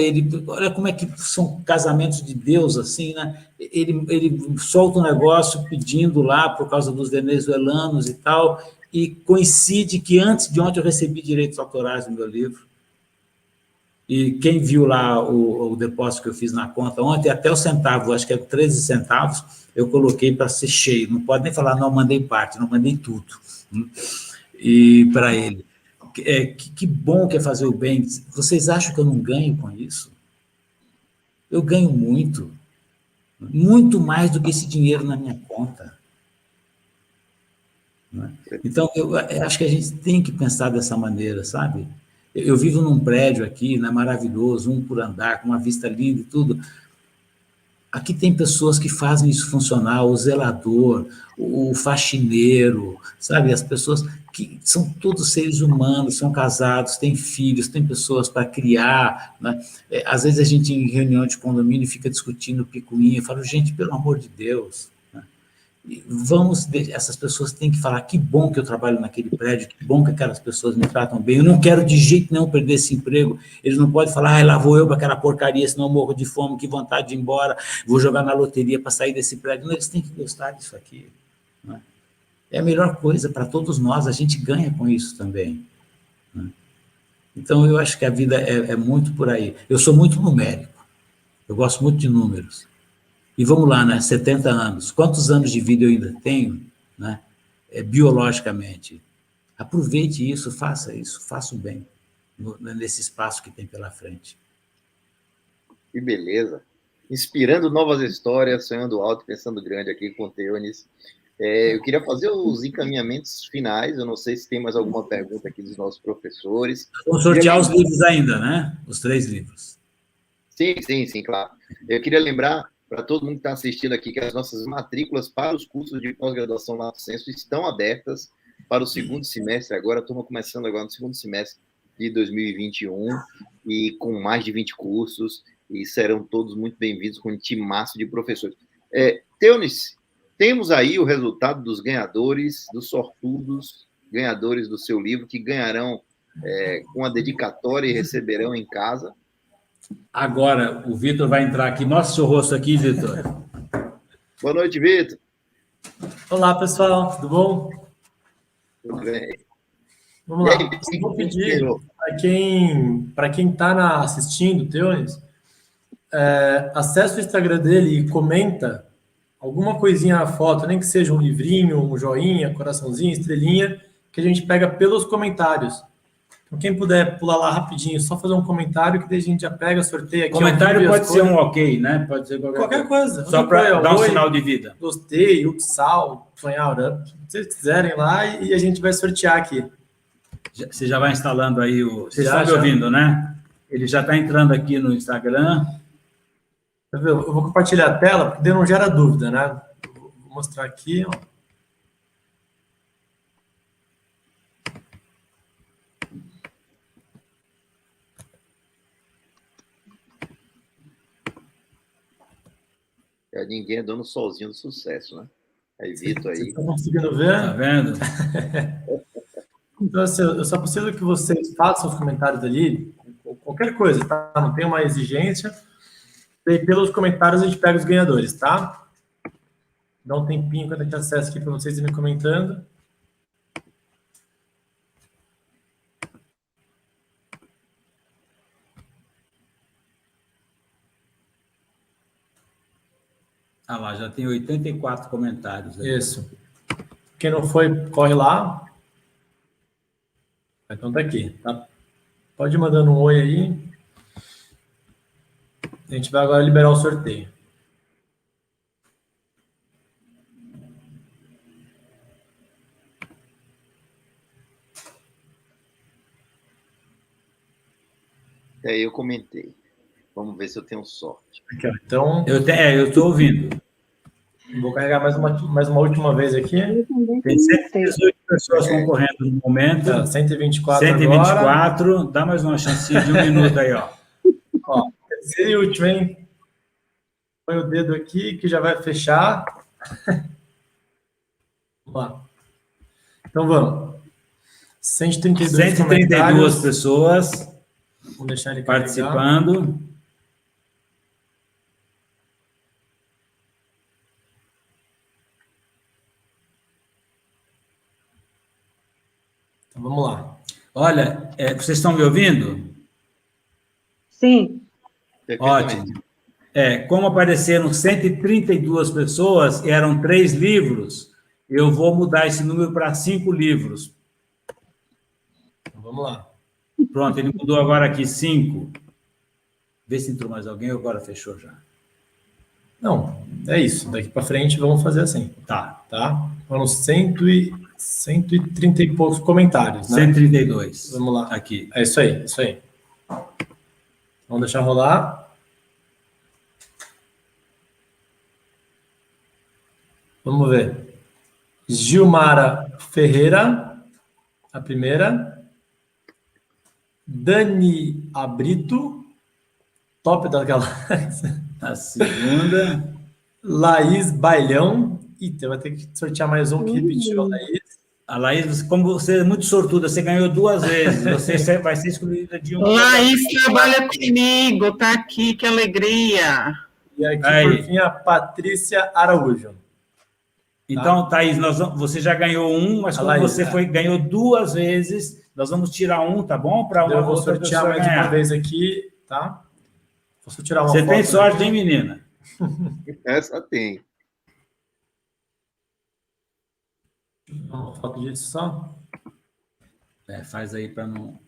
olha como é que são casamentos de Deus, assim, né? Ele solta um negócio pedindo lá por causa dos venezuelanos e tal, e coincide que antes de ontem eu recebi direitos autorais no meu livro. E quem viu lá o depósito que eu fiz na conta ontem, até o centavo, acho que é 13 centavos, eu coloquei para ser cheio. Não pode nem falar, não, mandei parte, não mandei tudo. E para ele. Que bom que é fazer o bem. Vocês acham que eu não ganho com isso? Eu ganho muito. Muito mais do que esse dinheiro na minha conta. Então, eu acho que a gente tem que pensar dessa maneira, sabe? Eu vivo num prédio aqui, né, maravilhoso, um por andar, com uma vista linda e tudo. Aqui tem pessoas que fazem isso funcionar, o zelador, o faxineiro, sabe? As pessoas que são todos seres humanos, são casados, têm filhos, têm pessoas para criar, né? Às vezes a gente, em reunião de condomínio, fica discutindo picuinha. Eu falo, gente, pelo amor de Deus, né? Essas pessoas têm que falar, que bom que eu trabalho naquele prédio, que bom que aquelas pessoas me tratam bem, eu não quero de jeito nenhum perder esse emprego. Eles não podem falar, lá vou eu para aquela porcaria, senão eu morro de fome, que vontade de ir embora, vou jogar na loteria para sair desse prédio. Não, eles têm que gostar disso aqui, né? É a melhor coisa para todos nós, a gente ganha com isso também, né? Então, eu acho que a vida é muito por aí. Eu sou muito numérico, eu gosto muito de números. E vamos lá, né? 70 anos. Quantos anos de vida eu ainda tenho, né? Biologicamente? Aproveite isso, faça o bem nesse espaço que tem pela frente. Que beleza. inspirando novas histórias, sonhando alto, pensando grande aqui com o Teunis. Eu queria fazer os encaminhamentos finais, eu não sei se tem mais alguma pergunta aqui dos nossos professores. Vamos sortear os livros ainda, né? Os 3 livros. Sim, claro. Eu queria lembrar para todo mundo que está assistindo aqui que as nossas matrículas para os cursos de pós-graduação Lato Sensu estão abertas para o segundo semestre agora, a turma começando agora no segundo semestre de 2021, e com mais de 20 cursos, e serão todos muito bem-vindos com um timaço de professores. Teunis, temos aí o resultado dos ganhadores, dos sortudos, ganhadores do seu livro, que ganharão com a dedicatória e receberão em casa. Agora, o Vitor vai entrar aqui. Mostra seu rosto aqui, Vitor. Boa noite, Vitor. Olá, pessoal. Tudo bom? Tudo bem. Vamos lá. Eu vou pedir para quem está assistindo, Teunis, acessa o Instagram dele e comenta alguma coisinha na foto, nem que seja um livrinho, um joinha, coraçãozinho, estrelinha, que a gente pega pelos comentários. Então, quem puder pular lá rapidinho, só fazer um comentário, que daí a gente já pega, sorteia aqui. Comentário pode ser um ok, né? Pode ser qualquer coisa. Só para dar um sinal de vida. Gostei, Uxal, sonhar, se vocês quiserem lá, e a gente vai sortear aqui. Você já vai instalando aí o... Vocês estão me ouvindo, né? Ele já está entrando aqui no Instagram. Eu vou compartilhar a tela, porque daí não gera dúvida, né? Vou mostrar aqui, ó. Ninguém é dono sozinho do sucesso, né? Aí, Vitor, aí... Vocês estão conseguindo ver? Tá vendo? Então, assim, eu só preciso que vocês façam os comentários ali, qualquer coisa, tá? Não tem uma exigência. E pelos comentários a gente pega os ganhadores, tá? Dá um tempinho quando a gente acessa aqui para vocês irem comentando. Ah lá, já tem 84 comentários. Aí. Isso. Quem não foi, corre lá. Então tá aqui, tá? Pode ir mandando um oi aí. A gente vai agora liberar o sorteio. Eu comentei. Vamos ver se eu tenho sorte. Aqui, ó. Então, eu estou ouvindo. Vou carregar mais uma última vez aqui. Tem 118 pessoas concorrendo no momento. 124 124. Agora. Dá mais uma chance de 1 minuto aí, ó. Ó, terceiro e último, hein? Põe o dedo aqui que já vai fechar. Vamos lá. Então vamos. 132 pessoas Vamos deixar ele participando. Então vamos lá. Olha, vocês estão me ouvindo? Sim. Ótimo. Como apareceram 132 pessoas, eram 3 livros, eu vou mudar esse número para 5 livros. Então, vamos lá. Pronto, ele mudou agora aqui 5. Vê se entrou mais alguém ou agora fechou já. Não, é isso. Daqui para frente vamos fazer assim. Tá. Foram 130 e poucos comentários, né? 132. Vamos lá. Aqui. É isso aí, isso aí. Vamos deixar rolar. Vamos ver. Gilmara Ferreira, a primeira. Dani Abrito, top da galáxia. A segunda. Laís Bailhão. Eita, vai ter que sortear mais um que repetiu a Laís. A Laís, como você é muito sortuda, você ganhou 2 vezes. Você vai ser excluída de um. Laís trabalha comigo, tá aqui, que alegria. E aqui, por fim, a Patrícia Araújo. Então, Thaís, você já ganhou um, mas como você ganhou 2 vezes, nós vamos tirar um, tá bom? Para uma vou sortear mais ganhar. Uma vez aqui, tá? Vou tirar uma Você foto tem sorte, aqui. hein, menina? Essa tem. Uma foto disso só. Faz aí para não...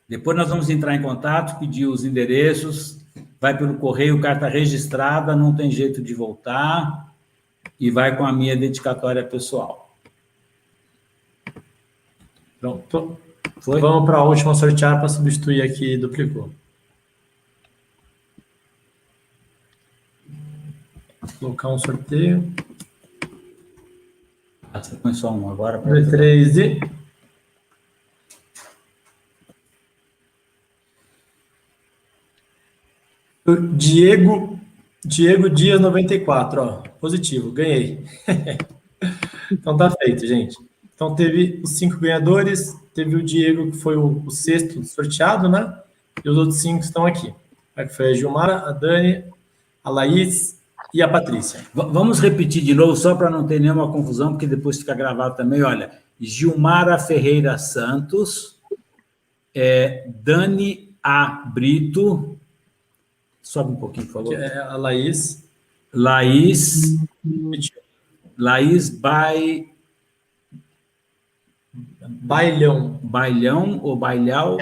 Depois nós vamos entrar em contato, pedir os endereços, vai pelo correio, carta registrada, não tem jeito de voltar, e vai com a minha dedicatória pessoal. Pronto. Foi? Vamos para a última sortear para substituir aqui, duplicou. Vou colocar um sorteio. Você põe só um agora. 2, 3 e... Diego Dias 94, ó, positivo, ganhei. Então tá feito, gente. Então teve os 5 ganhadores, teve o Diego, que foi o sexto sorteado, né? E os outros 5 estão aqui. Foi a Gilmara, a Dani, a Laís e a Patrícia. Vamos repetir de novo, só para não ter nenhuma confusão, porque depois fica gravado também. Olha, Gilmara Ferreira Santos, Dani A. Brito, sobe um pouquinho, por favor. A Laís. Laís Bailhão ou Bailhau.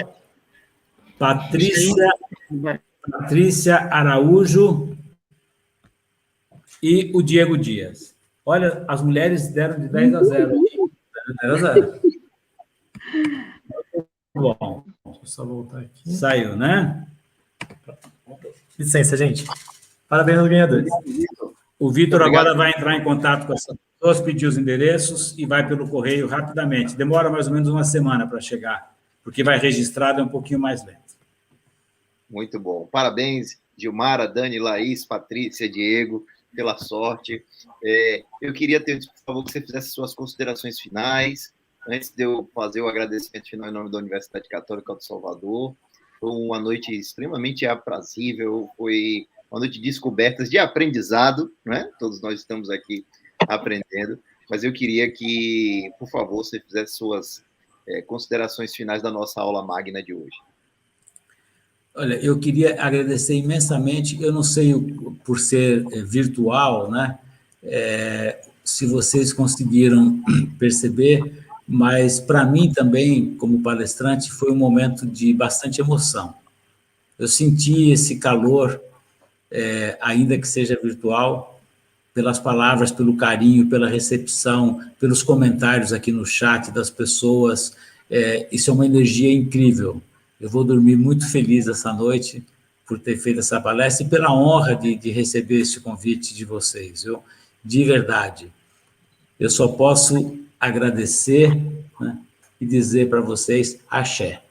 Patrícia Araújo e o Diego Dias. Olha, as mulheres deram de 10 a 0. 10 a 0. Bom. Deixa eu só voltar aqui. Saiu, né? Licença, gente. Parabéns aos ganhadores. O Vitor agora vai entrar em contato com essas pessoas, pedir os endereços e vai pelo correio rapidamente. Demora mais ou menos uma semana para chegar, porque vai registrado, é um pouquinho mais lento. Muito bom. Parabéns, Gilmara, Dani, Laís, Patrícia, Diego, pela sorte. Eu queria ter, por favor, que você fizesse suas considerações finais, antes de eu fazer o agradecimento final em nome da Universidade Católica do Salvador. Foi uma noite extremamente aprazível, foi uma noite de descobertas, de aprendizado, né? Todos nós estamos aqui aprendendo, mas eu queria que, por favor, você fizesse suas considerações finais da nossa aula magna de hoje. Olha, eu queria agradecer imensamente, eu não sei, por ser virtual, né? Se vocês conseguiram perceber, mas para mim também, como palestrante, foi um momento de bastante emoção. Eu senti esse calor, ainda que seja virtual, pelas palavras, pelo carinho, pela recepção, pelos comentários aqui no chat das pessoas. Isso é uma energia incrível. Eu vou dormir muito feliz essa noite por ter feito essa palestra e pela honra de receber esse convite de vocês, viu? De verdade. Eu só posso agradecer, né, e dizer para vocês axé.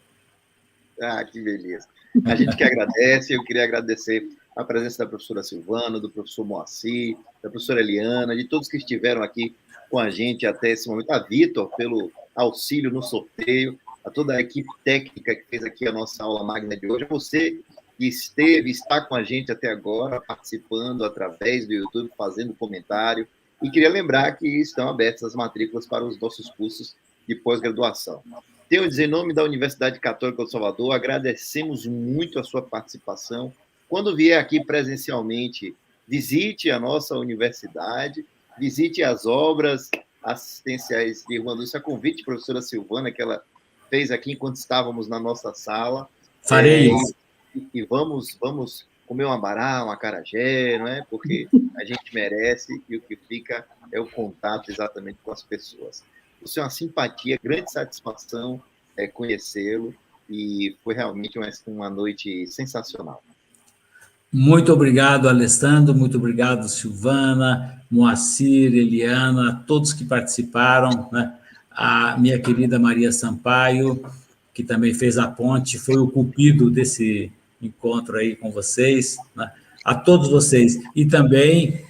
Ah, que beleza. A gente que agradece, eu queria agradecer a presença da professora Silvana, do professor Moacir, da professora Eliana, de todos que estiveram aqui com a gente até esse momento, a Vitor, pelo auxílio no sorteio, a toda a equipe técnica que fez aqui a nossa aula magna de hoje, você que está com a gente até agora, participando através do YouTube, fazendo comentário, e queria lembrar que estão abertas as matrículas para os nossos cursos de pós-graduação. Tenho a dizer, em nome da Universidade Católica do Salvador, agradecemos muito a sua participação. Quando vier aqui presencialmente, visite a nossa universidade, visite as obras assistenciais de Irmã Dulce, a convite da professora Silvana, que ela fez aqui enquanto estávamos na nossa sala. Farei isso. E vamos comer um abará, um acarajé, não é? Porque a gente merece e o que fica é o contato exatamente com as pessoas. Isso é uma simpatia, grande satisfação conhecê-lo e foi realmente uma noite sensacional. Muito obrigado, Alessandro, muito obrigado, Silvana, Moacir, Eliana, todos que participaram, né? A minha querida Maria Sampaio, que também fez a ponte, foi o cupido desse encontro aí com vocês, né? A todos vocês, e também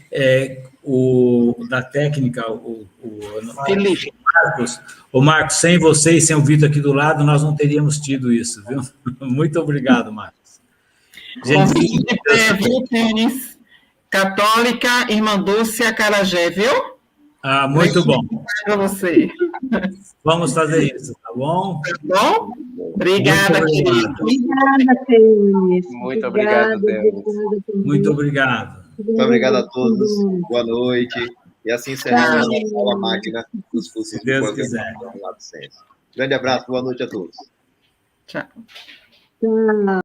da técnica, o Felipe. Marcos, sem você e sem o Vitor aqui do lado, nós não teríamos tido isso, viu? Muito obrigado, Marcos. Convite de pé, viu, Tênis? Católica, Irmã Dulce, Acarajé, viu? Ah, muito bom. Para você. Vamos fazer isso, tá bom? Tá bom? Obrigada, querido. Obrigada, Tênis. Muito obrigado, Tênis. Muito obrigado. Muito obrigado a todos. Boa noite. E assim encerramos a nossa aula magna dos cursos de pós-graduação lá do Centro. Grande abraço, boa noite a todos. Tchau. Tchau.